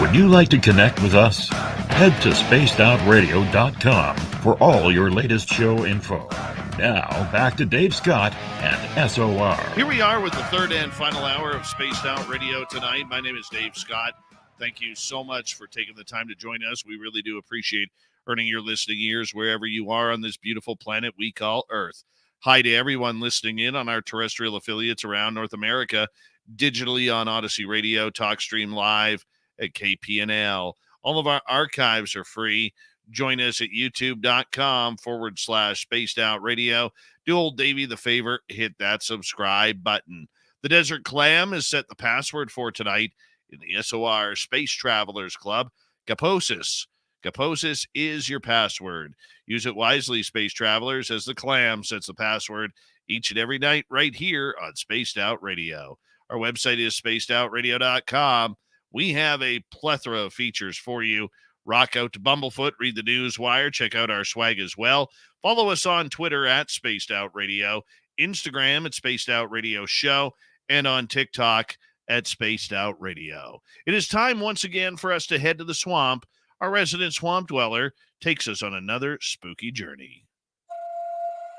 Speaker 4: Would you like to connect with us? Head to spacedoutradio.com for all your latest show info. Now, back to Dave Scott and SOR.
Speaker 2: Here we are with the third and final hour of Spaced Out Radio tonight. My name is Dave Scott. Thank you so much for taking the time to join us. We really do appreciate earning your listening ears wherever you are on this beautiful planet we call Earth. Hi to everyone listening in on our terrestrial affiliates around North America, digitally on Odyssey Radio, TalkStream Live at KPNL. All of our archives are free. Join us at youtube.com/Spaced Out Radio. Do old Davey the favor, hit that subscribe button. The Desert Clam has set the password for tonight in the SOR Space Travelers Club. Kaposis. Kaposis is your password. Use it wisely, Space Travelers, as the Clam sets the password each and every night right here on Spaced Out Radio. Our website is spacedoutradio.com. We have a plethora of features for you. Rock out to Bumblefoot, read the news wire, check out our swag as well. Follow us on Twitter at Spaced Out Radio, Instagram at Spaced Out Radio Show, and on TikTok at Spaced Out Radio. It is time once again for us to head to the swamp. Our resident swamp dweller takes us on another spooky journey.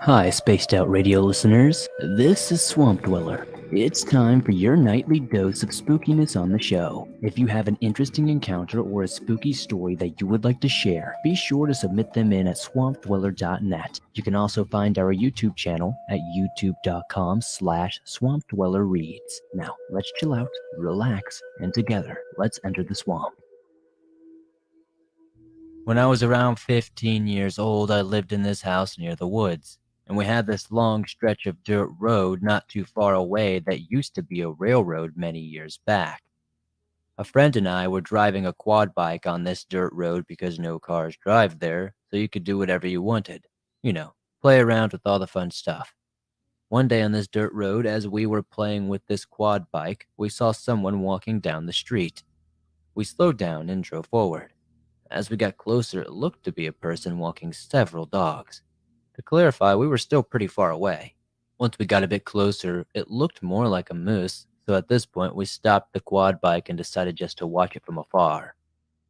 Speaker 5: Hi, Spaced Out Radio listeners. This is Swamp Dweller. It's time for your nightly dose of spookiness on the show. If you have an interesting encounter or a spooky story that you would like to share, be sure to submit them in at swampdweller.net. You can also find our YouTube channel at youtube.com/swampdwellerreads. Now, let's chill out, relax, and together, let's enter the swamp. When I was around 15 years old, I lived in this house near the woods. And we had this long stretch of dirt road not too far away that used to be a railroad many years back. A friend and I were driving a quad bike on this dirt road because no cars drive there, so you could do whatever you wanted. You know, play around with all the fun stuff. One day on this dirt road, as we were playing with this quad bike, we saw someone walking down the street. We slowed down and drove forward. As we got closer, it looked to be a person walking several dogs. To clarify, we were still pretty far away. Once we got a bit closer, it looked more like a moose, so at this point we stopped the quad bike and decided just to watch it from afar.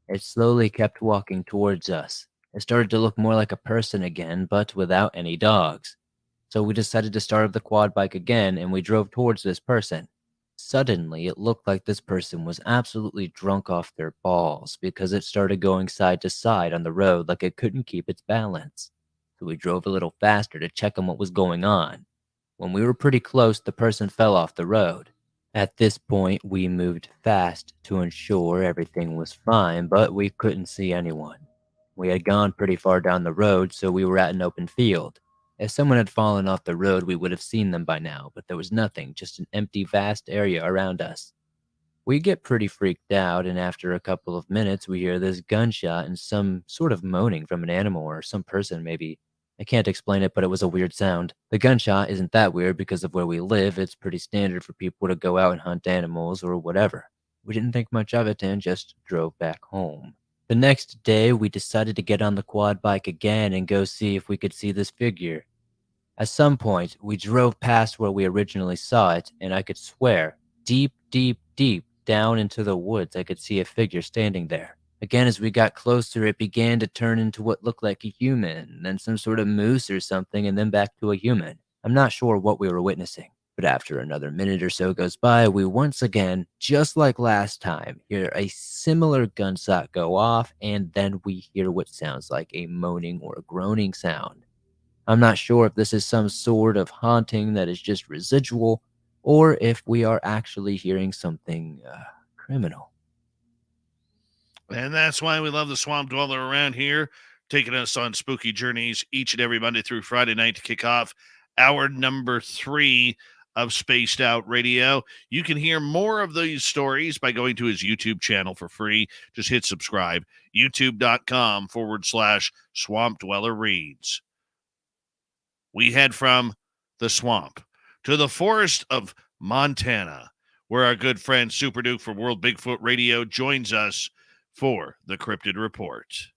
Speaker 5: It slowly kept walking towards us. It started to look more like a person again, but without any dogs. So we decided to start up the quad bike again and we drove towards this person. Suddenly, it looked like this person was absolutely drunk off their balls because it started going side to side on the road like it couldn't keep its balance. So we drove a little faster to check on what was going on. When we were pretty close, the person fell off the road. At this point, we moved fast to ensure everything was fine, but we couldn't see anyone. We had gone pretty far down the road, so we were at an open field. If someone had fallen off the road, we would have seen them by now, but there was nothing, just an empty, vast area around us. We get pretty freaked out, and after a couple of minutes, we hear this gunshot and some sort of moaning from an animal or some person maybe I can't explain it, but it was a weird sound. The gunshot isn't that weird because of where we live. It's pretty standard for people to go out and hunt animals or whatever. We didn't think much of it and just drove back home. The next day, we decided to get on the quad bike again and go see if we could see this figure. At some point, we drove past where we originally saw it, and I could swear, deep, deep, deep down into the woods, I could see a figure standing there. Again, as we got closer, it began to turn into what looked like a human, then some sort of moose or something, and then back to a human. I'm not sure what we were witnessing, but after another minute or so goes by, we once again, just like last time, hear a similar gunshot go off, and then we hear what sounds like a moaning or a groaning sound. I'm not sure if this is some sort of haunting that is just residual, or if we are actually hearing something criminal.
Speaker 2: And that's why we love the Swamp Dweller around here, taking us on spooky journeys each and every Monday through Friday night to kick off hour number 3 of Spaced Out Radio. You can hear more of these stories by going to his YouTube channel for free. Just hit subscribe. YouTube.com/Swamp Dweller Reads. We head from the swamp to the forest of Montana, where our good friend Super Duke from World Bigfoot Radio joins us for the Cryptid Report.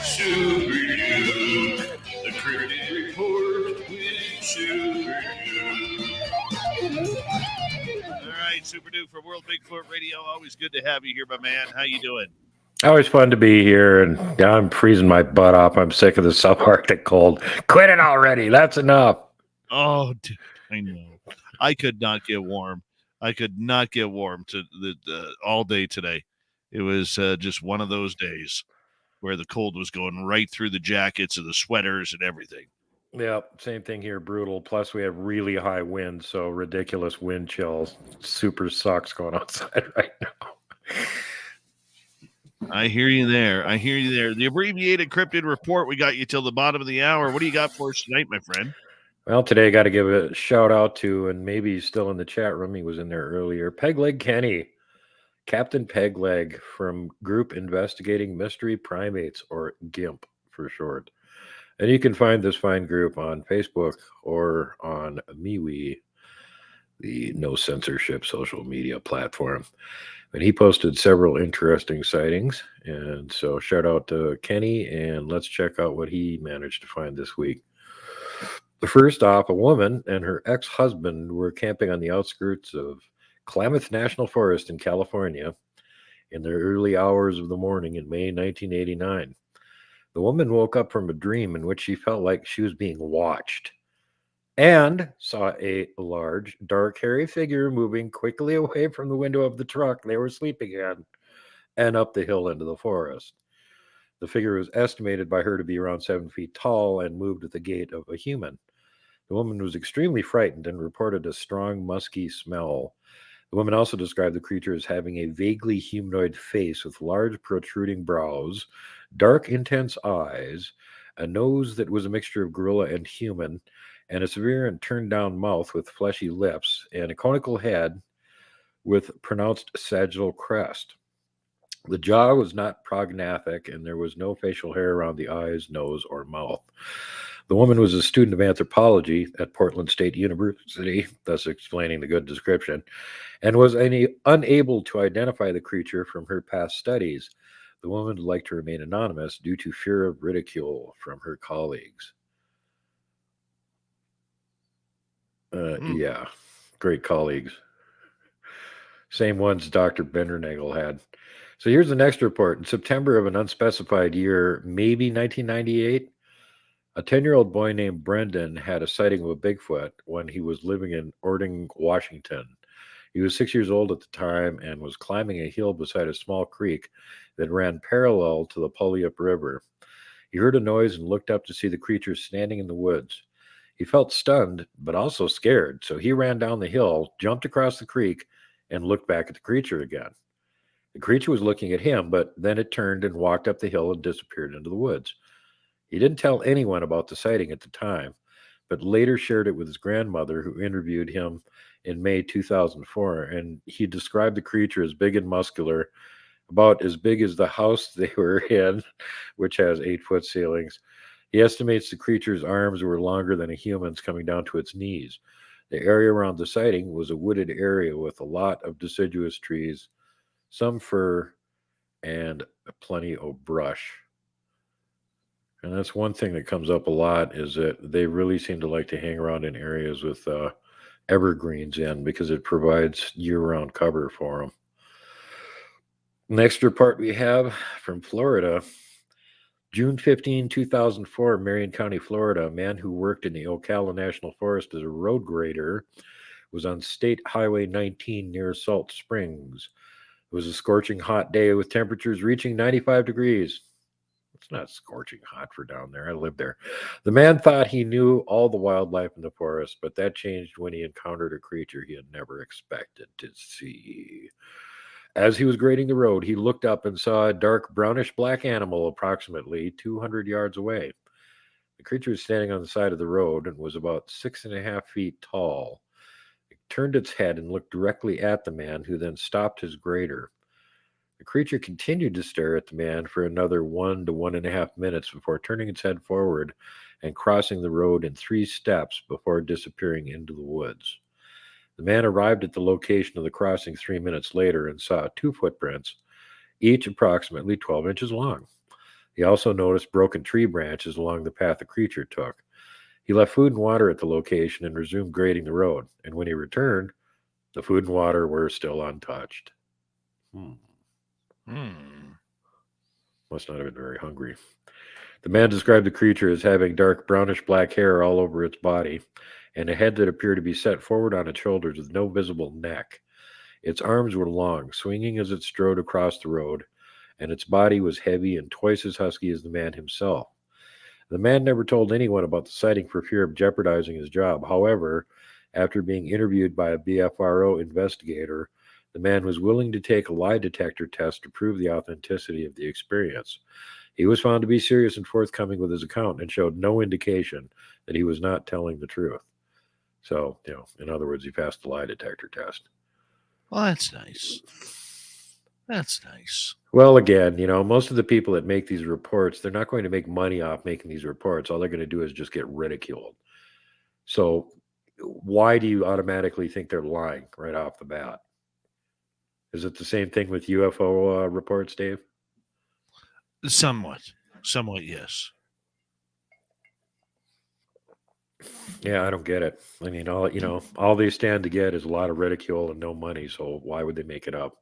Speaker 2: Super Duke, the Cryptid Report with Super Duke. All right, Super Duke from World Bigfoot Radio. Always good to have you here, my man. How you doing?
Speaker 6: Always fun to be here, and I'm freezing my butt off. I'm sick of the subarctic cold. Quit it already. That's enough.
Speaker 2: Oh, dude, I know. I could not get warm. I could not get warm to the all day today. It was just one of those days where the cold was going right through the jackets and the sweaters and everything.
Speaker 6: Yep, same thing here. Brutal. Plus, we have really high winds, so ridiculous wind chills. Super sucks going outside right now.
Speaker 2: I hear you there. The abbreviated Cryptid Report. We got you till the bottom of the hour. What do you got for us tonight, my friend?
Speaker 6: Well, today I got to give a shout out to, and maybe he's still in the chat room. He was in there earlier. Pegleg Kenny, Captain Pegleg from Group Investigating Mystery Primates, or GIMP for short. And you can find this fine group on Facebook or on MeWe, the no censorship social media platform. And he posted several interesting sightings. And so shout out to Kenny, and let's check out what he managed to find this week. First off, a woman and her ex-husband were camping on the outskirts of Klamath National Forest in California in the early hours of the morning in May 1989. The woman woke up from a dream in which she felt like she was being watched and saw a large, dark, hairy figure moving quickly away from the window of the truck they were sleeping in and up the hill into the forest. The figure was estimated by her to be around 7 feet tall and moved at the gait of a human. The woman was extremely frightened and reported a strong, musky smell. The woman also described the creature as having a vaguely humanoid face with large, protruding brows, dark, intense eyes, a nose that was a mixture of gorilla and human, and a severe and turned-down mouth with fleshy lips, and a conical head with pronounced sagittal crest. The jaw was not prognathic, and there was no facial hair around the eyes, nose, or mouth. The woman was a student of anthropology at Portland State University, thus explaining the good description, and was unable to identify the creature from her past studies. The woman would like to remain anonymous due to fear of ridicule from her colleagues. Yeah, great colleagues. Same ones Dr. Bendernagel had. So here's the next report. In September of an unspecified year, maybe 1998, a 10-year-old boy named Brendan had a sighting of a Bigfoot when he was living in Ording, Washington. He was 6 years old at the time and was climbing a hill beside a small creek that ran parallel to the Puyallup River. He heard a noise and looked up to see the creature standing in the woods. He felt stunned, but also scared, so he ran down the hill, jumped across the creek, and looked back at the creature again. The creature was looking at him, but then it turned and walked up the hill and disappeared into the woods. He didn't tell anyone about the sighting at the time, but later shared it with his grandmother, who interviewed him in May 2004. And he described the creature as big and muscular, about as big as the house they were in, which has 8-foot ceilings. He estimates the creature's arms were longer than a human's, coming down to its knees. The area around the sighting was a wooded area with a lot of deciduous trees, some fir, and plenty of brush. And that's one thing that comes up a lot, is that they really seem to like to hang around in areas with evergreens in, because it provides year-round cover for them. Next report we have from Florida. June 15, 2004, Marion County, Florida. A man who worked in the Ocala National Forest as a road grader was on State Highway 19 near Salt Springs. It was a scorching hot day with temperatures reaching 95 degrees. It's not scorching hot for down there. I lived there. The man thought he knew all the wildlife in the forest, but that changed when he encountered a creature he had never expected to see. As he was grading the road, he looked up and saw a dark brownish black animal approximately 200 yards away. The creature was standing on the side of the road and was about 6.5 feet tall. It turned its head and looked directly at the man, who then stopped his grader. The creature continued to stare at the man for another 1 to 1.5 minutes before turning its head forward and crossing the road in 3 steps before disappearing into the woods. The man arrived at the location of the crossing 3 minutes later and saw 2 footprints, each approximately 12 inches long. He also noticed broken tree branches along the path the creature took. He left food and water at the location and resumed grading the road. And when he returned, the food and water were still untouched. Must not have been very hungry. The man described the creature as having dark brownish black hair all over its body and a head that appeared to be set forward on its shoulders with no visible neck. Its arms were long, swinging as it strode across the road, and its body was heavy and twice as husky as the man himself. The man never told anyone about the sighting for fear of jeopardizing his job. However, after being interviewed by a BFRO investigator, the man was willing to take a lie detector test to prove the authenticity of the experience. He was found to be serious and forthcoming with his account and showed no indication that he was not telling the truth. So, in other words, he passed the lie detector test.
Speaker 2: Well, that's nice. That's nice.
Speaker 6: Well, again, most of the people that make these reports, they're not going to make money off making these reports. All they're going to do is just get ridiculed. So why do you automatically think they're lying right off the bat? Is it the same thing with UFO reports, Dave?
Speaker 2: Somewhat, yes.
Speaker 6: Yeah, I don't get it. I mean, all they stand to get is a lot of ridicule and no money. So why would they make it up?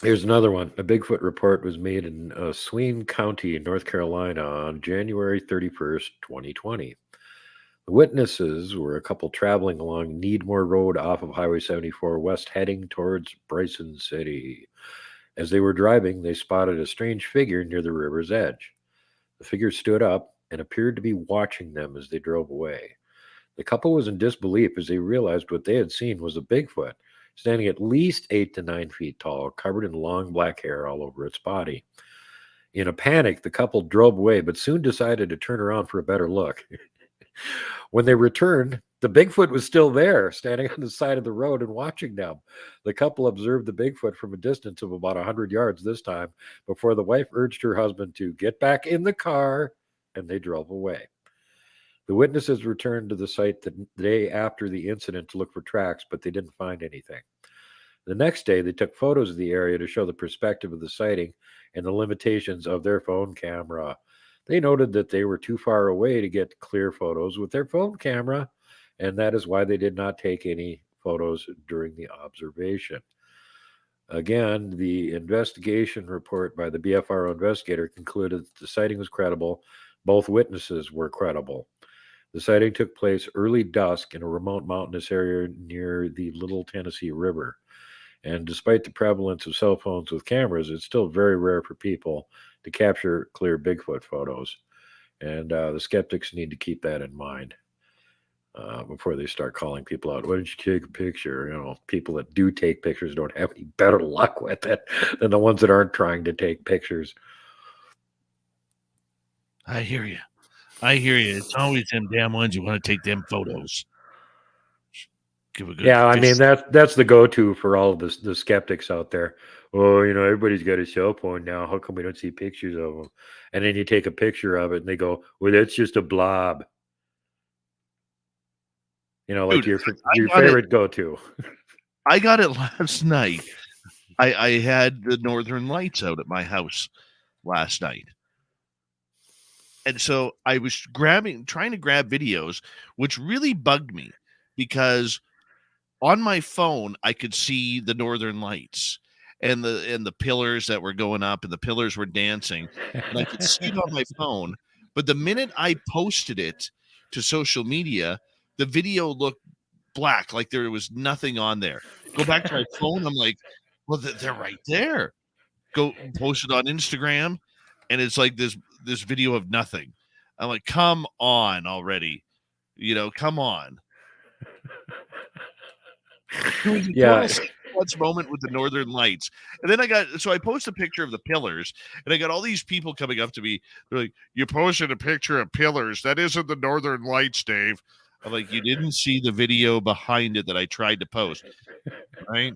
Speaker 6: Here's another one. A Bigfoot report was made in Swain County, North Carolina on January 31st, 2020. The witnesses were a couple traveling along Needmore Road off of Highway 74 West, heading towards Bryson City. As they were driving, they spotted a strange figure near the river's edge. The figure stood up and appeared to be watching them as they drove away. The couple was in disbelief as they realized what they had seen was a Bigfoot, standing at least 8 to 9 feet tall, covered in long black hair all over its body. In a panic, the couple drove away, but soon decided to turn around for a better look. When they returned, the Bigfoot was still there, standing on the side of the road and watching them. The couple observed the Bigfoot from a distance of about 100 yards this time, before the wife urged her husband to get back in the car, and they drove away. The witnesses returned to the site the day after the incident to look for tracks, but they didn't find anything. The next day, they took photos of the area to show the perspective of the sighting and the limitations of their phone camera. They noted that they were too far away to get clear photos with their phone camera, and that is why they did not take any photos during the observation. Again, the investigation report by the BFRO investigator concluded that the sighting was credible. Both witnesses were credible. The sighting took place early dusk in a remote mountainous area near the Little Tennessee River. And despite the prevalence of cell phones with cameras, it's still very rare for people to capture clear Bigfoot photos. And the skeptics need to keep that in mind before they start calling people out. Why didn't you take a picture? People that do take pictures don't have any better luck with it than the ones that aren't trying to take pictures.
Speaker 2: I hear you. I hear you. It's always them damn ones you want to take them photos. Give a good
Speaker 6: Yeah, I mean
Speaker 2: fish.
Speaker 6: that's the go-to for all of the skeptics out there. Oh, everybody's got a cell phone now. How come we don't see pictures of them? And then you take a picture of it, and they go, "Well, that's just a blob." Like
Speaker 2: Dude,
Speaker 6: your
Speaker 2: I got it.
Speaker 6: favorite go-to.
Speaker 2: I got it last night. I had the Northern Lights out at my house last night. And so I was trying to grab videos, which really bugged me because on my phone I could see the Northern Lights and the pillars that were going up and the pillars were dancing, and I could see it on my phone. But the minute I posted it to social media, the video looked black, like there was nothing on there. Go back to my phone, I'm like, well, they're right there. Go post it on Instagram, and it's like this video of nothing. I'm like, come on already, come on. It was a
Speaker 6: Yeah.
Speaker 2: total clutch moment with the Northern Lights, and then I post a picture of the pillars, and I got all these people coming up to me. They're like, "You posted a picture of pillars. That isn't the Northern Lights, Dave." I'm like, "You didn't see the video behind it that I tried to post, right?"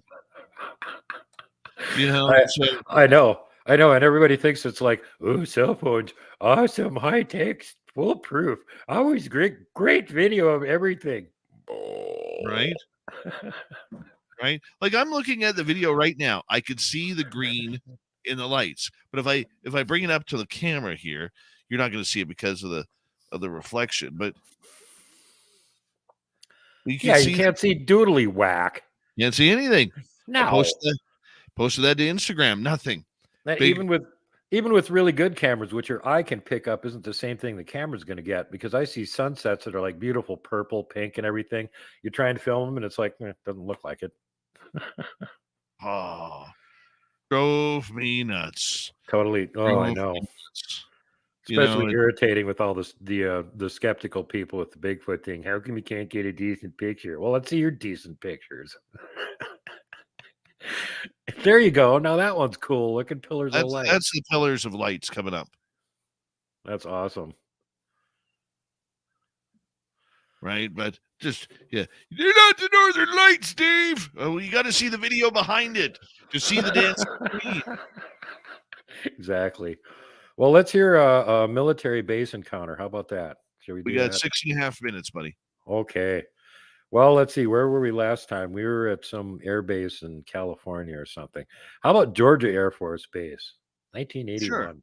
Speaker 6: I know, and everybody thinks it's like, oh, cell phones, awesome, high tech, foolproof, always great video of everything.
Speaker 2: Right? Right? Like I'm looking at the video right now. I could see the green in the lights. But if I bring it up to the camera here, you're not going to see it because of the reflection. But you can
Speaker 6: You can't see doodly whack.
Speaker 2: You can't see anything.
Speaker 6: No.
Speaker 2: I posted that to Instagram. Nothing.
Speaker 6: Even with really good cameras, which your eye can pick up, isn't the same thing the camera's going to get, because I see sunsets that are like beautiful purple, pink, and everything. You're trying to film them, and it's like, it doesn't look like it.
Speaker 2: Oh, drove me nuts.
Speaker 6: Totally. Oh, I know. Especially irritating with all this the skeptical people with the Bigfoot thing. How come you can't get a decent picture? Well, let's see your decent pictures. There you go. Now that one's cool. Looking pillars of light.
Speaker 2: That's the pillars of lights coming up.
Speaker 6: That's awesome.
Speaker 2: Right, but just you're not the Northern Lights, Dave. Oh, you got to see the video behind it to see the dance.
Speaker 6: Exactly. Well, let's hear a military base encounter. How about that? Shall we
Speaker 2: got
Speaker 6: that?
Speaker 2: 6.5 minutes, buddy.
Speaker 6: Okay. Well, let's see. Where were we last time? We were at some air base in California or something. How about Georgia Air Force Base, 1981?
Speaker 2: Sure.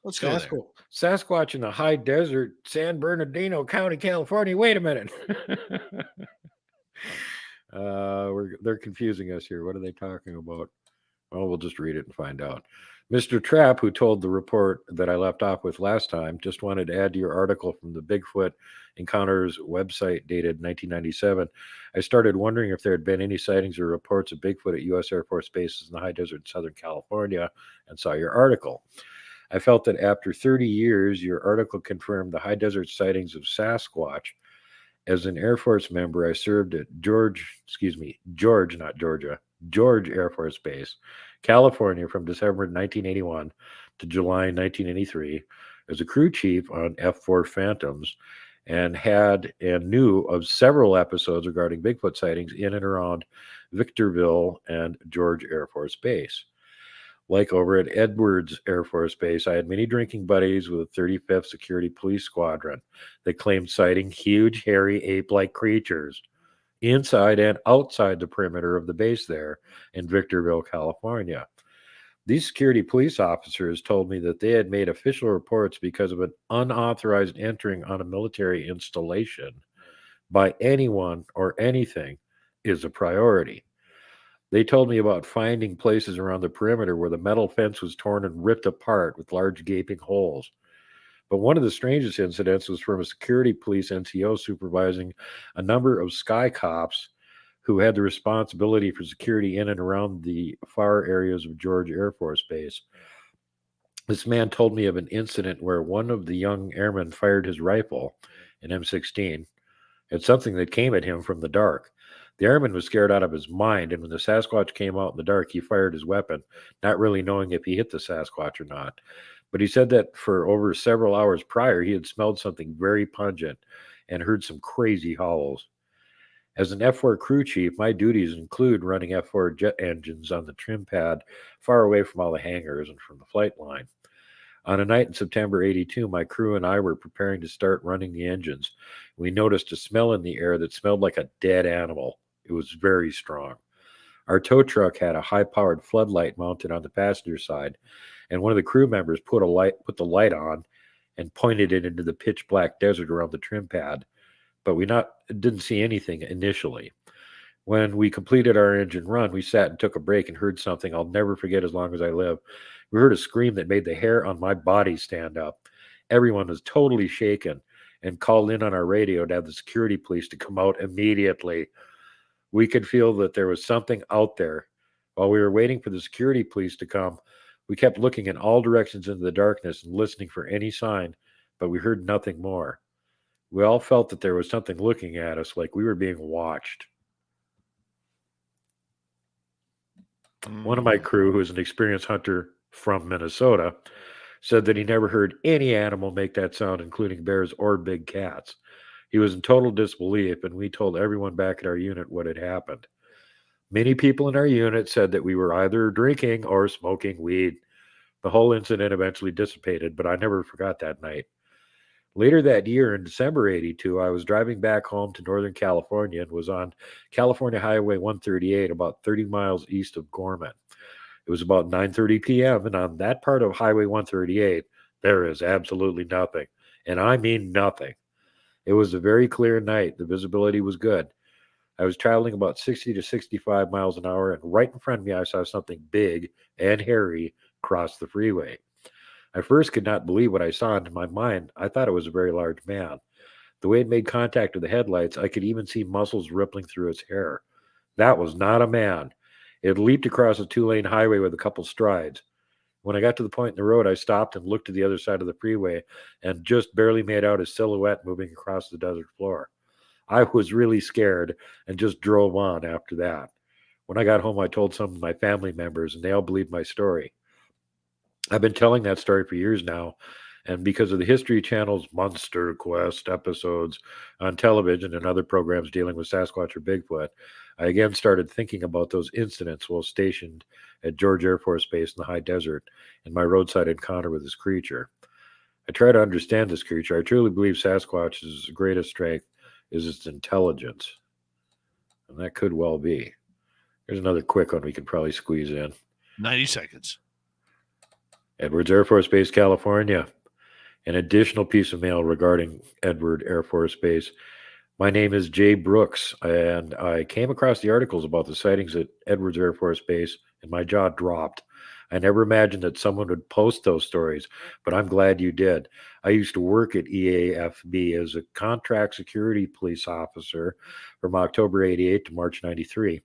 Speaker 2: Let's go there.
Speaker 6: Sasquatch in the high desert, San Bernardino County, California. Wait a minute. They're confusing us here. What are they talking about? Well, we'll just read it and find out. Mr. Trapp, who told the report that I left off with last time, just wanted to add to your article from the Bigfoot Encounters website dated 1997. I started wondering if there had been any sightings or reports of Bigfoot at U.S. Air Force bases in the high desert in Southern California, and saw your article. I felt that after 30 years, your article confirmed the high desert sightings of Sasquatch. As an Air Force member, I served at George Air Force Base, California from December 1981 to July 1983 as a crew chief on F-4 Phantoms, and knew of several episodes regarding Bigfoot sightings in and around Victorville and George Air Force Base. Like over at Edwards Air Force Base, I had many drinking buddies with the 35th Security Police Squadron that claimed sighting huge, hairy, ape-like creatures inside and outside the perimeter of the base there in Victorville, California. These security police officers told me that they had made official reports because of an unauthorized entering on a military installation by anyone or anything is a priority. They told me about finding places around the perimeter where the metal fence was torn and ripped apart with large gaping holes. But one of the strangest incidents was from a security police NCO supervising a number of sky cops who had the responsibility for security in and around the far areas of George Air Force Base. This man told me of an incident where one of the young airmen fired his rifle, an M16, at something that came at him from the dark. The airman was scared out of his mind, and when the Sasquatch came out in the dark, he fired his weapon, not really knowing if he hit the Sasquatch or not. But he said that for over several hours prior, he had smelled something very pungent and heard some crazy howls. As an F4 crew chief, my duties include running F4 jet engines on the trim pad far away from all the hangars and from the flight line. On a night in September 82, my crew and I were preparing to start running the engines. We noticed a smell in the air that smelled like a dead animal. It was very strong. Our tow truck had a high-powered floodlight mounted on the passenger side, and one of the crew members put the light on and pointed it into the pitch-black desert around the trim pad, but we didn't see anything initially. When we completed our engine run, we sat and took a break and heard something I'll never forget as long as I live. We heard a scream that made the hair on my body stand up. Everyone was totally shaken and called in on our radio to have the security police to come out immediately. We could feel that there was something out there. While we were waiting for the security police to come, we kept looking in all directions into the darkness and listening for any sign, but we heard nothing more. We all felt that there was something looking at us, like we were being watched. One of my crew, who is an experienced hunter from Minnesota, said that he never heard any animal make that sound, including bears or big cats. He was in total disbelief, and we told everyone back at our unit what had happened. Many people in our unit said that we were either drinking or smoking weed. The whole incident eventually dissipated, but I never forgot that night. Later that year, in December 82, I was driving back home to Northern California and was on California Highway 138, about 30 miles east of Gorman. It was about 9:30 p.m., and on that part of Highway 138, there is absolutely nothing. And I mean nothing. It was a very clear night. The visibility was good. I was traveling about 60 to 65 miles an hour, and right in front of me, I saw something big and hairy cross the freeway. I first could not believe what I saw, and in my mind, I thought it was a very large man. The way it made contact with the headlights, I could even see muscles rippling through its hair. That was not a man. It leaped across a 2-lane highway with a couple strides. When I got to the point in the road, I stopped and looked to the other side of the freeway and just barely made out his silhouette moving across the desert floor. I was really scared and just drove on after that. When I got home, I told some of my family members, and they all believed my story. I've been telling that story for years now, and because of the History Channel's Monster Quest episodes on television and other programs dealing with Sasquatch or Bigfoot, I again started thinking about those incidents while stationed at George Air Force Base in the high desert and my roadside encounter with this creature. I try to understand this creature. I truly believe Sasquatch's greatest strength is its intelligence, and that could well be. Here's another quick one we could probably squeeze in.
Speaker 2: 90 seconds.
Speaker 6: Edwards Air Force Base, California. An additional piece of mail regarding Edward Air Force Base. My name is Jay Brooks, and I came across the articles about the sightings at Edwards Air Force Base, and my jaw dropped. I never imagined that someone would post those stories, but I'm glad you did. I used to work at EAFB as a contract security police officer from October 88 to March 93.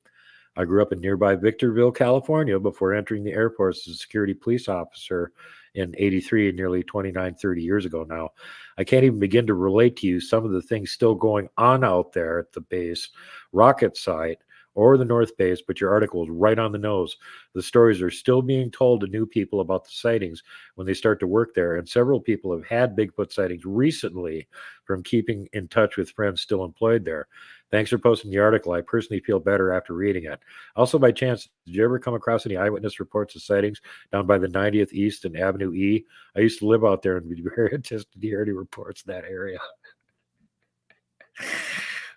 Speaker 6: I grew up in nearby Victorville, California, before entering the Air Force as a security police officer in 83, nearly 30 years ago now. I can't even begin to relate to you some of the things still going on out there at the base, rocket site, or the North Base, but your article is right on the nose. The stories are still being told to new people about the sightings when they start to work there, and several people have had Bigfoot sightings recently from keeping in touch with friends still employed there. Thanks for posting the article. I personally feel better after reading it. Also, by chance, did you ever come across any eyewitness reports of sightings down by the 90th East and Avenue E? I used to live out there and would be very interested to hear any reports in that area.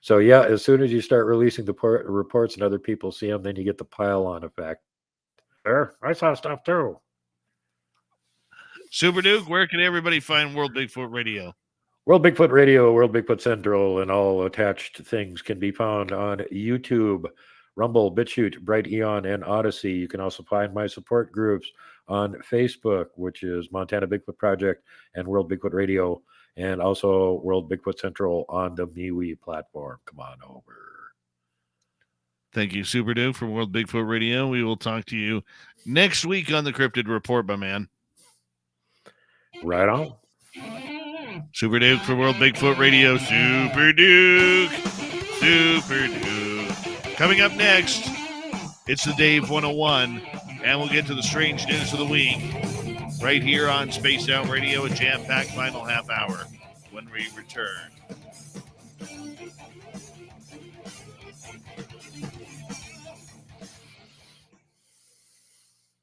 Speaker 6: So, yeah, as soon as you start releasing the reports and other people see them, then you get the pile-on effect. There, I saw stuff too.
Speaker 2: Super Duke, where can everybody find World Bigfoot Radio?
Speaker 6: World Bigfoot Radio, World Bigfoot Central, and all attached things can be found on YouTube, Rumble, BitChute, Bright Eon, and Odyssey. You can also find my support groups on Facebook, which is Montana Bigfoot Project and World Bigfoot Radio, and also World Bigfoot Central on the MeWe platform. Come on over.
Speaker 2: Thank you, Super Duke, from World Bigfoot Radio. We will talk to you next week on the Cryptid Report, my man.
Speaker 6: Right on.
Speaker 2: Super Duke for World Bigfoot Radio. Super Duke. Super Duke. Coming up next, it's the Dave 101, and we'll get to the strange news of the week. right here on Spaced Out Radio, a jam-packed final half hour when we return.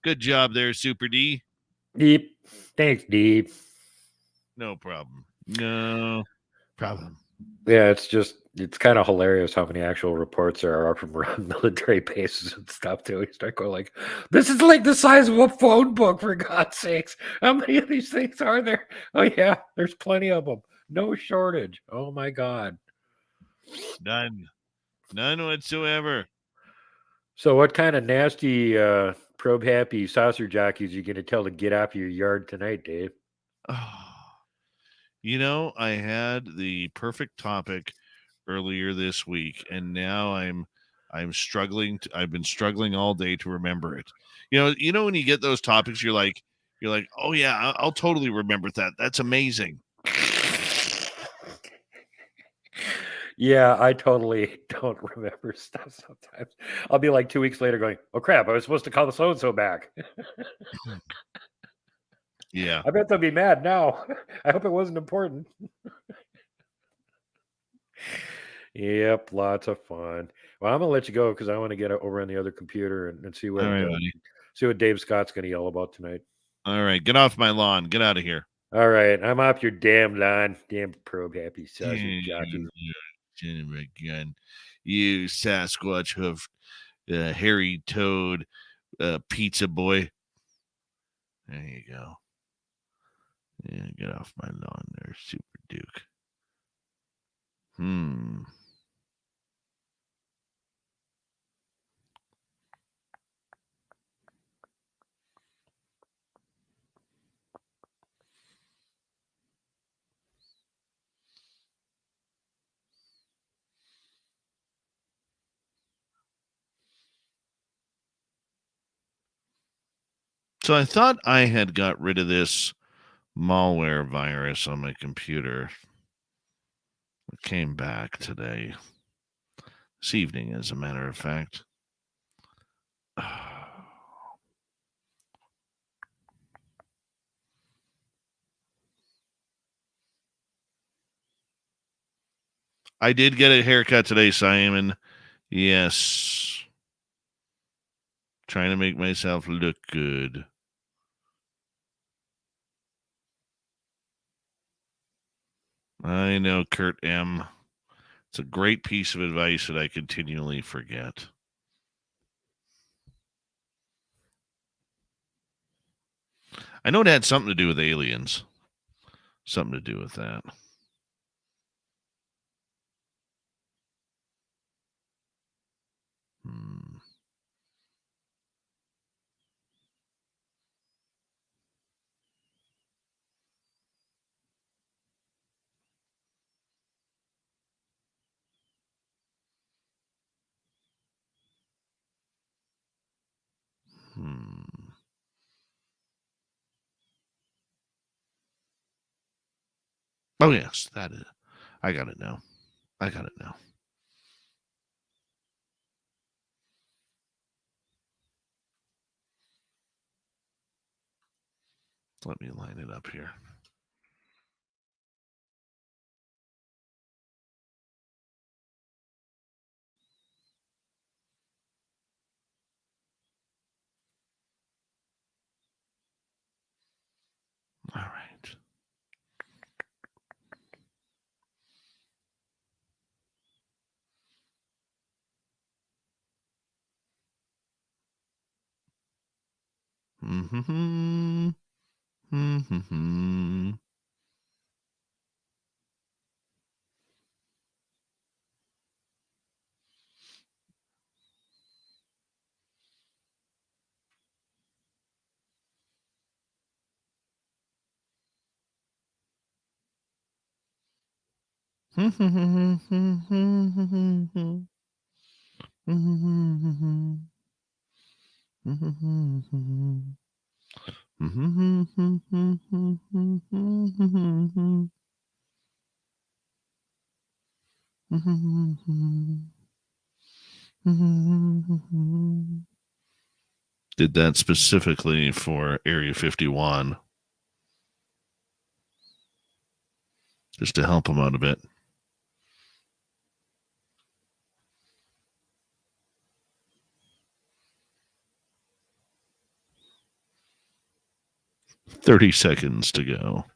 Speaker 2: Good job there, Super D.
Speaker 6: Deep. Thanks, Deep.
Speaker 2: No problem. No problem.
Speaker 6: Yeah, it's kind of hilarious how many actual reports there are from around military bases and stuff too. You start going like, this is like the size of a phone book, for God's sakes. How many of these things are there? Oh yeah, there's plenty of them. No shortage. Oh my God.
Speaker 2: None whatsoever.
Speaker 6: So what kind of nasty probe happy saucer jockeys you gonna tell to get off your yard tonight, Dave?
Speaker 2: You know, I had the perfect topic earlier this week, and now I'm struggling. I've been struggling all day to remember it. You know when you get those topics, you're like, oh yeah, I'll totally remember that. That's amazing.
Speaker 6: Yeah, I totally don't remember stuff sometimes. I'll be like 2 weeks later going, oh crap, I was supposed to call the so-and-so back.
Speaker 2: Yeah.
Speaker 6: I bet they'll be mad now. I hope it wasn't important. Yep, lots of fun. Well, I'm gonna let you go because I want to get over on the other computer and see what
Speaker 2: All right, buddy.
Speaker 6: see what Dave Scott's gonna yell about tonight.
Speaker 2: All right, get off my lawn. Get out of here.
Speaker 6: All right, I'm off your damn lawn, damn probe happy sausage jockey.
Speaker 2: Again, you Sasquatch hoof, hairy toad, pizza boy. There you go. Yeah, get off my lawn there, Super Duke. So I thought I had got rid of this malware virus on my computer. It came back today. This evening, as a matter of fact. I did get a haircut today, Simon. Yes. Trying to make myself look good. I know, Kurt M. It's a great piece of advice that I continually forget. I know it had something to do with aliens. Something to do with that. Oh, yes, that is. I got it now. Let me line it up here. All right. Did that specifically for Area 51. just to help him out a bit. "30 seconds to go."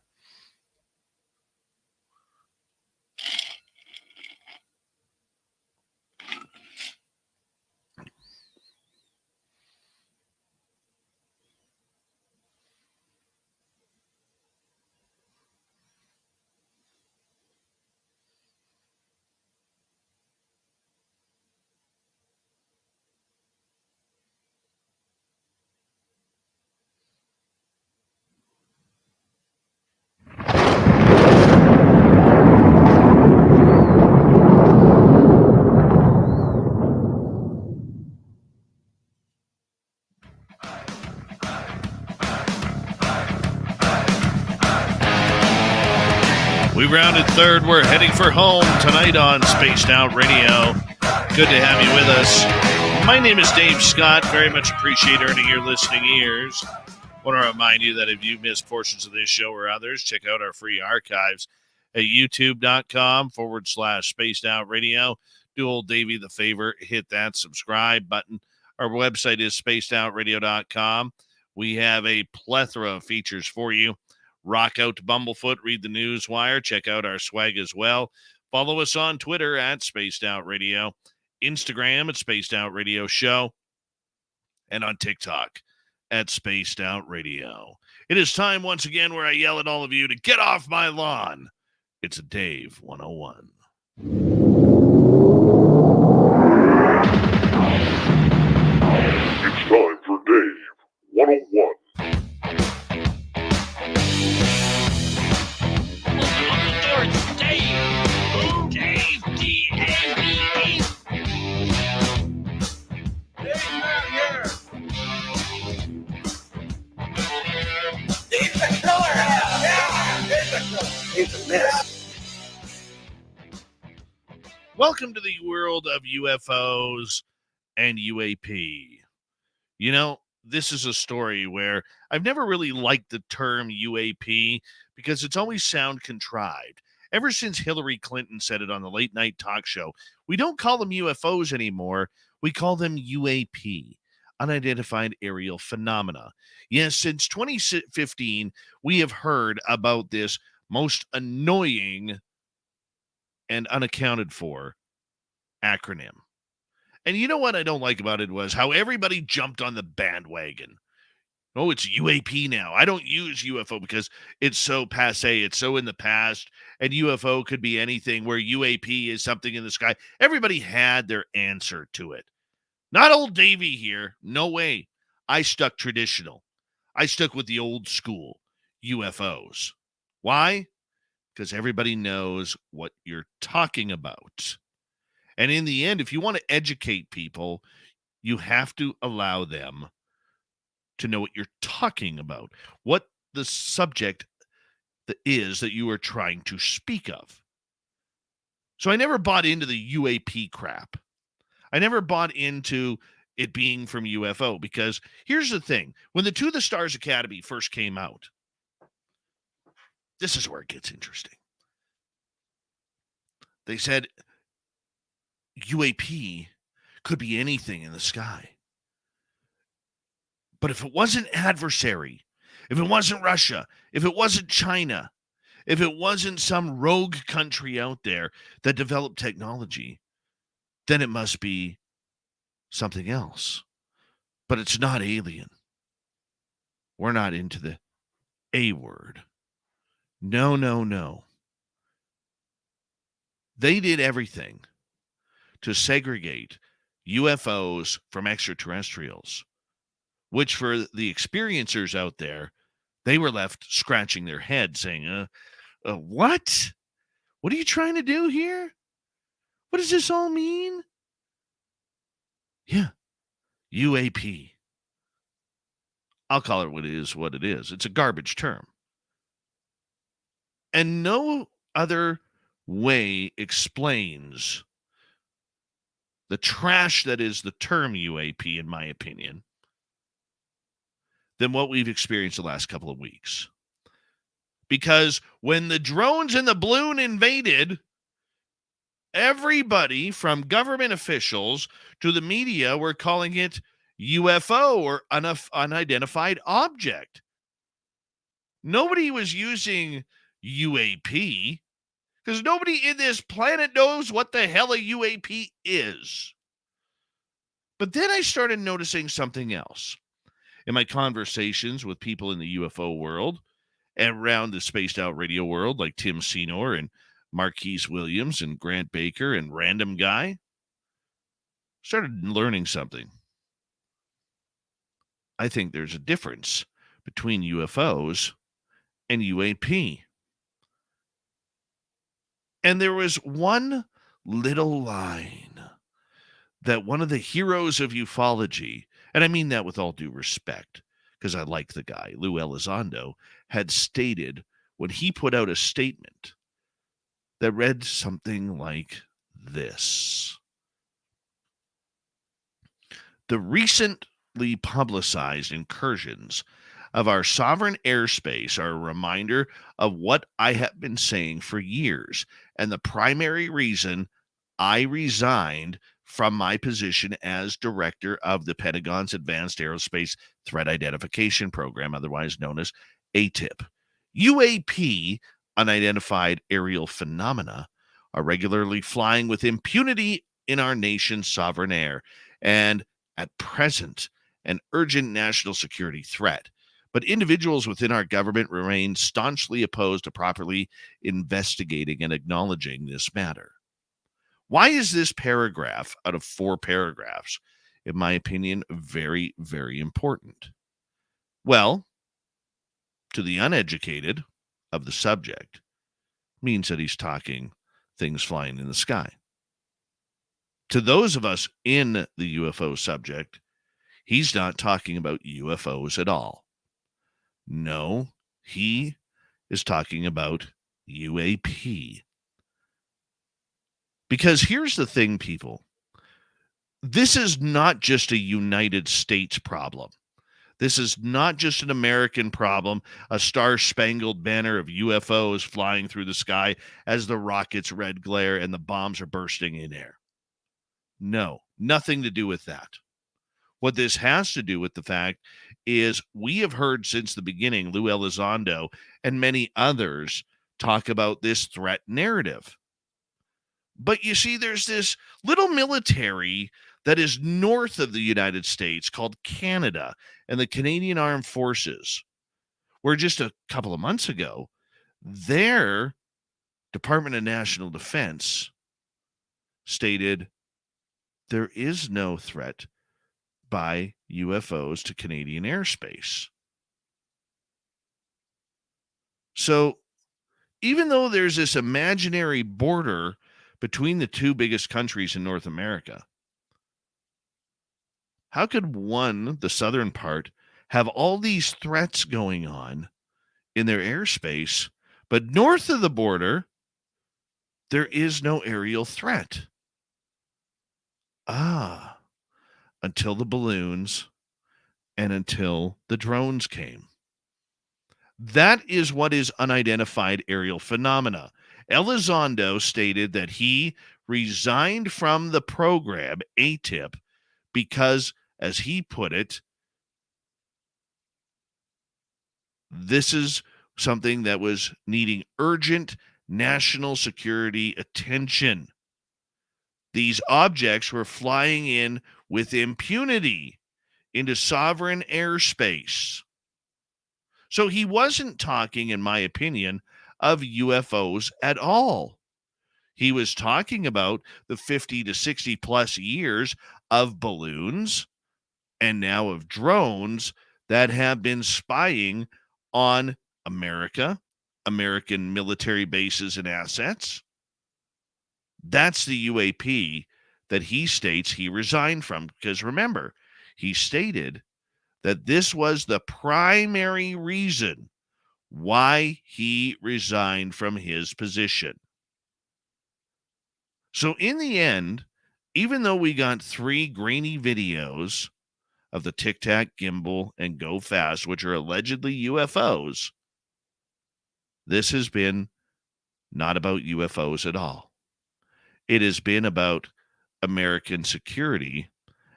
Speaker 2: We rounded third. We're heading for home tonight on Spaced Out Radio. Good to have you with us. My name is Dave Scott. Very much appreciate earning your listening ears. Want to remind you that if you missed portions of this show or others, check out our free archives at youtube.com/Spaced Out Radio. Do old Davey the favor, hit that subscribe button. Our website is spacedoutradio.com. We have a plethora of features for you. Rock out to Bumblefoot, read the news wire, check out our swag as well. Follow us on Twitter at Spaced Out Radio, Instagram at Spaced Out Radio Show, and on TikTok at Spaced Out Radio. It is time once again where I yell at all of you to get off my lawn. It's a Dave 101.
Speaker 7: It's time for Dave 101.
Speaker 2: Welcome to the world of UFOs and UAP. You know, this is a story where I've never really liked the term UAP because it's always sound contrived. Ever since Hillary Clinton said it on the late night talk show, we don't call them UFOs anymore. We call them UAP, unidentified aerial phenomena. Yes, since 2015, we have heard about this most annoying and unaccounted for acronym. And you know what I don't like about it was how everybody jumped on the bandwagon. Oh, it's UAP now. I don't use UFO because it's so passé. It's so in the past. And UFO could be anything where UAP is something in the sky. Everybody had their answer to it. Not old Davey here. No way. I stuck traditional. I stuck with the old school UFOs. Why? Because everybody knows what you're talking about. And in the end, if you want to educate people, you have to allow them to know what you're talking about, what the subject is that you are trying to speak of. So I never bought into the UAP crap. I never bought into it being from UFO because here's the thing. When the To the Stars Academy first came out, this is where it gets interesting. They said UAP could be anything in the sky. But if it wasn't adversary, if it wasn't Russia, if it wasn't China, if it wasn't some rogue country out there that developed technology, then it must be something else. But it's not alien. We're not into the A word. No, no, no. They did everything to segregate UFOs from extraterrestrials, which for the experiencers out there, they were left scratching their head saying, what? What are you trying to do here? What does this all mean? Yeah, UAP. I'll call it what it is. It's a garbage term. And no other way explains the trash that is the term UAP, in my opinion, than what we've experienced the last couple of weeks. Because when the drones and the balloon invaded, everybody from government officials to the media were calling it UFO or unidentified object. Nobody was using UAP because nobody in this planet knows what the hell a UAP is. But then I started noticing something else. In my conversations with people in the UFO world and around the spaced out radio world, like Tim Senor and Marquise Williams and Grant Baker and Random Guy, started learning something. I think there's a difference between UFOs and UAP. And there was one little line that one of the heroes of ufology, and I mean that with all due respect, because I like the guy, Lou Elizondo, had stated when he put out a statement that read something like this. The recently publicized incursions of our sovereign airspace are a reminder of what I have been saying for years, and the primary reason I resigned from my position as director of the Pentagon's Advanced Aerospace Threat Identification Program, otherwise known as ATIP. UAP, unidentified aerial phenomena, are regularly flying with impunity in our nation's sovereign air, and at present, an urgent national security threat. But individuals within our government remain staunchly opposed to properly investigating and acknowledging this matter. Why is this paragraph out of 4 paragraphs, in my opinion, very, very important? Well, to the uneducated of the subject, means that he's talking things flying in the sky. To those of us in the UFO subject, he's not talking about UFOs at all. No, he is talking about UAP. Because here's the thing, people. This is not just a United States problem. This is not just an American problem, a star-spangled banner of UFOs flying through the sky as the rockets red glare and the bombs are bursting in air. No, nothing to do with that. What this has to do with the fact is we have heard since the beginning, Lou Elizondo and many others talk about this threat narrative. But you see, there's this little military that is north of the United States called Canada and the Canadian Armed Forces, where just a couple of months ago, their Department of National Defense stated there is no threat by UFOs to Canadian airspace. So even though there's this imaginary border between the two biggest countries in North America, how could one, the southern part, have all these threats going on in their airspace, but north of the border, there is no aerial threat? Until the balloons and until the drones came. That is what is unidentified aerial phenomena. Elizondo stated that he resigned from the program, ATIP, because, as he put it, this is something that was needing urgent national security attention. These objects were flying in with impunity into sovereign airspace. So he wasn't talking, in my opinion, of UFOs at all. He was talking about the 50 to 60 plus years of balloons and now of drones that have been spying on America, American military bases and assets. That's the UAP that he states he resigned from. Because remember, he stated that this was the primary reason why he resigned from his position. So in the end, even though we got 3 grainy videos of the Tic Tac, Gimbal, and Go Fast, which are allegedly UFOs, this has been not about UFOs at all. It has been about American security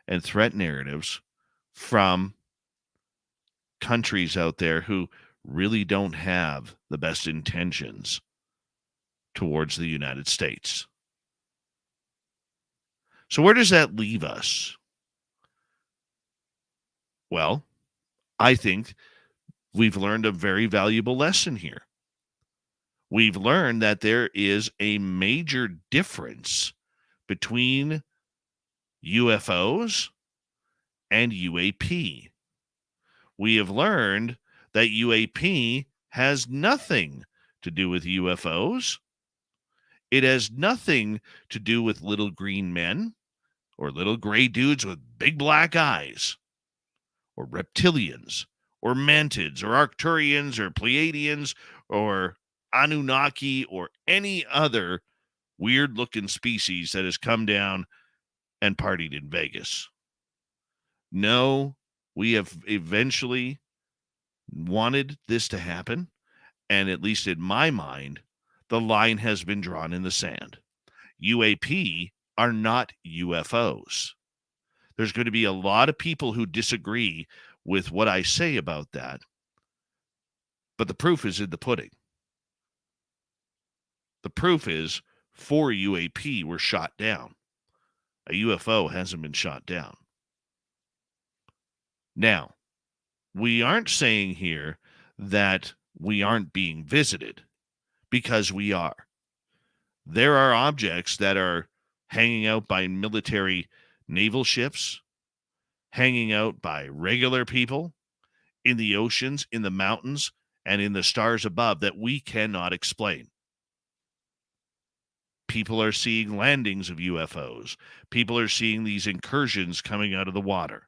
Speaker 2: and threat narratives from countries out there who really don't have the best intentions towards the United States. So where does that leave us? Well, I think we've learned a very valuable lesson here. We've learned that there is a major difference between UFOs and UAP. We have learned that UAP has nothing to do with UFOs. It has nothing to do with little green men or little gray dudes with big black eyes or reptilians or mantids or Arcturians or Pleiadians or Anunnaki or any other weird looking species that has come down and partied in Vegas. No, we have eventually wanted this to happen, and at least in my mind, the line has been drawn in the sand. UAP are not UFOs. There's going to be a lot of people who disagree with what I say about that, but the proof is in the pudding. The proof is 4 UAP were shot down. A UFO hasn't been shot down. Now, we aren't saying here that we aren't being visited, because we are. There are objects that are hanging out by military naval ships, hanging out by regular people in the oceans, in the mountains, and in the stars above that we cannot explain. People are seeing landings of UFOs. People are seeing these incursions coming out of the water.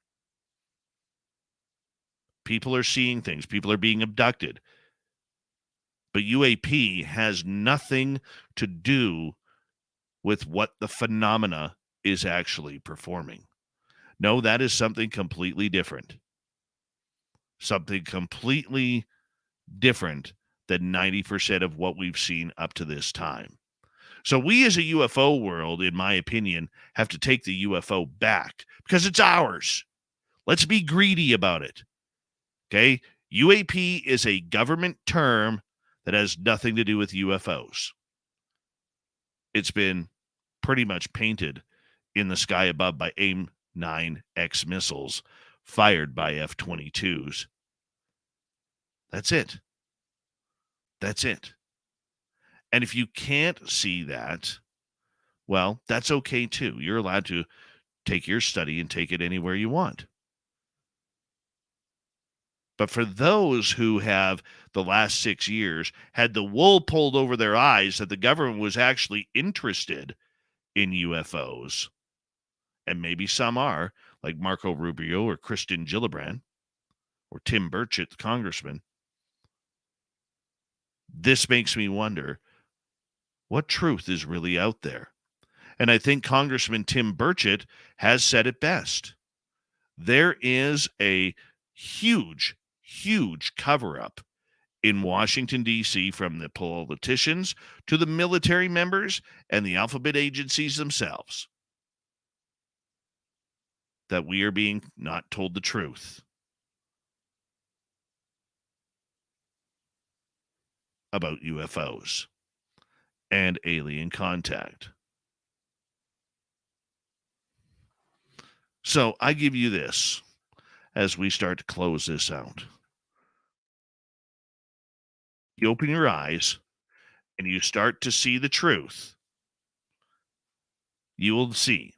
Speaker 2: People are seeing things. People are being abducted. But UAP has nothing to do with what the phenomena is actually performing. No, that is something completely different. Something completely different than 90% of what we've seen up to this time. So we as a UFO world, in my opinion, have to take the UFO back because it's ours. Let's be greedy about it. Okay? UAP is a government term that has nothing to do with UFOs. It's been pretty much painted in the sky above by AIM-9X missiles fired by F-22s. That's it. That's it. And if you can't see that, well, that's okay too. You're allowed to take your study and take it anywhere you want. But for those who have, the last 6 years, had the wool pulled over their eyes that the government was actually interested in UFOs, and maybe some are, like Marco Rubio or Kristen Gillibrand or Tim Burchett, the congressman, this makes me wonder what truth is really out there. And I think Congressman Tim Burchett has said it best. There is a huge cover-up in Washington, D.C., from the politicians to the military members and the alphabet agencies themselves, that we are being not told the truth about UFOs and alien contact. So I give you this as we start to close this out. You open your eyes and you start to see the truth. You will see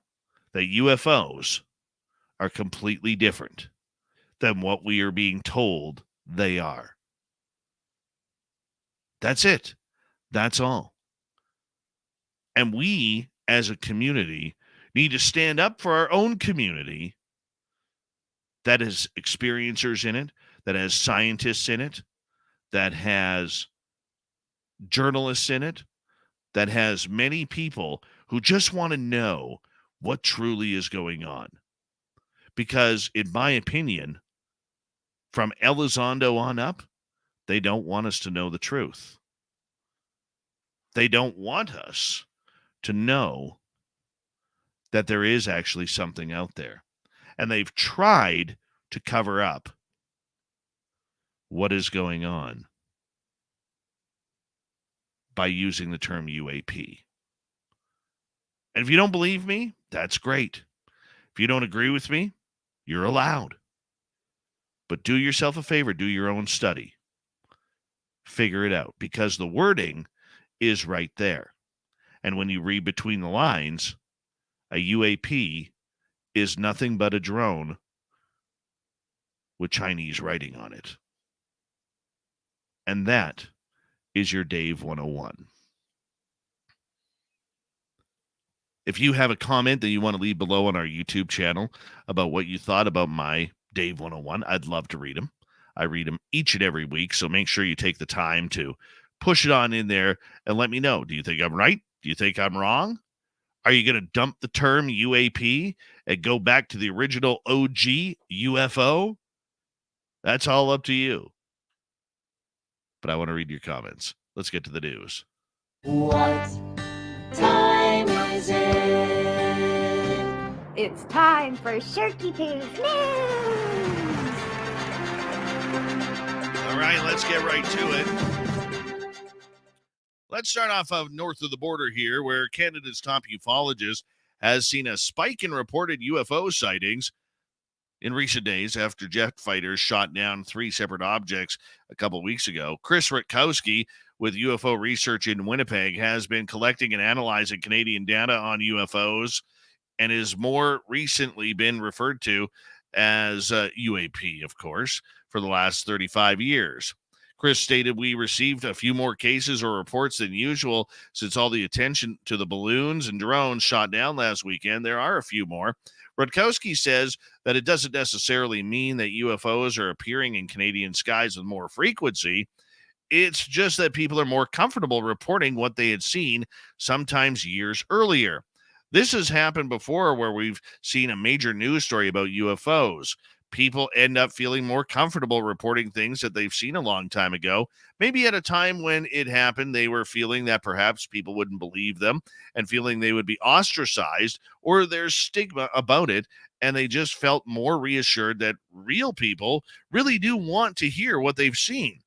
Speaker 2: that UFOs are completely different than what we are being told they are. That's it. That's all. And we, as a community, need to stand up for our own community that has experiencers in it, that has scientists in it, that has journalists in it, that has many people who just want to know what truly is going on. Because, in my opinion, from Elizondo on up, they don't want us to know the truth. They don't want us to know that there is actually something out there. And they've tried to cover up what is going on by using the term UAP. And if you don't believe me, that's great. If you don't agree with me, you're allowed. But do yourself a favor, do your own study. Figure it out, because the wording is right there. And when you read between the lines, a UAP is nothing but a drone with Chinese writing on it. And that is your Dave 101. If you have a comment that you want to leave below on our YouTube channel about what you thought about my Dave 101, I'd love to read them. I read them each and every week, so make sure you take the time to push it on in there and let me know. Do you think I'm right? Do you think I'm wrong? Are you going to dump the term UAP and go back to the original OG UFO? That's all up to you. But I want to read your comments. Let's get to the news.
Speaker 8: What time is it?
Speaker 9: It's time for Shirky Poo's News!
Speaker 2: All right, let's get right to it. Let's start off north of the border here, where Canada's top ufologist has seen a spike in reported UFO sightings in recent days after jet fighters shot down 3 separate objects a couple weeks ago. Chris Rutkowski with UFO Research in Winnipeg has been collecting and analyzing Canadian data on UFOs and is more recently been referred to as UAP, of course, for the last 35 years. Chris stated, "We received a few more cases or reports than usual since all the attention to the balloons and drones shot down last weekend. There are a few more." Rutkowski says that it doesn't necessarily mean that UFOs are appearing in Canadian skies with more frequency. It's just that people are more comfortable reporting what they had seen, sometimes years earlier. This has happened before, where we've seen a major news story about UFOs. People end up feeling more comfortable reporting things that they've seen a long time ago. Maybe at a time when it happened, they were feeling that perhaps people wouldn't believe them and feeling they would be ostracized, or there's stigma about it, and they just felt more reassured that real people really do want to hear what they've seen.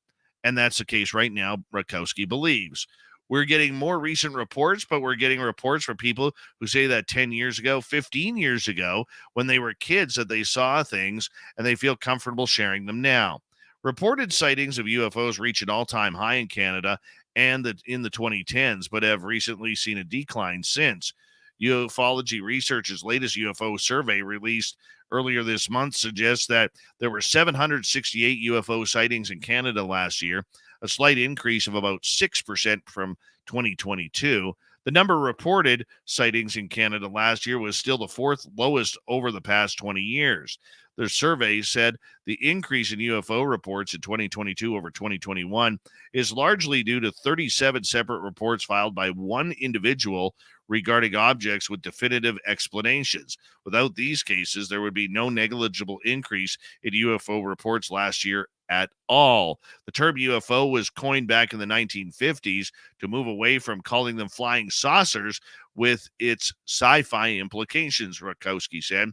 Speaker 2: And that's the case right now, Rutkowski believes. We're getting more recent reports, but we're getting reports from people who say that 10 years ago, 15 years ago, when they were kids, that they saw things and they feel comfortable sharing them now. Reported sightings of UFOs reach an all-time high in Canada and in the 2010s, but have recently seen a decline since. Ufology Research's latest UFO survey, released earlier this month, suggests that there were 768 UFO sightings in Canada last year, a slight increase of about 6% from 2022. The number of reported sightings in Canada last year was still the 4th lowest over the past 20 years. The survey said the increase in UFO reports in 2022 over 2021 is largely due to 37 separate reports filed by one individual regarding objects with definitive explanations. Without these cases, there would be no negligible increase in UFO reports last year at all. The term UFO was coined back in the 1950s to move away from calling them flying saucers with its sci-fi implications, Rutkowski said.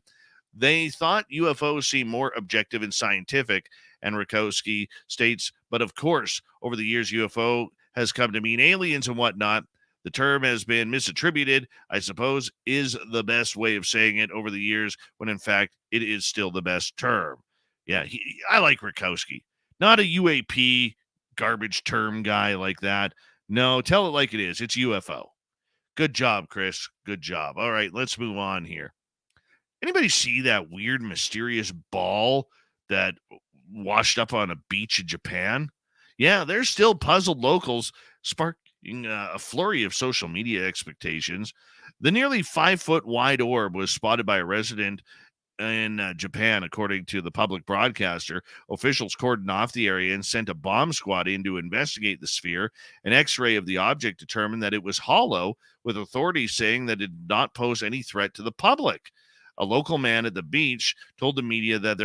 Speaker 2: They thought UFOs seemed more objective and scientific, and Rutkowski states, but of course, over the years, UFO has come to mean aliens and whatnot. The term has been misattributed, I suppose, is the best way of saying it over the years, when in fact it is still the best term. Yeah, I like Rutkowski. Not a UAP garbage term guy like that. No, tell it like it is. It's UFO. Good job, Chris. Good job. All right, let's move on here. Anybody see that weird, mysterious ball that washed up on a beach in Japan? Yeah, there's still puzzled locals, sparking a flurry of social media expectations. The nearly 5-foot wide orb was spotted by a resident in Japan, according to the public broadcaster. Officials cordoned off the area and sent a bomb squad in to investigate the sphere. An X-ray of the object determined that it was hollow, with authorities saying that it did not pose any threat to the public. A local man at the beach told the media that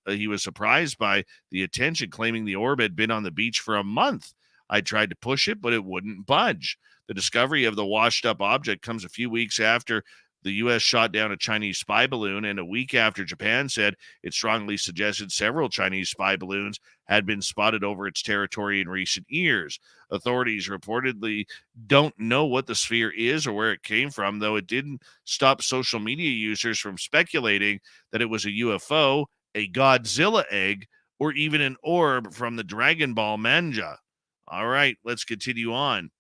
Speaker 2: he was surprised by the attention, claiming the orb had been on the beach for a month. I tried to push it, but it wouldn't budge. The discovery of the washed-up object comes a few weeks after the U.S. shot down a Chinese spy balloon, and a week after Japan said it strongly suggested several Chinese spy balloons had been spotted over its territory in recent years. Authorities reportedly don't know what the sphere is or where it came from, though it didn't stop social media users from speculating that it was a UFO, a Godzilla egg, or even an orb from the Dragon Ball manga. All right, let's continue on.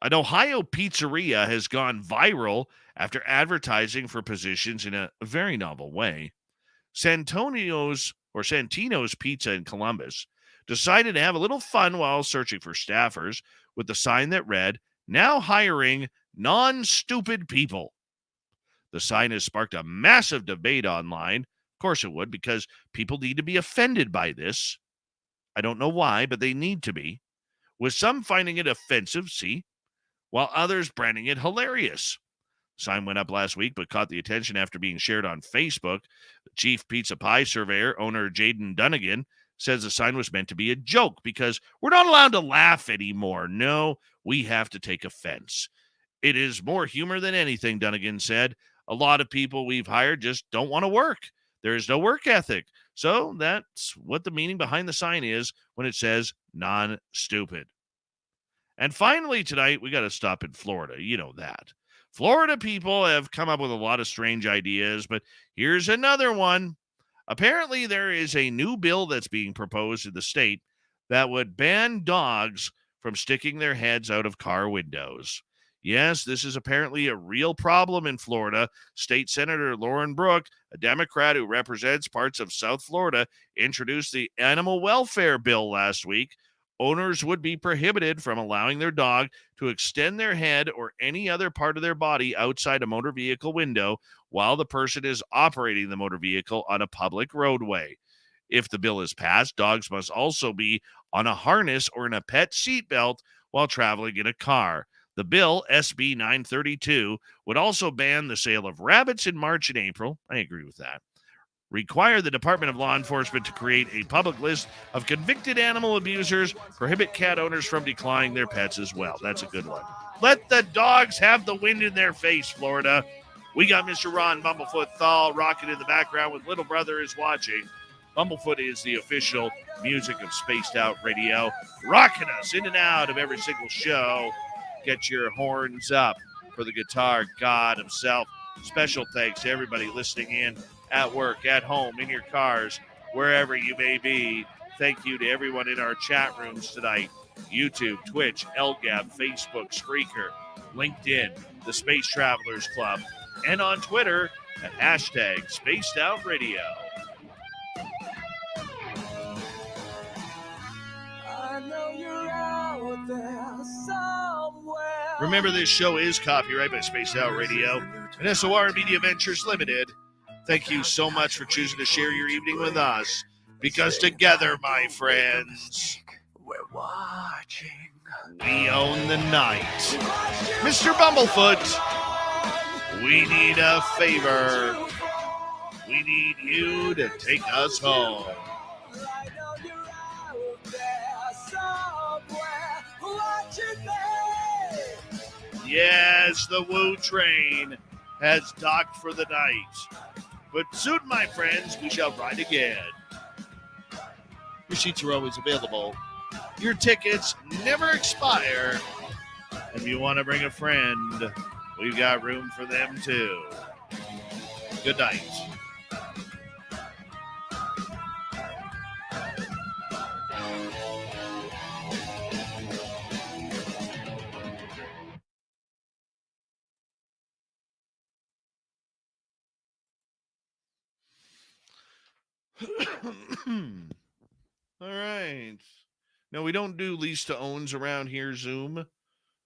Speaker 2: An Ohio pizzeria has gone viral after advertising for positions in a very novel way. Santino's Pizza in Columbus decided to have a little fun while searching for staffers with the sign that read, "Now hiring non-stupid people." The sign has sparked a massive debate online. Of course it would, because people need to be offended by this. I don't know why, but they need to be. With some finding it offensive, while others branding it hilarious. The sign went up last week, but caught the attention after being shared on Facebook. The chief pizza pie surveyor, owner Jaden Dunnigan, says the sign was meant to be a joke because we're not allowed to laugh anymore. No, we have to take offense. It is more humor than anything, Dunnigan said. A lot of people we've hired just don't want to work. There is no work ethic. So that's what the meaning behind the sign is when it says non-stupid. And finally tonight, we got to stop in Florida. You know that. Florida people have come up with a lot of strange ideas, but here's another one. Apparently, there is a new bill that's being proposed in the state that would ban dogs from sticking their heads out of car windows. Yes, this is apparently a real problem in Florida. State Senator Lauren Brooke, a Democrat who represents parts of South Florida, introduced the animal welfare bill last week. Owners would be prohibited from allowing their dog to extend their head or any other part of their body outside a motor vehicle window while the person is operating the motor vehicle on a public roadway. If the bill is passed, dogs must also be on a harness or in a pet seatbelt while traveling in a car. The bill, SB 932, would also ban the sale of rabbits in March and April. I agree with that. Require the Department of Law Enforcement to create a public list of convicted animal abusers, prohibit cat owners from declawing their pets as well. That's a good one. Let the dogs have the wind in their face, Florida. We got Mr. Ron Bumblefoot Thal rocking in the background with Little Brother is Watching. Bumblefoot is the official music of Spaced Out Radio, rocking us in and out of every single show. Get your horns up for the guitar god himself. Special thanks to everybody listening in at work, at home, in your cars, wherever you may be. Thank you to everyone in our chat rooms tonight. YouTube, Twitch, LGAB, Facebook, Spreaker, LinkedIn, the Space Travelers Club, and on Twitter at hashtag Spaced Out Radio.
Speaker 8: I know you're out there somewhere.
Speaker 2: Remember, this show is copyrighted by Spaced Out Radio and SOR Media Ventures Limited. Thank you so much for choosing to share your evening with us, because together, my friends,
Speaker 8: We're watching.
Speaker 2: we own the night. Mr. Bumblefoot, we need a favor. We need you to take us home.
Speaker 8: I know you're out there somewhere watching me.
Speaker 2: Yes, the Woo train has docked for the night. But soon, my friends, we shall ride again. Your seats are always available. Your tickets never expire. And if you want to bring a friend, we've got room for them too. Good night. All right. No, we don't do lease to owns around here, Zoom.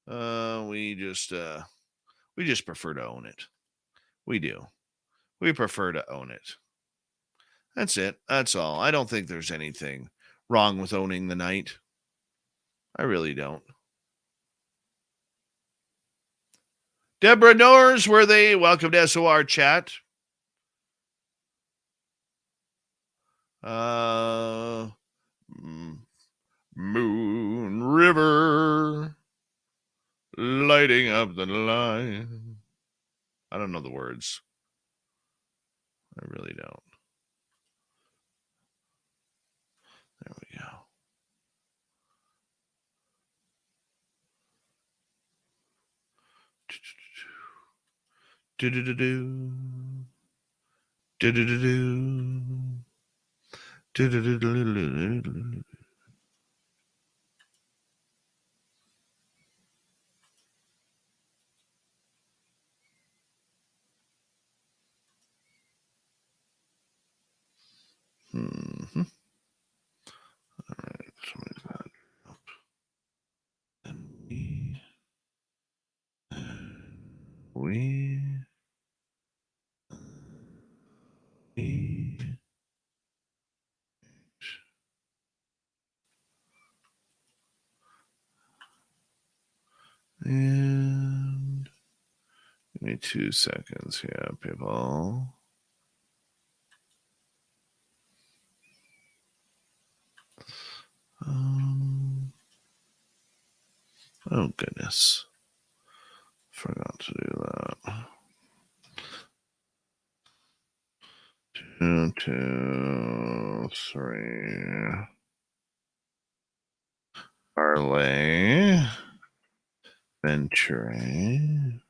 Speaker 2: We just prefer to own it. We do. We prefer to own it. That's it. That's all. I don't think there's anything wrong with owning the night. I really don't. Deborah Norris, were they? Welcome to SOR chat. Moon River, lighting up the line. I don't know the words. I really don't. There we go. Do-do-do-do. Do-do-do-do. Do-do-do-do-do-do. Mm-hmm. All right. Somebody's got it up. And we and give me 2 seconds here, people. Oh goodness. Forgot to do that. 2, 2, 3. Varla Ventura.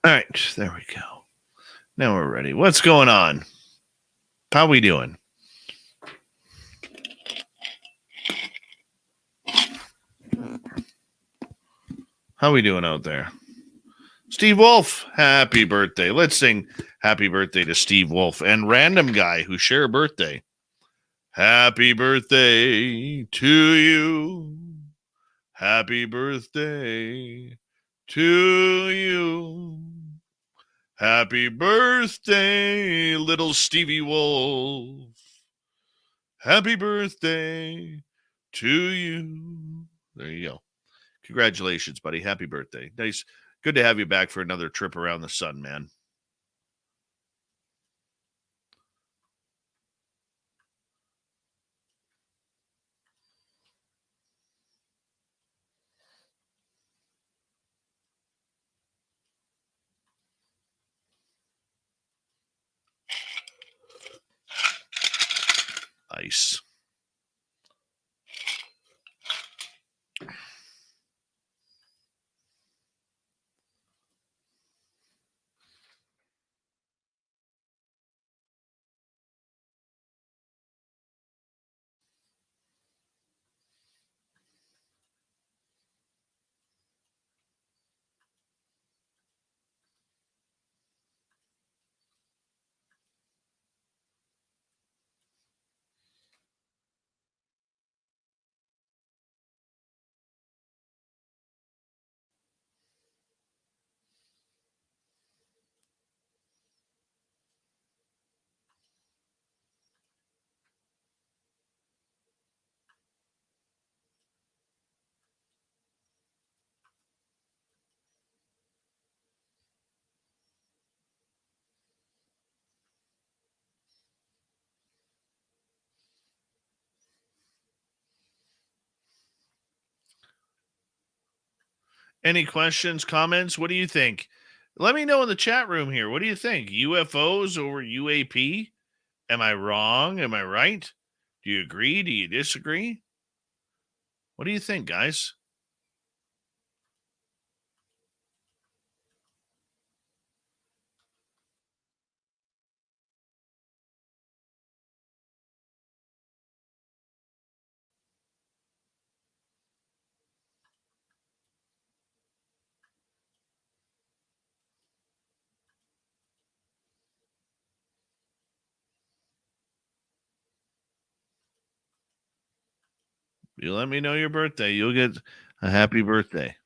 Speaker 2: All right, there we go. Now we're ready. What's going on? How we doing? How we doing out there? Steve Wolf, happy birthday. Let's sing happy birthday to Steve Wolf and Random Guy who share a birthday. Happy birthday to you. Happy birthday to you. Happy birthday, little Stevie Wolf. Happy birthday to you. There you go. Congratulations, buddy. Happy birthday. Nice. Good to have you back for another trip around the sun, man. Ice. Any questions, comments? What do you think? Let me know in the chat room here. What do you think? UFOs over UAP? Am I wrong? Am I right? Do you agree? Do you disagree? What do you think, guys? You let me know your birthday. You'll get a happy birthday.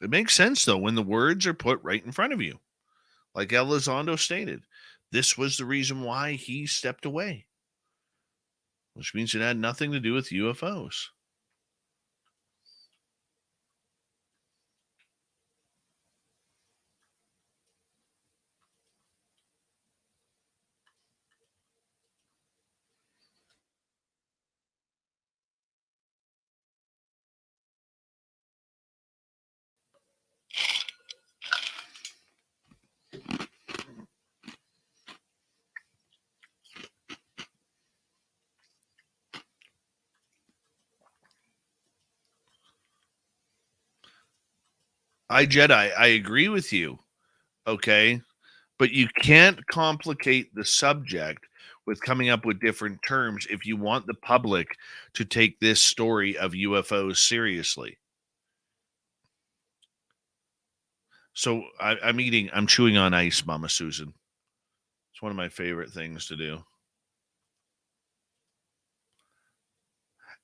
Speaker 2: It makes sense, though, when the words are put right in front of you. Like Elizondo stated, this was the reason why he stepped away, which means it had nothing to do with UFOs. I agree with you. Okay. But you can't complicate the subject with coming up with different terms if you want the public to take this story of UFOs seriously. So I'm chewing on ice, Mama Susan. It's one of my favorite things to do.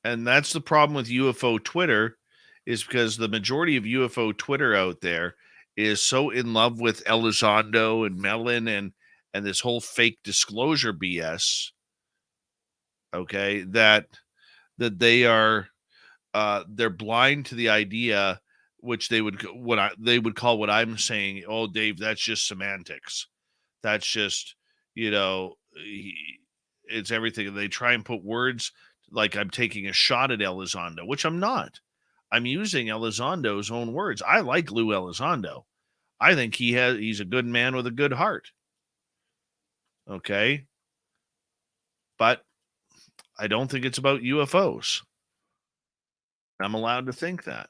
Speaker 2: And that's the problem with UFO Twitter, is because the majority of UFO Twitter out there is so in love with Elizondo and Mellon and this whole fake disclosure BS. Okay, that they are they're blind to the idea, which they would call what I'm saying. Oh, Dave, that's just semantics. That's just, it's everything. They try and put words like I'm taking a shot at Elizondo, which I'm not. I'm using Elizondo's own words. I like Lou Elizondo. I think he's a good man with a good heart. Okay. But I don't think it's about UFOs. I'm allowed to think that.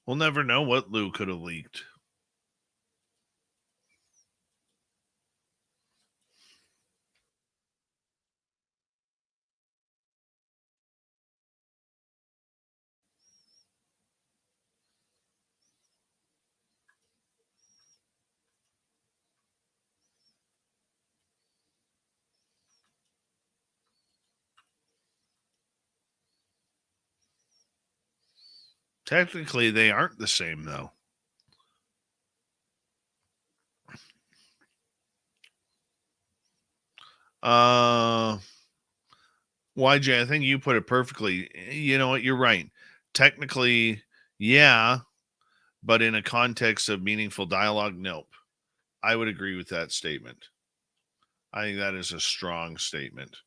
Speaker 2: We'll never know what Lou could have leaked. Technically, they aren't the same, though. YJ, I think you put it perfectly. You know what? You're right. Technically, yeah, but in a context of meaningful dialogue, nope. I would agree with that statement. I think that is a strong statement.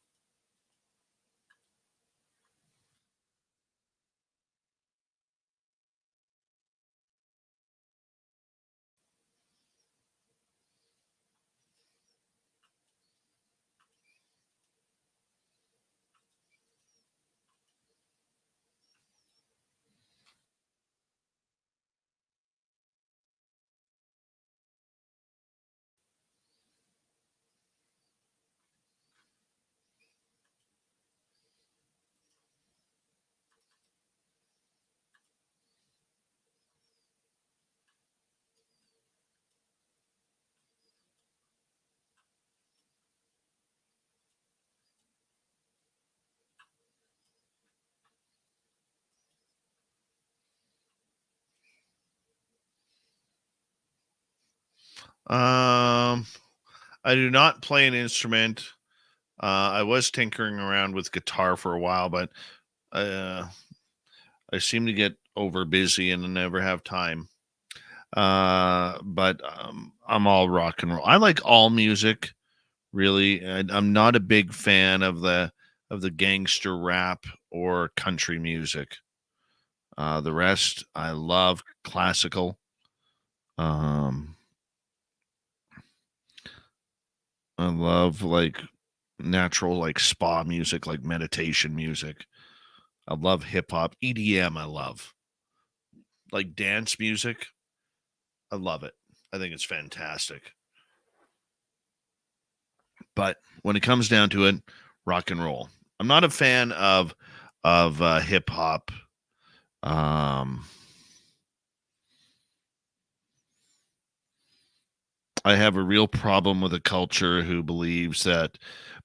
Speaker 2: I do not play an instrument. I was tinkering around with guitar for a while, but I seem to get over busy and never have time. But I'm all rock and roll. I like all music, really. I'm not a big fan of the gangster rap or country music. The rest, I love classical. Um, I love like natural, like spa music, like meditation music. I love hip hop, EDM. I love like dance music. I love it. I think it's fantastic. But when it comes down to it, rock and roll. I'm not a fan of hip hop. Um, I have a real problem with a culture who believes that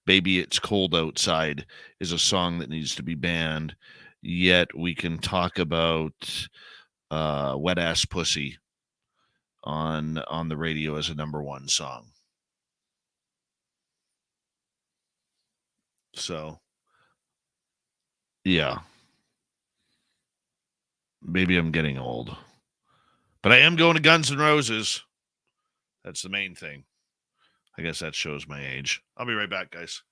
Speaker 2: "Baby It's Cold Outside" is a song that needs to be banned. Yet we can talk about "Wet Ass Pussy" on the radio as a #1 song. So yeah, maybe I'm getting old, but I am going to Guns N' Roses. That's the main thing. I guess that shows my age. I'll be right back, guys.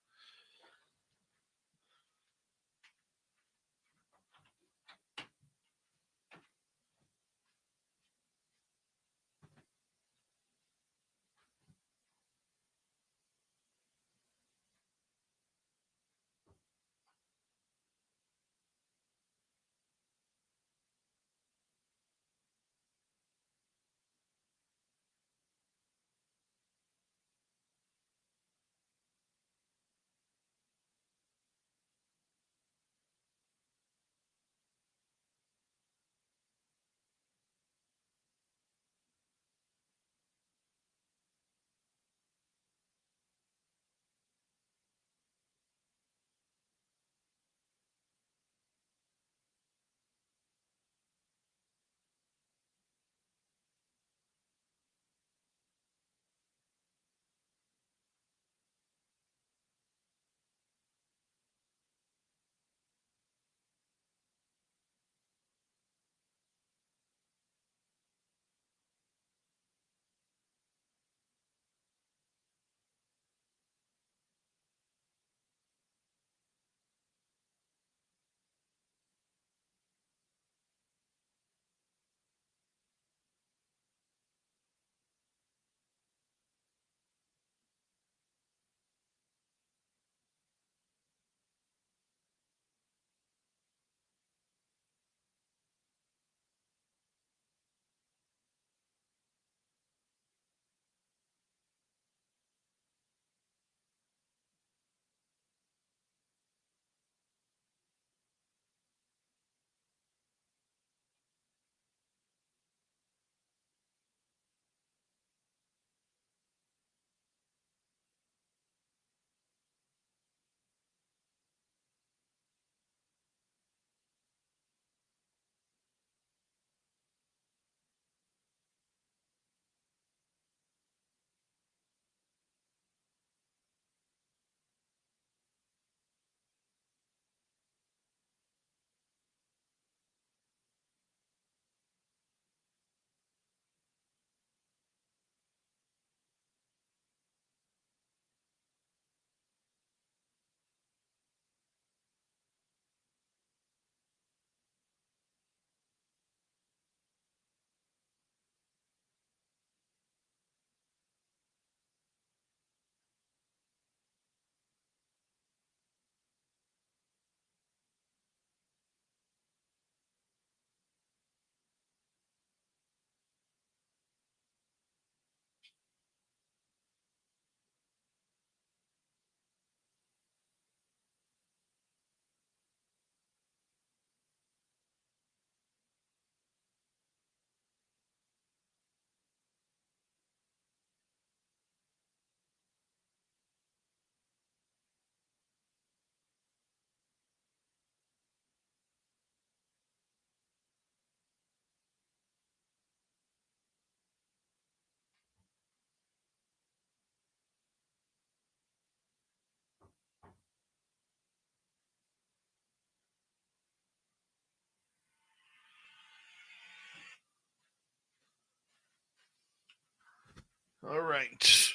Speaker 2: All right.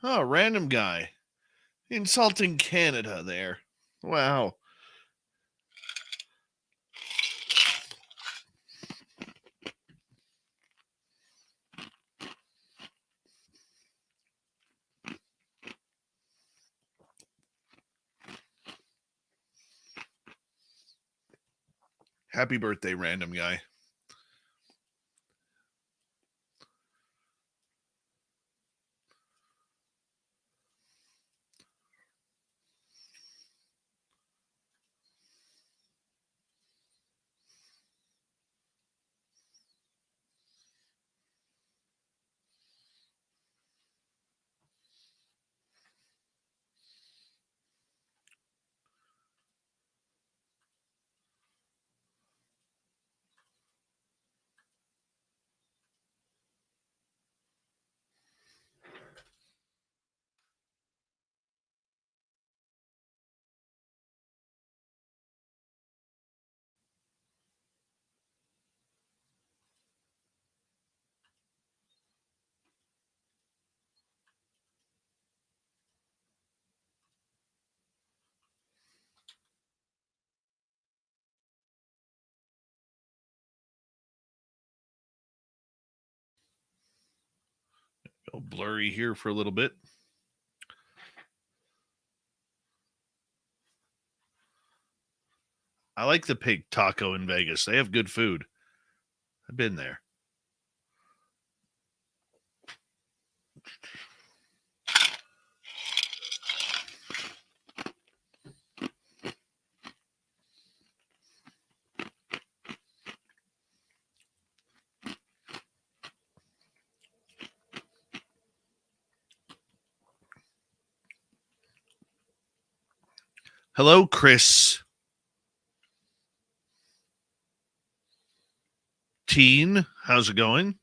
Speaker 2: Oh, random guy. Insulting Canada there. Wow. Happy birthday, random guy. Go blurry here for a little bit. I like the pig taco in Vegas. They have good food. I've been there. Hello, Chris. Teen, how's it going?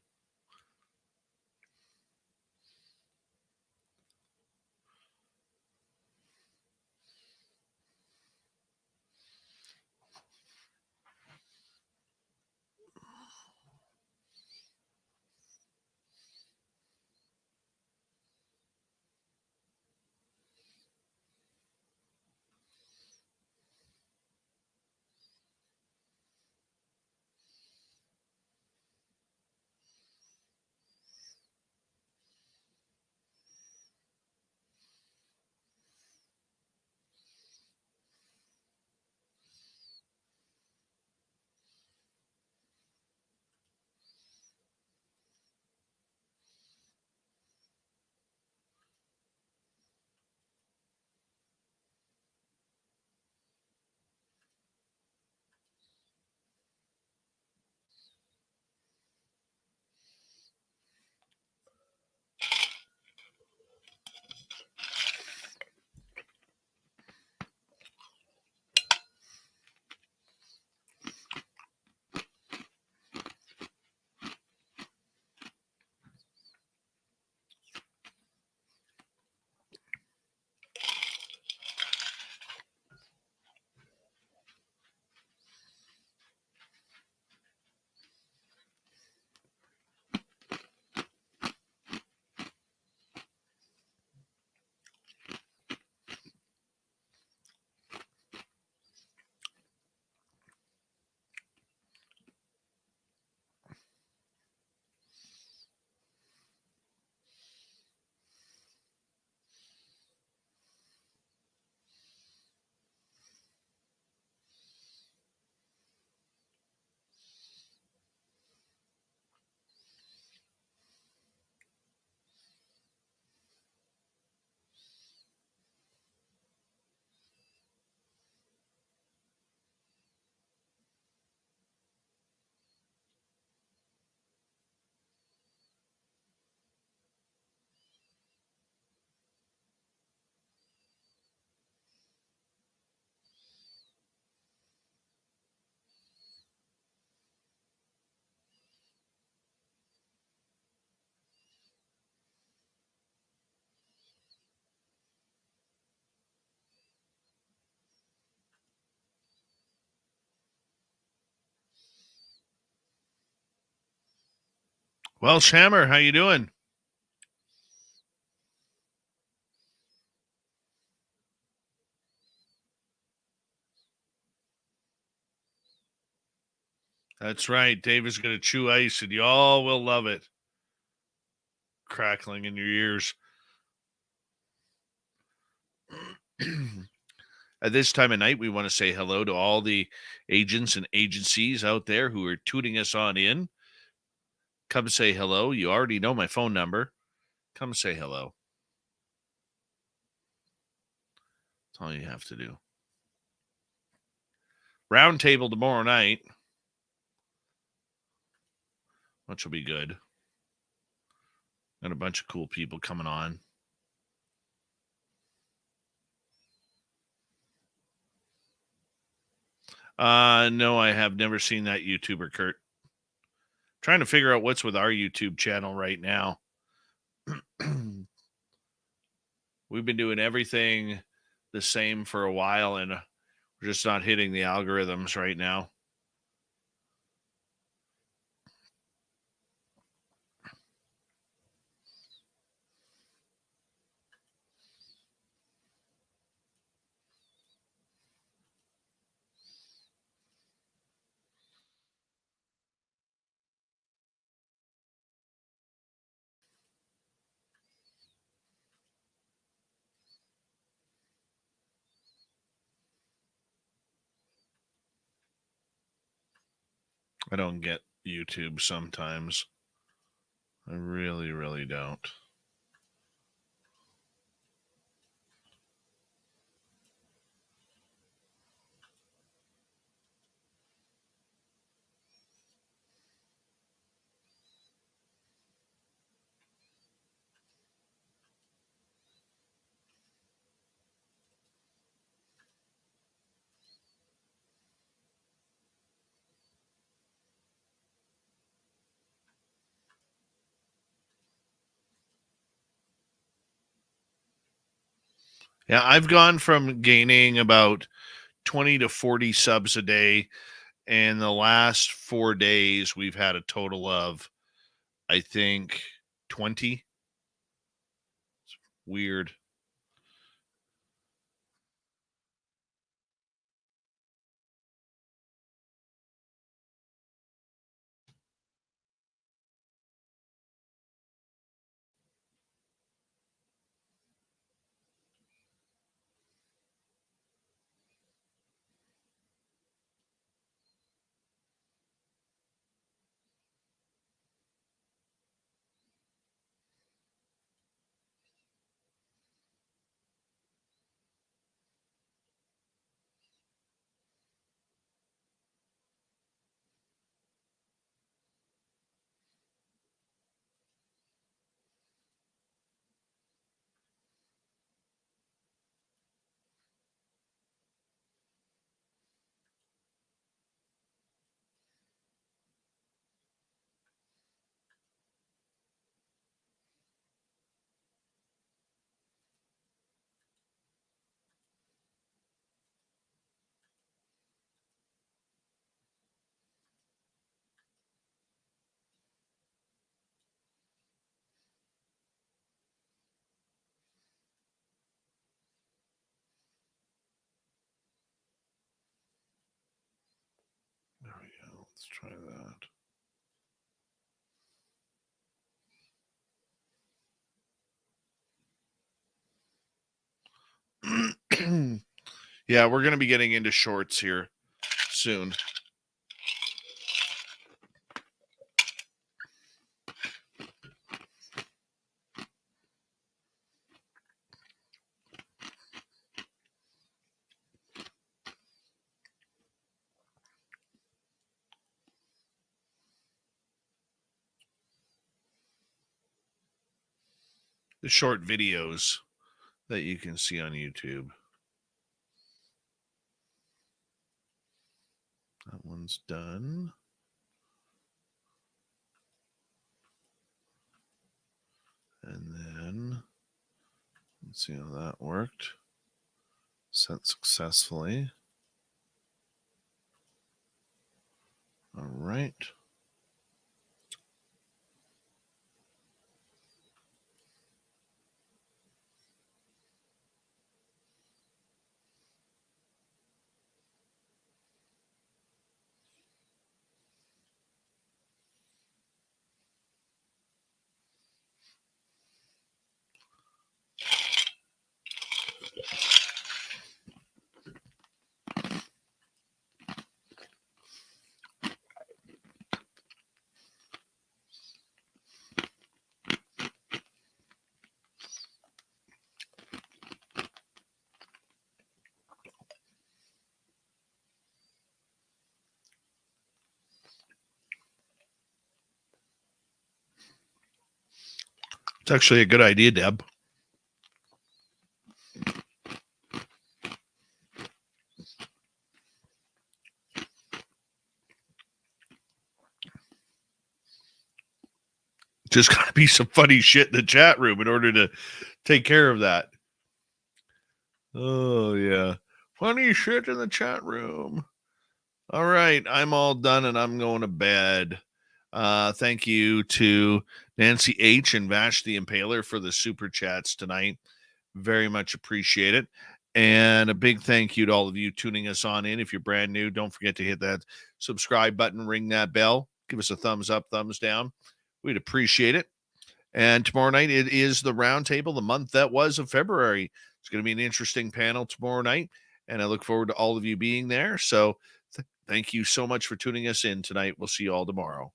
Speaker 2: Well, Shammer, how you doing? That's right. Dave is going to chew ice, and you all will love it. Crackling in your ears. At this time of night, we want to say hello to all the agents and agencies out there who are tuning us on in. Come say hello. You already know my phone number. Come say hello. That's all you have to do. Round table tomorrow night, which will be good. Got a bunch of cool people coming on. No, I have never seen that YouTuber, Kurt. Trying to figure out what's with our YouTube channel right now. We've been doing everything the same for a while, and we're just not hitting the algorithms right now. I don't get YouTube sometimes. I really, really don't. Yeah, I've gone from gaining about 20 to 40 subs a day. And the last 4 days, we've had a total of, I think, 20. It's weird. There we go. Let's try that. Yeah, we're going to be getting into shorts here soon. The short videos that you can see on YouTube. That one's done. And then let's see how that worked. Sent successfully. All right. It's actually a good idea, Deb. Just got to be some funny shit in the chat room in order to take care of that. Oh, yeah. Funny shit in the chat room. All right. I'm all done and I'm going to bed. Thank you to Nancy H. and Vash the Impaler for the super chats tonight. Very much appreciate it. And a big thank you to all of you tuning us on in. If you're brand new, don't forget to hit that subscribe button, ring that bell, give us a thumbs up, thumbs down. We'd appreciate it. And tomorrow night, it is the roundtable, the month that was of February. It's going to be an interesting panel tomorrow night, and I look forward to all of you being there. So thank you so much for tuning us in tonight. We'll see you all tomorrow.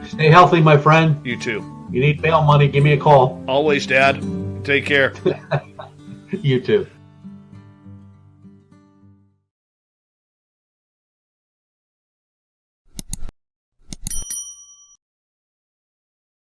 Speaker 10: Stay healthy, my friend.
Speaker 2: You too.
Speaker 10: You need bail money, give me a call.
Speaker 2: Always, Dad. Take care.
Speaker 10: You too.